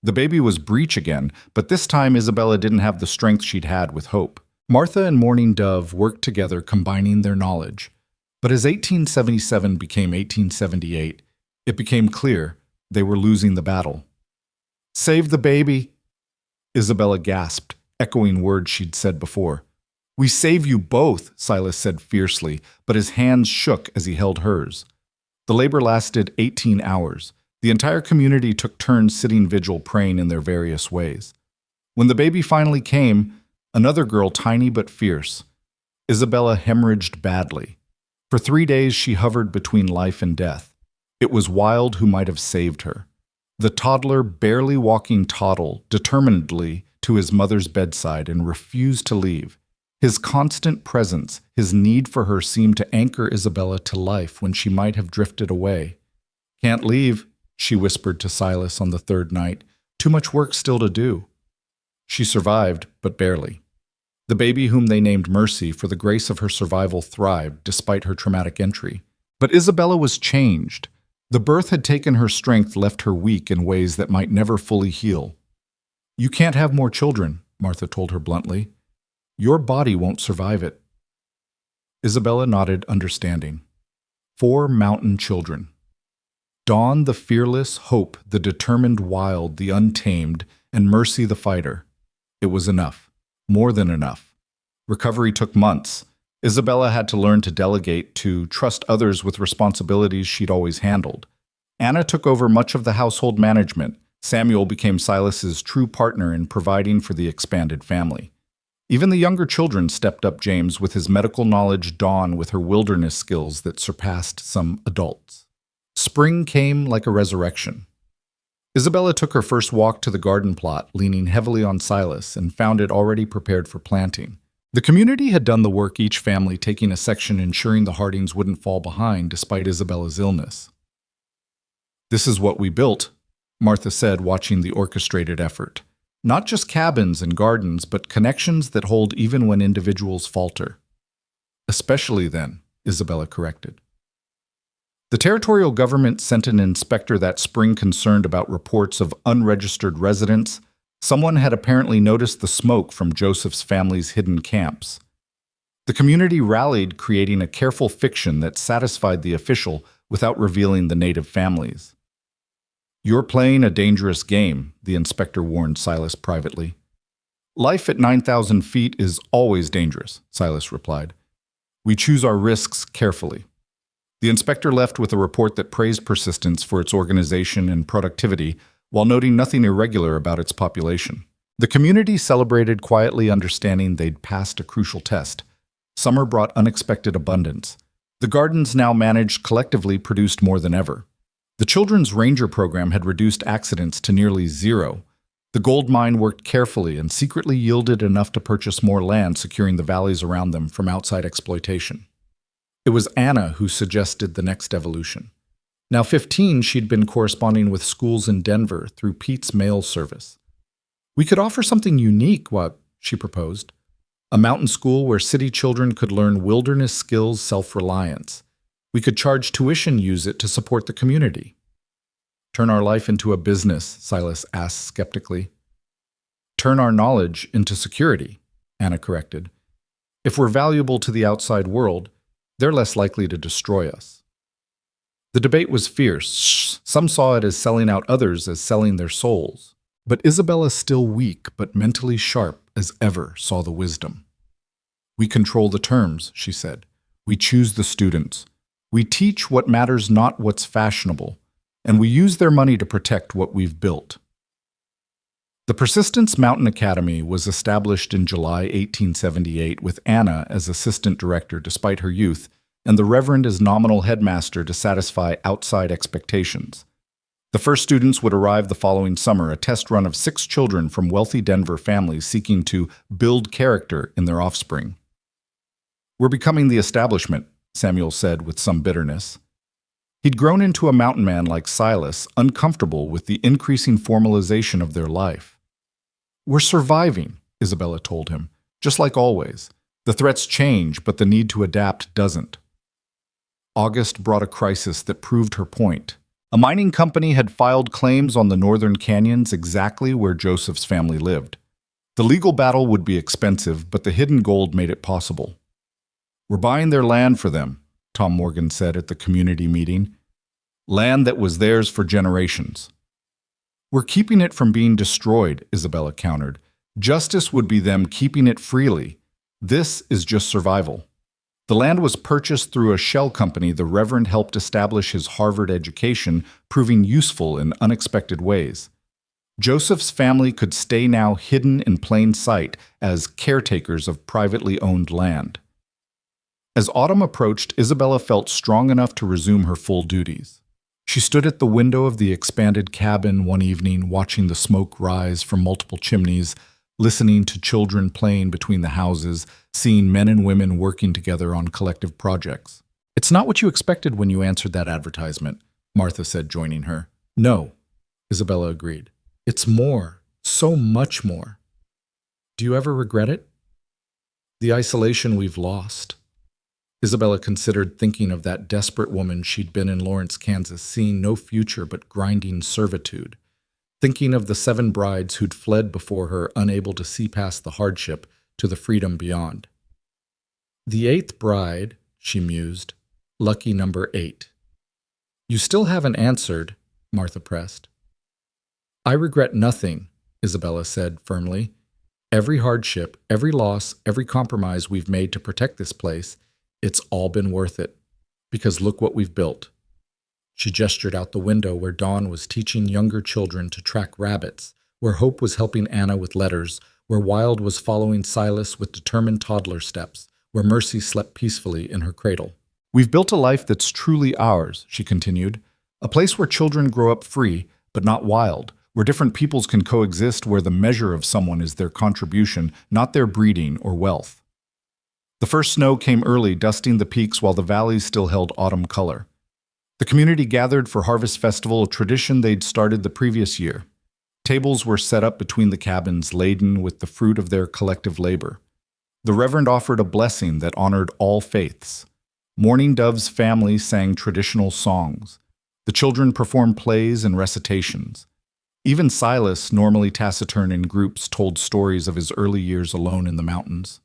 The baby was breech again, but this time Isabella didn't have the strength she'd had with hope. Martha and Mourning Dove worked together, combining their knowledge. But as 1877 became 1878, it became clear they were losing the battle. "Save the baby," Isabella gasped, echoing words she'd said before. "We save you both," Silas said fiercely, but his hands shook as he held hers. The labor lasted 18 hours. The entire community took turns sitting vigil, praying in their various ways. When the baby finally came, another girl, tiny but fierce, Isabella hemorrhaged badly. For 3 days she hovered between life and death. It was Wild who might have saved her. The toddler, barely walking, toddled determinedly to his mother's bedside and refused to leave. His constant presence, his need for her, seemed to anchor Isabella to life when she might have drifted away. "Can't leave," she whispered to Silas on the 3rd night. "Too much work still to do." She survived, but barely. The baby, whom they named Mercy, for the grace of her survival, thrived despite her traumatic entry. But Isabella was changed. The birth had taken her strength, left her weak in ways that might never fully heal. "You can't have more children," Martha told her bluntly. "Your body won't survive it." Isabella nodded, understanding. 4 mountain children. Dawn the fearless, Hope the determined, Wild the untamed, and Mercy the fighter. It was enough. More than enough. Recovery took months. Isabella had to learn to delegate, to trust others with responsibilities she'd always handled. Anna took over much of the household management. Samuel became Silas's true partner in providing for the expanded family. Even the younger children stepped up. James with his medical knowledge, Dawn with her wilderness skills that surpassed some adults. Spring came like a resurrection. Isabella took her first walk to the garden plot, leaning heavily on Silas, and found it already prepared for planting. The community had done the work, each family taking a section, ensuring the Hardings wouldn't fall behind despite Isabella's illness. "This is what we built," Martha said, watching the orchestrated effort. "Not just cabins and gardens, but connections that hold even when individuals falter." "Especially then," Isabella corrected. The territorial government sent an inspector that spring concerned about reports of unregistered residents. Someone had apparently noticed the smoke from Joseph's family's hidden camps. The community rallied, creating a careful fiction that satisfied the official without revealing the native families. "You're playing a dangerous game," the inspector warned Silas privately. "Life at 9,000 feet is always dangerous," Silas replied. "We choose our risks carefully." The inspector left with a report that praised persistence for its organization and productivity, while noting nothing irregular about its population. The community celebrated quietly, understanding they'd passed a crucial test. Summer brought unexpected abundance. The gardens, now managed collectively, produced more than ever. The Children's Ranger program had reduced accidents to nearly zero. The gold mine worked carefully and secretly yielded enough to purchase more land, securing the valleys around them from outside exploitation. It was Anna who suggested the next evolution. Now 15, she'd been corresponding with schools in Denver through Pete's mail service. "We could offer something unique," she proposed. "A mountain school where city children could learn wilderness skills, self-reliance. We could charge tuition, use it to support the community." "Turn our life into a business?" Silas asked skeptically. "Turn our knowledge into security," Anna corrected. "If we're valuable to the outside world, they're less likely to destroy us." The debate was fierce. Some saw it as selling out, others as selling their souls. But Isabella, still weak but mentally sharp as ever, saw the wisdom. "We control the terms," she said. "We choose the students. We teach what matters, not what's fashionable. And we use their money to protect what we've built." The Persistence Mountain Academy was established in July 1878 with Anna as assistant director despite her youth, and the Reverend as nominal headmaster to satisfy outside expectations. The first students would arrive the following summer, a test run of 6 children from wealthy Denver families seeking to build character in their offspring. "We're becoming the establishment," Samuel said with some bitterness. He'd grown into a mountain man like Silas, uncomfortable with the increasing formalization of their life. "We're surviving," Isabella told him, "just like always. The threats change, but the need to adapt doesn't." August brought a crisis that proved her point. A mining company had filed claims on the northern canyons, exactly where Joseph's family lived. The legal battle would be expensive, but the hidden gold made it possible. "We're buying their land for them," Tom Morgan said at the community meeting. "Land that was theirs for generations." "We're keeping it from being destroyed," Isabella countered. "Justice would be them keeping it freely. This is just survival." The land was purchased through a shell company the Reverend helped establish his Harvard education, proving useful in unexpected ways. Joseph's family could stay now hidden in plain sight as caretakers of privately owned land. As autumn approached, Isabella felt strong enough to resume her full duties. She stood at the window of the expanded cabin one evening, watching the smoke rise from multiple chimneys, listening to children playing between the houses, seeing men and women working together on collective projects. "It's not what you expected when you answered that advertisement," Martha said, joining her. "No," Isabella agreed. "It's more, so much more." "Do you ever regret it?" "The isolation we've lost." Isabella considered, thinking of that desperate woman she'd been in Lawrence, Kansas, seeing no future but grinding servitude. Thinking of the 7 brides who'd fled before her, unable to see past the hardship to the freedom beyond. "The 8th bride," she mused, "lucky number 8. "You still haven't answered," Martha pressed. "I regret nothing," Isabella said firmly. Every hardship, every loss, every compromise we've made to protect this place, it's all been worth it. Because look what we've built." She gestured out the window where Dawn was teaching younger children to track rabbits, where Hope was helping Anna with letters, where Wild was following Silas with determined toddler steps, where Mercy slept peacefully in her cradle. "We've built a life that's truly ours," she continued. "A place where children grow up free, but not wild, where different peoples can coexist, where the measure of someone is their contribution, not their breeding or wealth." The first snow came early, dusting the peaks while the valleys still held autumn color. The community gathered for Harvest Festival, a tradition they'd started the previous year. Tables were set up between the cabins, laden with the fruit of their collective labor. The Reverend offered a blessing that honored all faiths. Mourning Dove's family sang traditional songs. The children performed plays and recitations. Even Silas, normally taciturn in groups, told stories of his early years alone in the mountains.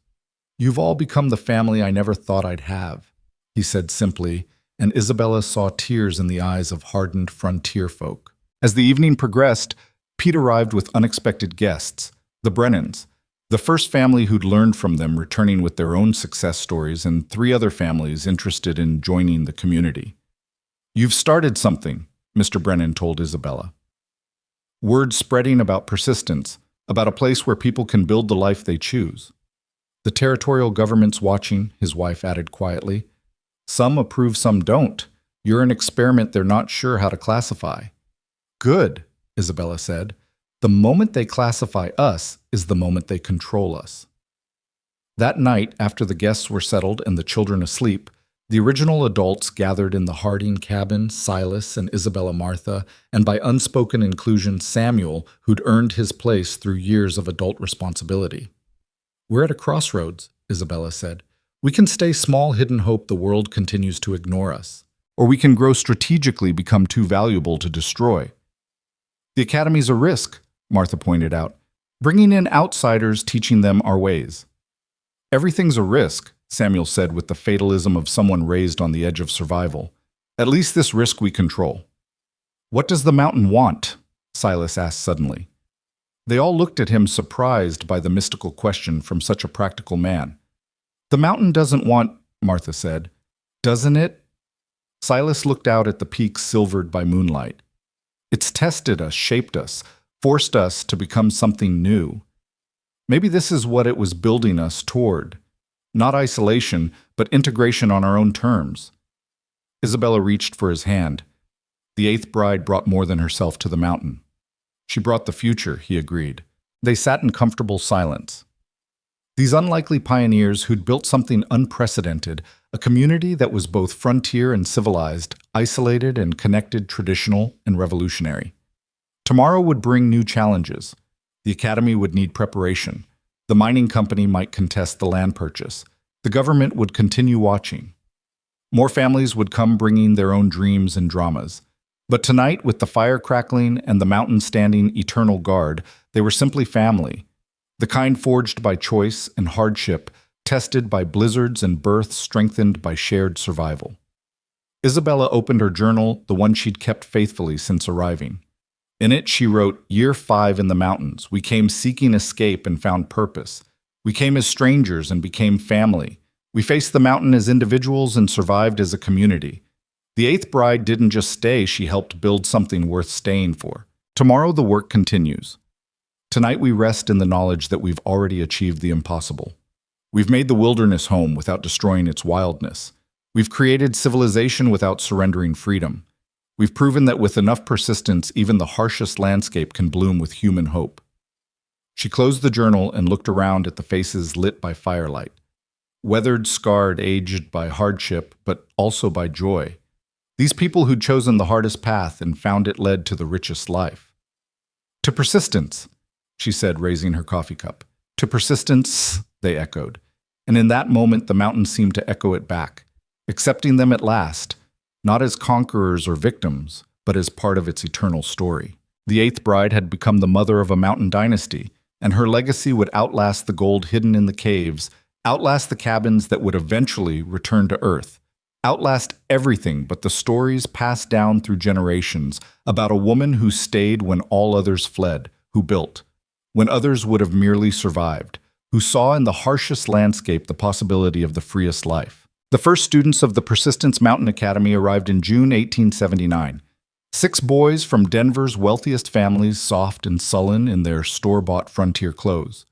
"You've all become the family I never thought I'd have," he said simply, and Isabella saw tears in the eyes of hardened frontier folk. As the evening progressed, Pete arrived with unexpected guests, the Brennans, the first family who'd learned from them returning with their own success stories, and 3 other families interested in joining the community. "You've started something," Mr. Brennan told Isabella. "Word spreading about persistence, about a place where people can build the life they choose. The territorial government's watching," his wife added quietly. "Some approve, some don't. You're an experiment they're not sure how to classify." "Good," Isabella said. "The moment they classify us is the moment they control us." That night, after the guests were settled and the children asleep, the original adults gathered in the Harding cabin, Silas and Isabella Martha, and by unspoken inclusion, Samuel, who'd earned his place through years of adult responsibility. "We're at a crossroads," Isabella said. "We can stay small, hidden hope the world continues to ignore us. Or we can grow strategically, become too valuable to destroy." "The academy's a risk," Martha pointed out. "Bringing in outsiders, teaching them our ways." "Everything's a risk," Samuel said with the fatalism of someone raised on the edge of survival. "At least this risk we control." "What does the mountain want?" Silas asked suddenly. They all looked at him, surprised by the mystical question from such a practical man. "The mountain doesn't want," Martha said. "Doesn't it?" Silas looked out at the peaks silvered by moonlight. "It's tested us, shaped us, forced us to become something new. Maybe this is what it was building us toward. Not isolation, but integration on our own terms." Isabella reached for his hand. The 8th bride brought more than herself to the mountain. "She brought the future," he agreed. They sat in comfortable silence. These unlikely pioneers who'd built something unprecedented, a community that was both frontier and civilized, isolated and connected, traditional and revolutionary. Tomorrow would bring new challenges. The academy would need preparation. The mining company might contest the land purchase. The government would continue watching. More families would come bringing their own dreams and dramas. But tonight, with the fire crackling and the mountain standing eternal guard, they were simply family. The kind forged by choice and hardship, tested by blizzards and births strengthened by shared survival. Isabella opened her journal, the one she'd kept faithfully since arriving. In it, she wrote, "Year 5 in the mountains. We came seeking escape and found purpose. We came as strangers and became family. We faced the mountain as individuals and survived as a community. The 8th bride didn't just stay, she helped build something worth staying for. Tomorrow the work continues. Tonight we rest in the knowledge that we've already achieved the impossible. We've made the wilderness home without destroying its wildness. We've created civilization without surrendering freedom. We've proven that with enough persistence, even the harshest landscape can bloom with human hope." She closed the journal and looked around at the faces lit by firelight. Weathered, scarred, aged by hardship, but also by joy. These people who'd chosen the hardest path and found it led to the richest life. "To persistence," she said, raising her coffee cup. "To persistence," they echoed. And in that moment, the mountain seemed to echo it back, accepting them at last, not as conquerors or victims, but as part of its eternal story. The 8th bride had become the mother of a mountain dynasty, and her legacy would outlast the gold hidden in the caves, outlast the cabins that would eventually return to Earth, outlast everything but the stories passed down through generations about a woman who stayed when all others fled, who built, when others would have merely survived, who saw in the harshest landscape the possibility of the freest life. The first students of the Persistence Mountain Academy arrived in June 1879. 6 boys from Denver's wealthiest families, soft and sullen in their store-bought frontier clothes.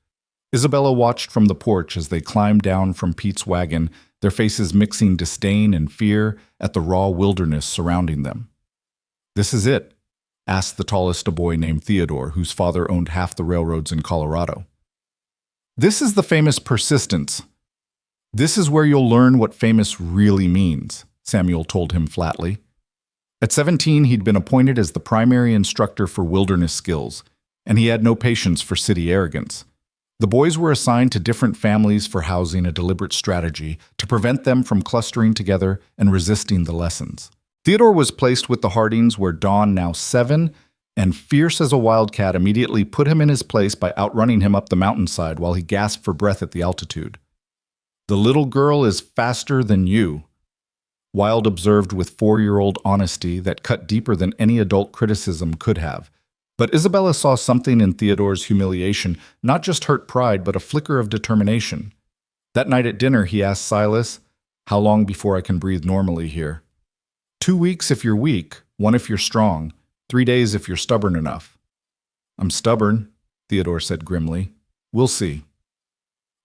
Isabella watched from the porch as they climbed down from Pete's wagon, their faces mixing disdain and fear at the raw wilderness surrounding them. "This is it?" asked the tallest, a boy named Theodore, whose father owned half the railroads in Colorado. "This is the famous Persistence. This is where you'll learn what famous really means," Samuel told him flatly. At 17, he'd been appointed as the primary instructor for wilderness skills, and he had no patience for city arrogance. The boys were assigned to different families for housing, a deliberate strategy to prevent them from clustering together and resisting the lessons. Theodore was placed with the Hardings, where Don, now 7, and fierce as a wildcat, immediately put him in his place by outrunning him up the mountainside while he gasped for breath at the altitude. "The little girl is faster than you," Wild observed with 4-year-old honesty that cut deeper than any adult criticism could have. But Isabella saw something in Theodore's humiliation, not just hurt pride, but a flicker of determination. That night at dinner, he asked Silas, "How long before I can breathe normally here?" 2 weeks if you're weak, 1 if you're strong, 3 days if you're stubborn enough." "I'm stubborn," Theodore said grimly. "We'll see."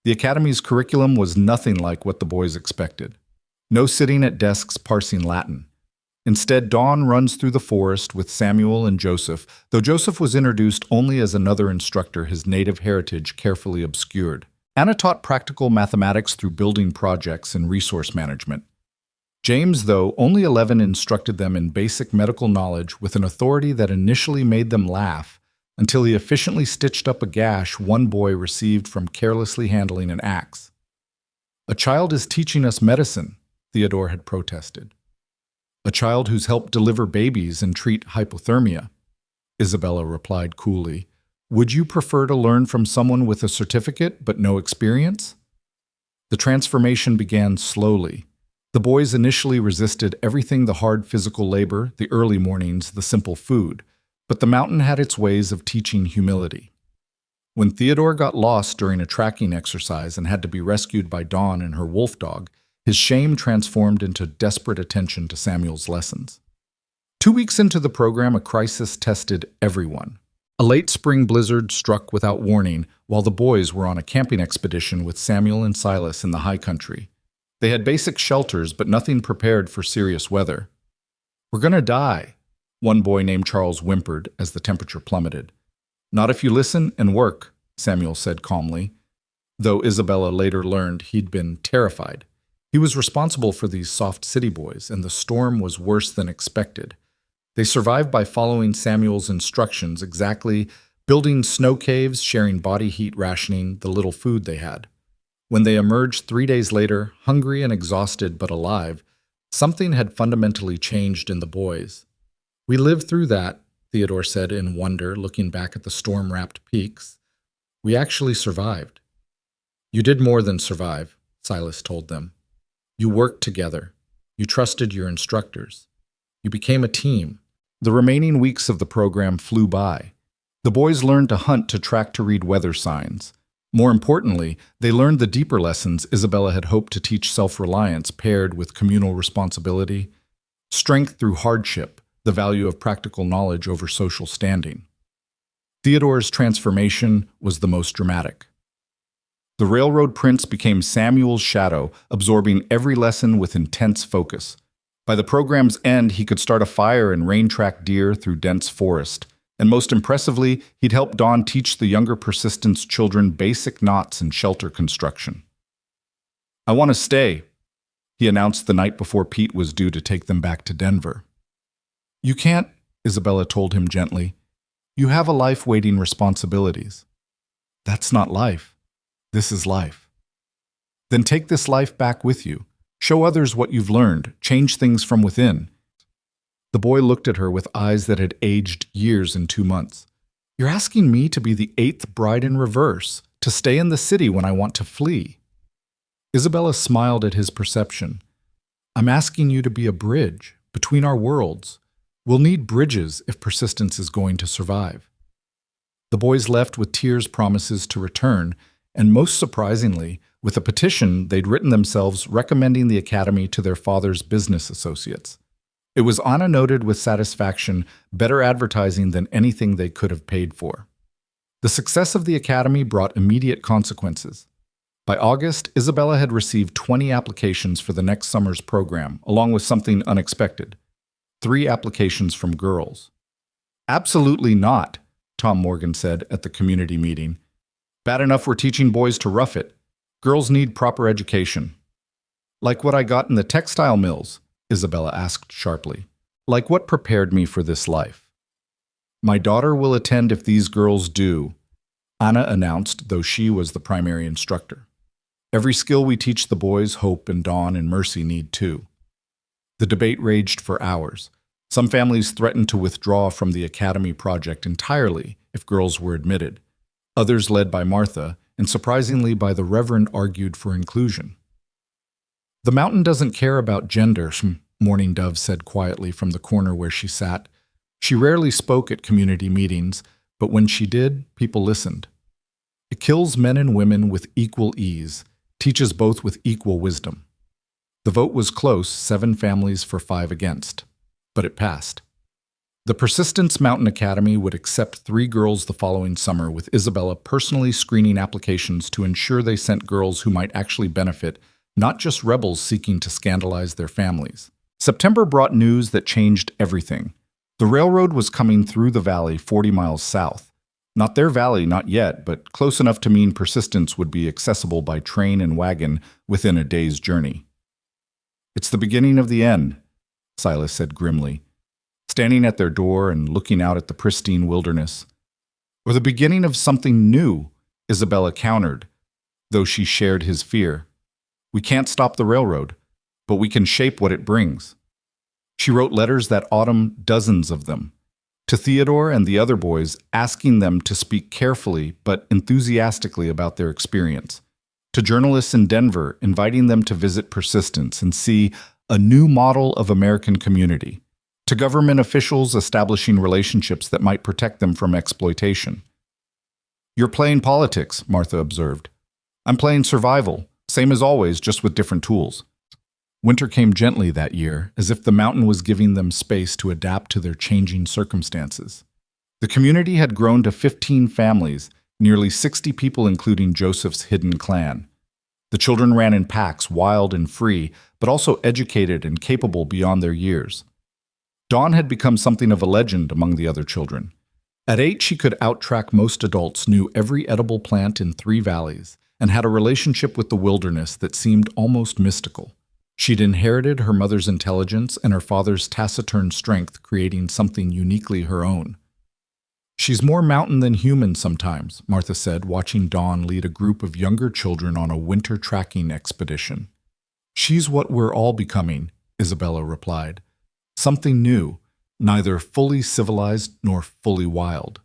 The academy's curriculum was nothing like what the boys expected. No sitting at desks parsing Latin. Instead, Dawn runs through the forest with Samuel and Joseph, though Joseph was introduced only as another instructor, his native heritage carefully obscured. Anna taught practical mathematics through building projects and resource management. James, though only 11, instructed them in basic medical knowledge with an authority that initially made them laugh, until he efficiently stitched up a gash one boy received from carelessly handling an axe. "A child is teaching us medicine," Theodore had protested. "A child who's helped deliver babies and treat hypothermia," Isabella replied coolly. "Would you prefer to learn from someone with a certificate but no experience?" The transformation began slowly. The boys initially resisted everything: the hard physical labor, the early mornings, the simple food. But the mountain had its ways of teaching humility. When Theodore got lost during a tracking exercise and had to be rescued by Dawn and her wolf dog, his shame transformed into desperate attention to Samuel's lessons. 2 weeks into the program, a crisis tested everyone. A late spring blizzard struck without warning while the boys were on a camping expedition with Samuel and Silas in the high country. They had basic shelters, but nothing prepared for serious weather. "We're gonna die," one boy named Charles whimpered as the temperature plummeted. "Not if you listen and work," Samuel said calmly, though Isabella later learned he'd been terrified. He was responsible for these soft city boys, and the storm was worse than expected. They survived by following Samuel's instructions exactly, building snow caves, sharing body heat rationing, the little food they had. When they emerged 3 days later, hungry and exhausted but alive, something had fundamentally changed in the boys. "We lived through that," Theodore said in wonder, looking back at the storm-wrapped peaks. "We actually survived." "You did more than survive," Silas told them. "You worked together. You trusted your instructors. You became a team." The remaining weeks of the program flew by. The boys learned to hunt, to track, to read weather signs. More importantly, they learned the deeper lessons Isabella had hoped to teach: self-reliance paired with communal responsibility, strength through hardship, the value of practical knowledge over social standing. Theodore's transformation was the most dramatic. The railroad prince became Samuel's shadow, absorbing every lesson with intense focus. By the program's end, he could start a fire and rain-track deer through dense forest. And most impressively, he'd help Dawn teach the younger Persistence children basic knots and shelter construction. "I want to stay," he announced the night before Pete was due to take them back to Denver. "You can't," Isabella told him gently. "You have a life waiting responsibilities." "That's not life. This is life." "Then take this life back with you. Show others what you've learned. Change things from within." The boy looked at her with eyes that had aged years in 2 months. "You're asking me to be the 8th bride in reverse, to stay in the city when I want to flee." Isabella smiled at his perception. "I'm asking you to be a bridge between our worlds. We'll need bridges if Persistence is going to survive." The boys left with tears promises to return, and most surprisingly, with a petition they'd written themselves recommending the academy to their father's business associates. It was Anna noted with satisfaction, better advertising than anything they could have paid for. The success of the academy brought immediate consequences. By August, Isabella had received 20 applications for the next summer's program, along with something unexpected: 3 applications from girls. "Absolutely not," Tom Morgan said at the community meeting. "Bad enough we're teaching boys to rough it. Girls need proper education." "Like what I got in the textile mills?" Isabella asked sharply. "Like what prepared me for this life?" "My daughter will attend if these girls do," Anna announced, though she was the primary instructor. "Every skill we teach the boys, Hope and Dawn and Mercy need too." The debate raged for hours. Some families threatened to withdraw from the academy project entirely if girls were admitted. Others, led by Martha, and surprisingly by the Reverend, argued for inclusion. "The mountain doesn't care about gender," Morning Dove said quietly from the corner where she sat. She rarely spoke at community meetings, but when she did, people listened. "It kills men and women with equal ease, teaches both with equal wisdom." The vote was close, 7 families for 5 against, but it passed. The Persistence Mountain Academy would accept 3 girls the following summer, with Isabella personally screening applications to ensure they sent girls who might actually benefit, not just rebels seeking to scandalize their families. September brought news that changed everything. The railroad was coming through the valley 40 miles south. Not their valley, not yet, but close enough to mean Persistence would be accessible by train and wagon within a day's journey. "It's the beginning of the end," Silas said grimly, standing at their door and looking out at the pristine wilderness. "Or the beginning of something new," Isabella countered, though she shared his fear. "We can't stop the railroad, but we can shape what it brings." She wrote letters that autumn, dozens of them, to Theodore and the other boys, asking them to speak carefully but enthusiastically about their experience. To journalists in Denver, inviting them to visit Persistence and see a new model of American community. To government officials, establishing relationships that might protect them from exploitation. "You're playing politics," Martha observed. "I'm playing survival, same as always, just with different tools." Winter came gently that year, as if the mountain was giving them space to adapt to their changing circumstances. The community had grown to 15 families, nearly 60 people including Joseph's hidden clan. The children ran in packs, wild and free, but also educated and capable beyond their years. Dawn had become something of a legend among the other children. At 8, she could outtrack most adults, knew every edible plant in 3 valleys, and had a relationship with the wilderness that seemed almost mystical. She'd inherited her mother's intelligence and her father's taciturn strength, creating something uniquely her own. "She's more mountain than human sometimes," Martha said, watching Dawn lead a group of younger children on a winter tracking expedition. "She's what we're all becoming," Isabella replied. "Something new, neither fully civilized nor fully wild."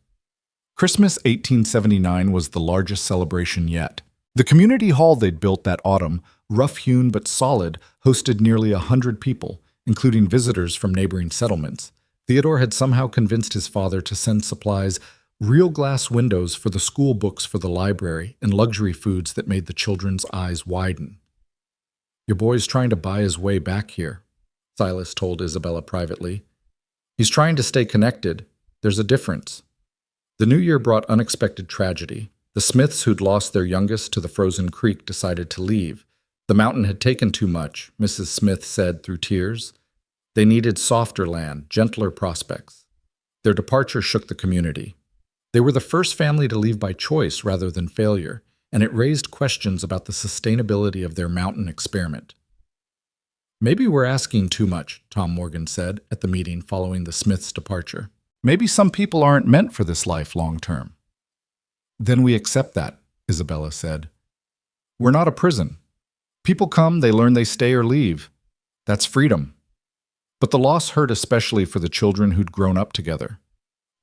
Christmas 1879 was the largest celebration yet. The community hall they'd built that autumn, rough-hewn but solid, hosted nearly 100 people, including visitors from neighboring settlements. Theodore had somehow convinced his father to send supplies, real glass windows for the school books for the library, and luxury foods that made the children's eyes widen. "Your boy's trying to buy his way back here," Silas told Isabella privately. "He's trying to stay connected. There's a difference." The new year brought unexpected tragedy. The Smiths, who'd lost their youngest to the frozen creek, decided to leave. The mountain had taken too much, Mrs. Smith said through tears. They needed softer land, gentler prospects. Their departure shook the community. They were the first family to leave by choice rather than failure, and it raised questions about the sustainability of their mountain experiment. "Maybe we're asking too much," Tom Morgan said at the meeting following the Smiths' departure. "Maybe some people aren't meant for this life long term." "Then we accept that," Isabella said. "We're not a prison. People come, they learn, they stay or leave. That's freedom." But the loss hurt especially for the children who'd grown up together.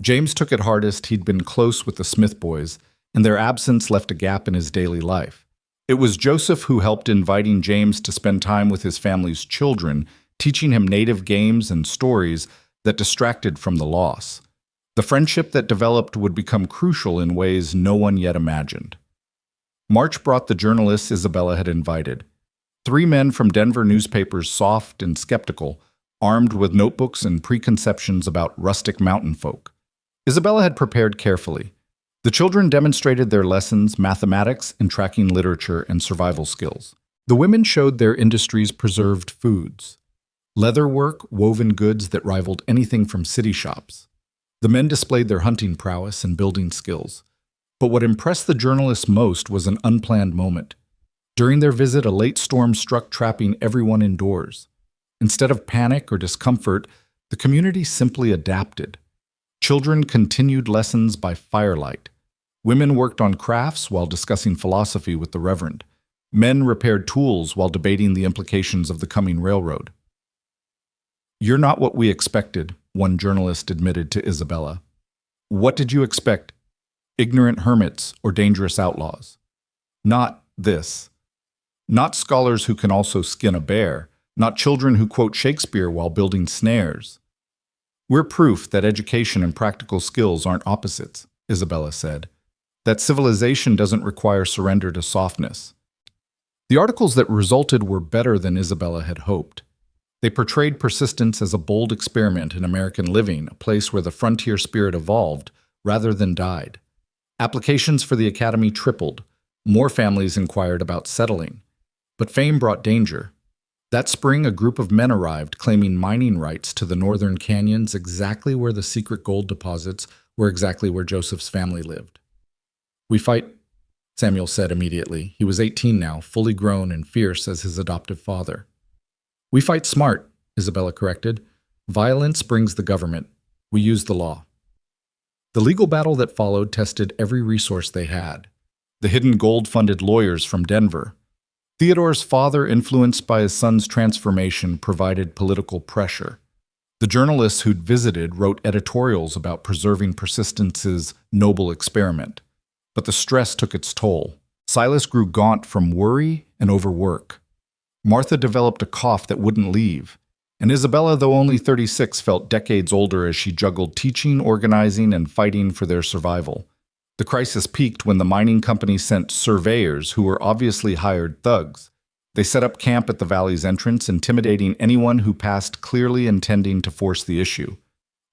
James took it hardest. He'd been close with the Smith boys, and their absence left a gap in his daily life. It was Joseph who helped inviting James to spend time with his family's children, teaching him native games and stories that distracted from the loss. The friendship that developed would become crucial in ways no one yet imagined. March brought the journalists Isabella had invited. 3 men from Denver newspapers, soft and skeptical, armed with notebooks and preconceptions about rustic mountain folk. Isabella had prepared carefully. The children demonstrated their lessons, mathematics, and tracking literature and survival skills. The women showed their industry's preserved foods. Leatherwork, woven goods that rivaled anything from city shops. The men displayed their hunting prowess and building skills. But what impressed the journalists most was an unplanned moment. During their visit, a late storm struck, trapping everyone indoors. Instead of panic or discomfort, the community simply adapted. Children continued lessons by firelight. Women worked on crafts while discussing philosophy with the Reverend. Men repaired tools while debating the implications of the coming railroad. "You're not what we expected," one journalist admitted to Isabella. "What did you expect? Ignorant hermits or dangerous outlaws? Not this. Not scholars who can also skin a bear. Not children who quote Shakespeare while building snares. We're proof that education and practical skills aren't opposites," Isabella said. "That civilization doesn't require surrender to softness." The articles that resulted were better than Isabella had hoped. They portrayed persistence as a bold experiment in American living, a place where the frontier spirit evolved rather than died. Applications for the academy tripled. More families inquired about settling. But fame brought danger. That spring, a group of men arrived claiming mining rights to the northern canyons, exactly where the secret gold deposits were, exactly where Joseph's family lived. "We fight," Samuel said immediately. He was 18 now, fully grown and fierce as his adoptive father. "We fight smart," Isabella corrected. "Violence brings the government. We use the law." The legal battle that followed tested every resource they had. The hidden gold-funded lawyers from Denver. Theodore's father, influenced by his son's transformation, provided political pressure. The journalists who'd visited wrote editorials about preserving persistence's noble experiment. But the stress took its toll. Silas grew gaunt from worry and overwork. Martha developed a cough that wouldn't leave. And Isabella, though only 36, felt decades older as she juggled teaching, organizing, and fighting for their survival. The crisis peaked when the mining company sent surveyors who were obviously hired thugs. They set up camp at the valley's entrance, intimidating anyone who passed, clearly intending to force the issue.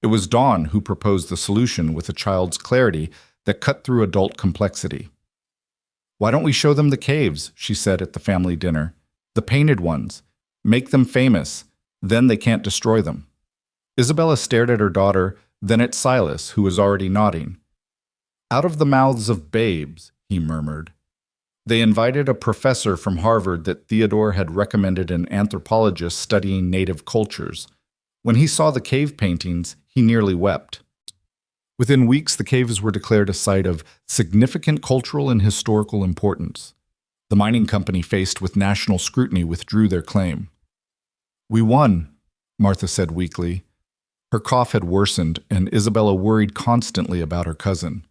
It was Dawn who proposed the solution with a child's clarity that cut through adult complexity. "Why don't we show them the caves?" she said at the family dinner. "The painted ones. Make them famous. Then they can't destroy them." Isabella stared at her daughter, then at Silas, who was already nodding. "Out of the mouths of babes," he murmured. They invited a professor from Harvard that Theodore had recommended, an anthropologist studying native cultures. When he saw the cave paintings, he nearly wept. Within weeks, the caves were declared a site of significant cultural and historical importance. The mining company, faced with national scrutiny, withdrew their claim. "We won," Martha said weakly. Her cough had worsened, and Isabella worried constantly about her cousin.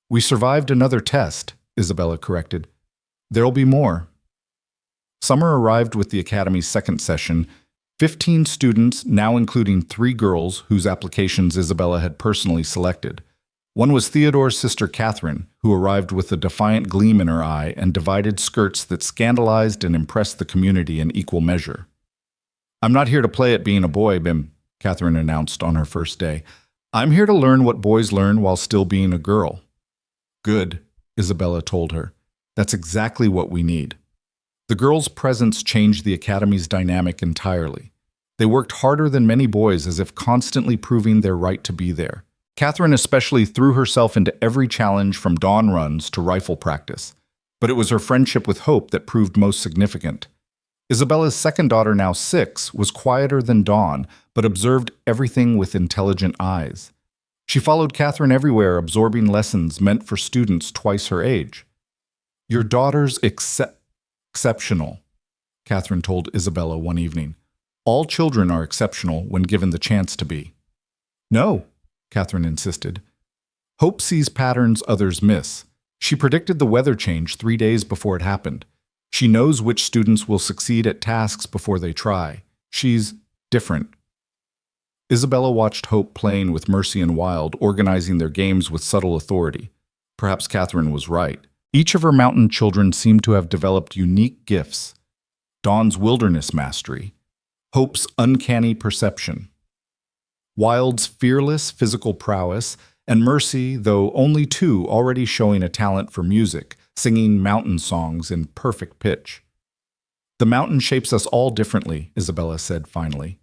"We survived another test," Isabella corrected. "There'll be more." Summer arrived with the academy's second session. 15 students, now including 3 girls whose applications Isabella had personally selected. One was Theodore's sister Catherine, who arrived with a defiant gleam in her eye and divided skirts that scandalized and impressed the community in equal measure. "I'm not here to play at being a boy, Bim," Catherine announced on her first day. "I'm here to learn what boys learn while still being a girl." "Good," Isabella told her. "That's exactly what we need." The girls' presence changed the academy's dynamic entirely. They worked harder than many boys, as if constantly proving their right to be there. Catherine especially threw herself into every challenge, from dawn runs to rifle practice. But it was her friendship with Hope that proved most significant. Isabella's second daughter, now 6, was quieter than Dawn, but observed everything with intelligent eyes. She followed Catherine everywhere, absorbing lessons meant for students twice her age. "Your daughter's exceptional," Catherine told Isabella one evening. "All children are exceptional when given the chance to be." "No," Catherine insisted. "Hope sees patterns others miss. She predicted the weather change 3 days before it happened. She knows which students will succeed at tasks before they try. She's different." Isabella watched Hope playing with Mercy and Wild, organizing their games with subtle authority. Perhaps Catherine was right. Each of her mountain children seemed to have developed unique gifts. Dawn's wilderness mastery, Hope's uncanny perception, Wild's fearless physical prowess, and Mercy, though only two, already showing a talent for music, singing mountain songs in perfect pitch. The mountain shapes us all differently, Isabella said finally.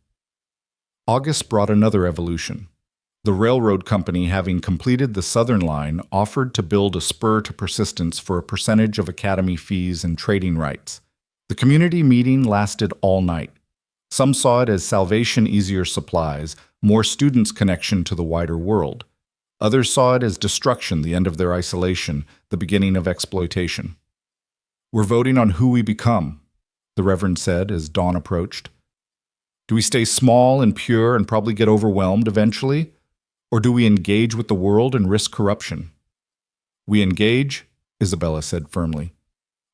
August brought another evolution. The railroad company, having completed the Southern Line, offered to build a spur to persistence for a percentage of academy fees and trading rights. The community meeting lasted all night. Some saw it as salvation, easier supplies, more students' connection to the wider world. Others saw it as destruction, the end of their isolation, the beginning of exploitation. "We're voting on who we become," the Reverend said as dawn approached. "Do we stay small and pure and probably get overwhelmed eventually? Or do we engage with the world and risk corruption?" "We engage," Isabella said firmly,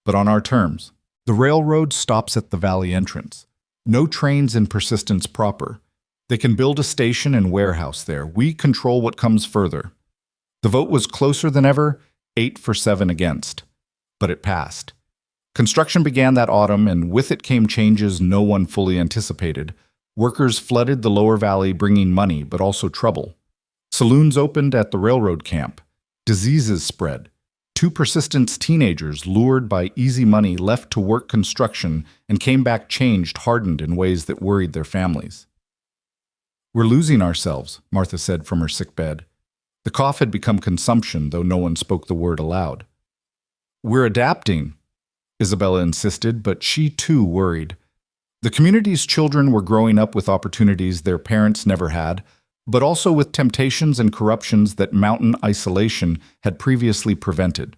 "but on our terms. The railroad stops at the valley entrance. No trains in Persistence proper. They can build a station and warehouse there. We control what comes further." The vote was closer than ever, 8 for 7 against. But it passed. Construction began that autumn, and with it came changes no one fully anticipated. Workers flooded the lower valley, bringing money, but also trouble. Saloons opened at the railroad camp. Diseases spread. 2 Persistence teenagers, lured by easy money, left to work construction and came back changed, hardened in ways that worried their families. "We're losing ourselves," Martha said from her sickbed. The cough had become consumption, though no one spoke the word aloud. "We're adapting," Isabella insisted, but she too worried. The community's children were growing up with opportunities their parents never had, but also with temptations and corruptions that mountain isolation had previously prevented.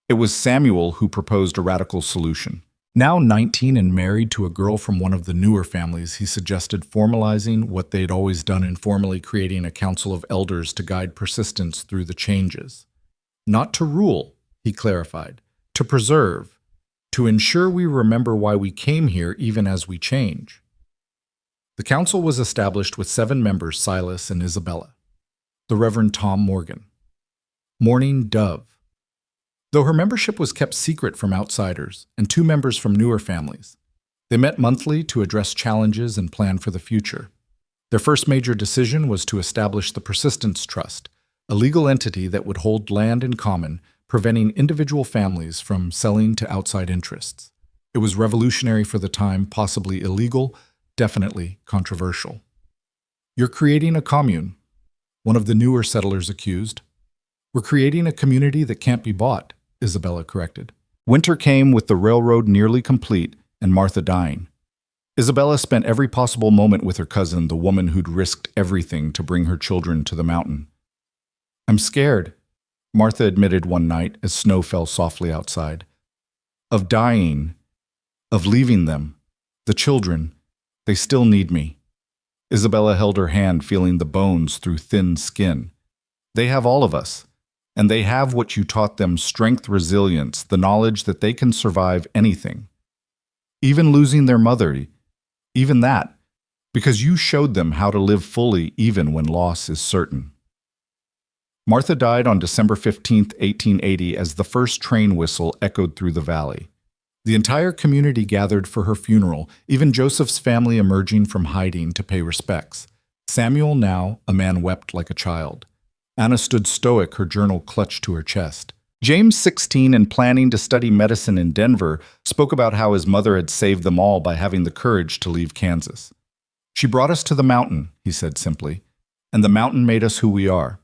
It was Samuel who proposed a radical solution. Now 19 and married to a girl from one of the newer families, he suggested formalizing what they'd always done informally, creating a council of elders to guide Persistence through the changes. Not to rule, he clarified, to preserve, to ensure we remember why we came here even as we change. The council was established with 7 members, Silas and Isabella. The Reverend Tom Morgan. Mourning Dove. Though her membership was kept secret from outsiders, and 2 members from newer families. They met monthly to address challenges and plan for the future. Their first major decision was to establish the Persistence Trust, a legal entity that would hold land in common, preventing individual families from selling to outside interests. It was revolutionary for the time, possibly illegal, definitely controversial. "You're creating a commune," one of the newer settlers accused. "We're creating a community that can't be bought," Isabella corrected. Winter came with the railroad nearly complete and Martha dying. Isabella spent every possible moment with her cousin, the woman who'd risked everything to bring her children to the mountain. "I'm scared," Martha admitted one night as snow fell softly outside. "Of dying, of leaving them, the children. They still need me." Isabella held her hand, feeling the bones through thin skin. "They have all of us. And they have what you taught them: strength, resilience, the knowledge that they can survive anything. Even losing their mother, even that, because you showed them how to live fully even when loss is certain." Martha died on December 15, 1880, as the first train whistle echoed through the valley. The entire community gathered for her funeral, even Joseph's family emerging from hiding to pay respects. Samuel, now a man, wept like a child. Anna stood stoic, her journal clutched to her chest. James, 16 and planning to study medicine in Denver, spoke about how his mother had saved them all by having the courage to leave Kansas. "She brought us to the mountain," he said simply, "and the mountain made us who we are."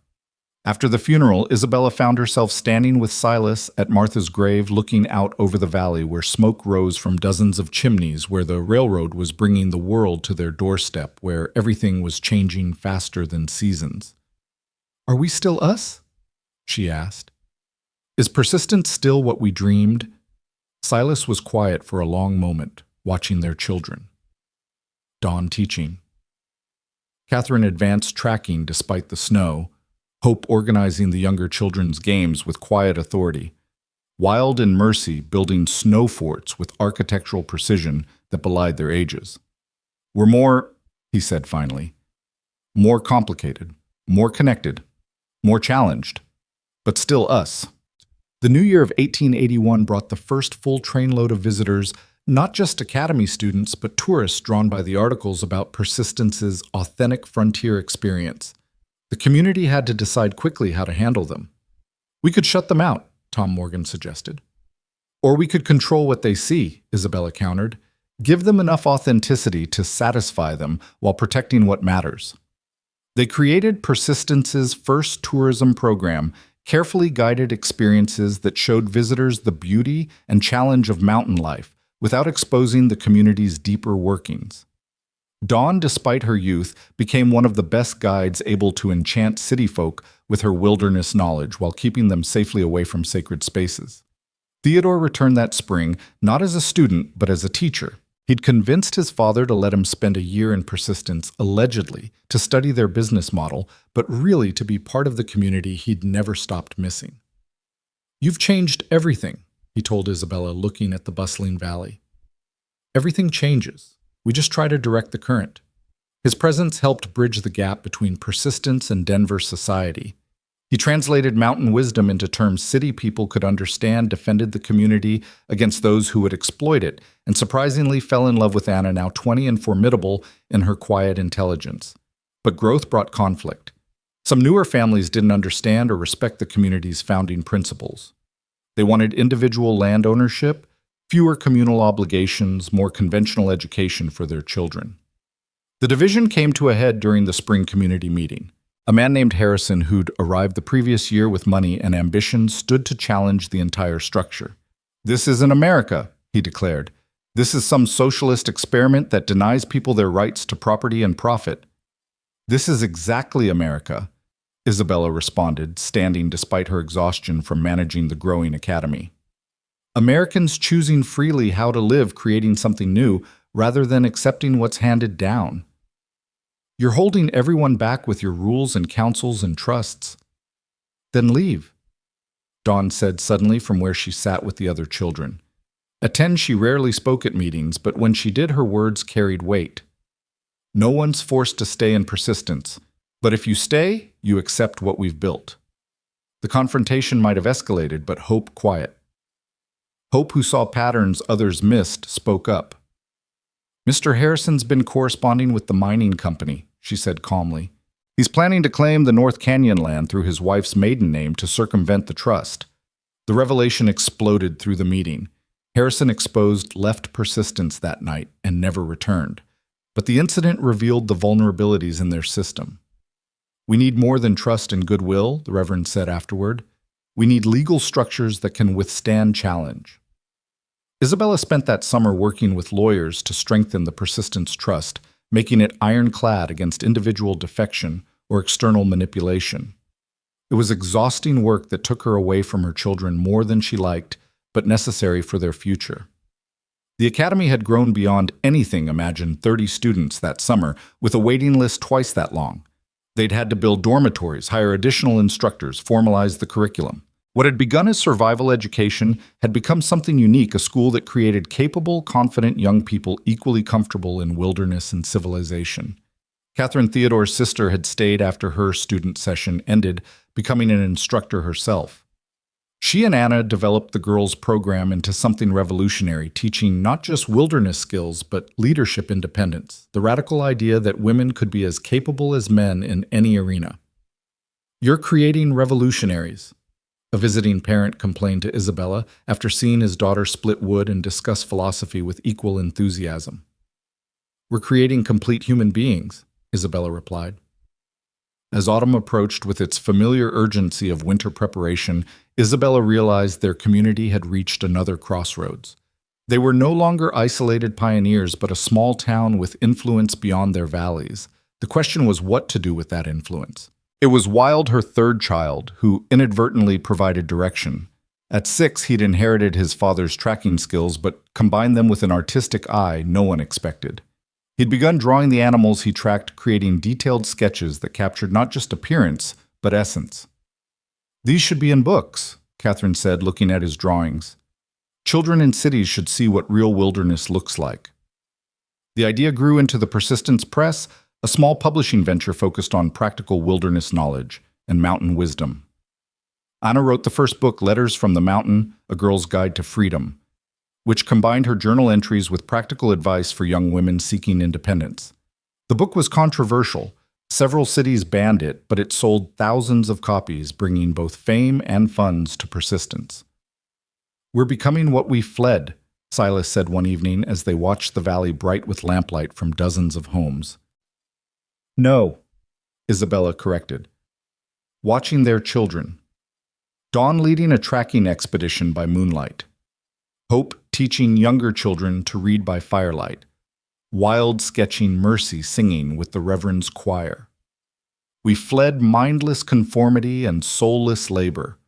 After the funeral, Isabella found herself standing with Silas at Martha's grave, looking out over the valley where smoke rose from dozens of chimneys, where the railroad was bringing the world to their doorstep, where everything was changing faster than seasons. "Are we still us?" she asked. "Is Persistence still what we dreamed?" Silas was quiet for a long moment, watching their children. Dawn teaching. Catherine advanced tracking despite the snow, Hope organizing the younger children's games with quiet authority, Wild and Mercy building snow forts with architectural precision that belied their ages. "We're more," he said finally, More complicated, more connected, more challenged, but still us. The new year of 1881 brought the first full trainload of visitors, not just academy students, but tourists drawn by the articles about Persistence's authentic frontier experience. The community had to decide quickly how to handle them. We could shut them out, Tom Morgan suggested. Or we could control what they see, Isabella countered. Give them enough authenticity to satisfy them while protecting what matters. They created Persistence's first tourism program, carefully guided experiences that showed visitors the beauty and challenge of mountain life without exposing the community's deeper workings. Dawn, despite her youth, became one of the best guides able to enchant city folk with her wilderness knowledge while keeping them safely away from sacred spaces. Theodore returned that spring, not as a student, but as a teacher. He'd convinced his father to let him spend a year in Persistence, allegedly, to study their business model, but really to be part of the community he'd never stopped missing. "You've changed everything," he told Isabella, looking at the bustling valley. "Everything changes. We just try to direct the current." His presence helped bridge the gap between Persistence and Denver society. He translated mountain wisdom into terms city people could understand, defended the community against those who would exploit it, and surprisingly fell in love with Anna, now 20 and formidable in her quiet intelligence. But growth brought conflict. Some newer families didn't understand or respect the community's founding principles. They wanted individual land ownership, fewer communal obligations, more conventional education for their children. The division came to a head during the spring community meeting. A man named Harrison, who'd arrived the previous year with money and ambition, stood to challenge the entire structure. "This isn't America," he declared. "This is some socialist experiment that denies people their rights to property and profit." "This is exactly America," Isabella responded, standing despite her exhaustion from managing the growing academy. "Americans choosing freely how to live, creating something new, rather than accepting what's handed down. You're holding everyone back with your rules and councils and trusts. Then leave," Dawn said suddenly from where she sat with the other children. At 10, she rarely spoke at meetings, but when she did, her words carried weight. "No one's forced to stay in Persistence, but if you stay, you accept what we've built." The confrontation might have escalated, but Hope quiet. Hope, who saw patterns others missed, spoke up. "Mr. Harrison's been corresponding with the mining company," she said calmly. "He's planning to claim the North Canyon land through his wife's maiden name to circumvent the trust." The revelation exploded through the meeting. Harrison exposed left Persistence that night and never returned. But the incident revealed the vulnerabilities in their system. "We need more than trust and goodwill," the Reverend said afterward. "We need legal structures that can withstand challenge." Isabella spent that summer working with lawyers to strengthen the Persistence trust, making it ironclad against individual defection or external manipulation. It was exhausting work that took her away from her children more than she liked, but necessary for their future. The academy had grown beyond anything imagined 30 students that summer, with a waiting list twice that long. They'd had to build dormitories, hire additional instructors, formalize the curriculum. What had begun as survival education had become something unique, a school that created capable, confident young people equally comfortable in wilderness and civilization. Catherine, Theodore's sister, had stayed after her student session ended, becoming an instructor herself. She and Anna developed the girls' program into something revolutionary, teaching not just wilderness skills, but leadership independence, the radical idea that women could be as capable as men in any arena. "You're creating revolutionaries," a visiting parent complained to Isabella after seeing his daughter split wood and discuss philosophy with equal enthusiasm. "We're creating complete human beings," Isabella replied. As autumn approached with its familiar urgency of winter preparation, Isabella realized their community had reached another crossroads. They were no longer isolated pioneers, but a small town with influence beyond their valleys. The question was what to do with that influence. It was Wild, her third child, who inadvertently provided direction. At 6, he'd inherited his father's tracking skills, but combined them with an artistic eye no one expected. He'd begun drawing the animals he tracked, creating detailed sketches that captured not just appearance, but essence. "These should be in books," Catherine said, looking at his drawings. "Children in cities should see what real wilderness looks like." The idea grew into the Persistence Press, a small publishing venture focused on practical wilderness knowledge and mountain wisdom. Anna wrote the first book, Letters from the Mountain, A Girl's Guide to Freedom, which combined her journal entries with practical advice for young women seeking independence. The book was controversial. Several cities banned it, but it sold thousands of copies, bringing both fame and funds to persistence. "We're becoming what we fled," Silas said one evening as they watched the valley bright with lamplight from dozens of homes. "No," Isabella corrected. "Watching their children. Dawn leading a tracking expedition by moonlight. Hope teaching younger children to read by firelight. Wild sketching Mercy singing with the Reverend's choir. We fled mindless conformity and soulless labor.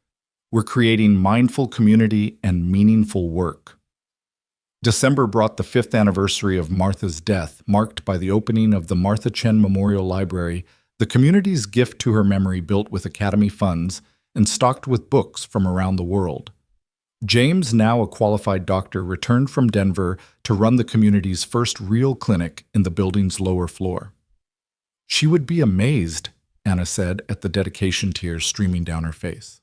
We're creating mindful community and meaningful work." December brought the 5th anniversary of Martha's death, marked by the opening of the Martha Chen Memorial Library, the community's gift to her memory built with Academy funds and stocked with books from around the world. James, now a qualified doctor, returned from Denver to run the community's first real clinic in the building's lower floor. "She would be amazed," Anna said, at the dedication tears streaming down her face.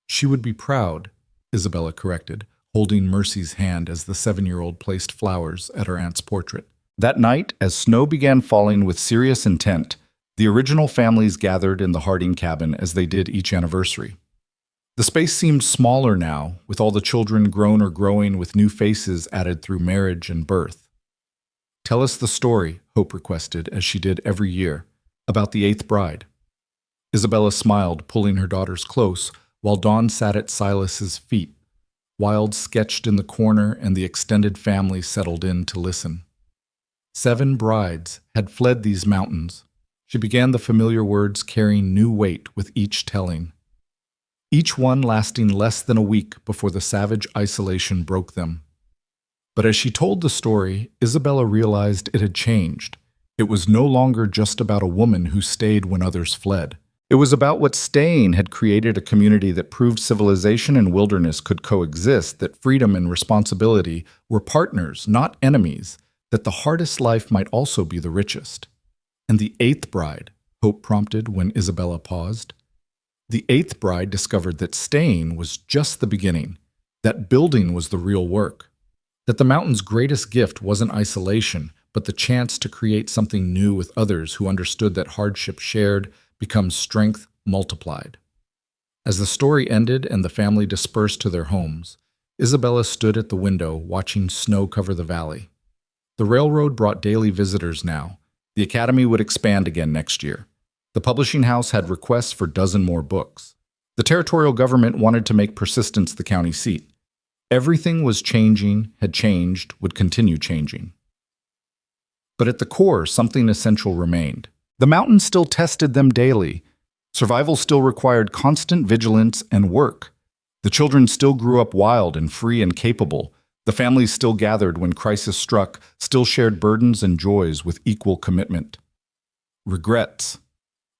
"She would be proud," Isabella corrected, holding Mercy's hand as the 7-year-old placed flowers at her aunt's portrait. That night, as snow began falling with serious intent, the original families gathered in the Harding cabin as they did each anniversary. The space seemed smaller now, with all the children grown or growing with new faces added through marriage and birth. "Tell us the story," Hope requested, as she did every year, "about the 8th bride." Isabella smiled, pulling her daughters close, while Dawn sat at Silas's feet. Wild sketched in the corner, and the extended family settled in to listen. 7 brides had fled these mountains. She began the familiar words, carrying new weight with each telling. Each one lasting less than a week before the savage isolation broke them. But as she told the story, Isabella realized it had changed. It was no longer just about a woman who stayed when others fled. It was about what staying had created a community that proved civilization and wilderness could coexist, that freedom and responsibility were partners, not enemies, that the hardest life might also be the richest. "And the 8th bride," Hope prompted when Isabella paused. "The 8th bride discovered that staying was just the beginning, that building was the real work, that the mountain's greatest gift wasn't isolation, but the chance to create something new with others who understood that hardship shared becomes strength multiplied." As the story ended and the family dispersed to their homes, Isabella stood at the window watching snow cover the valley. The railroad brought daily visitors now. The academy would expand again next year. The publishing house had requests for a dozen more books. The territorial government wanted to make Persistence the county seat. Everything was changing, had changed, would continue changing. But at the core, something essential remained. The mountain still tested them daily. Survival still required constant vigilance and work. The children still grew up wild and free and capable. The families still gathered when crisis struck, still shared burdens and joys with equal commitment. "Regrets?"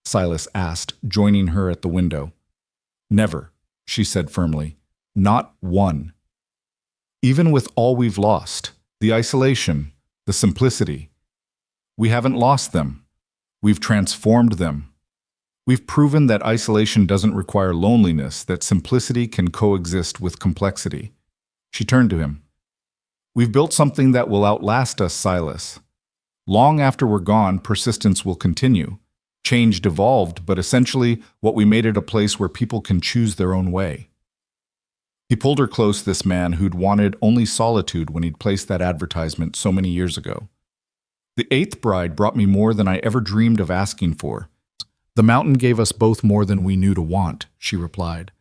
Silas asked, joining her at the window. "Never," she said firmly. "Not one. Even with all we've lost, the isolation, the simplicity, we haven't lost them. We've transformed them. We've proven that isolation doesn't require loneliness, that simplicity can coexist with complexity." She turned to him. "We've built something that will outlast us, Silas. Long after we're gone, Persistence will continue. Change evolved, but essentially what we made it a place where people can choose their own way." He pulled her close, this man who'd wanted only solitude when he'd placed that advertisement so many years ago. "The 8th bride brought me more than I ever dreamed of asking for. The mountain gave us both more than we knew to want," she replied.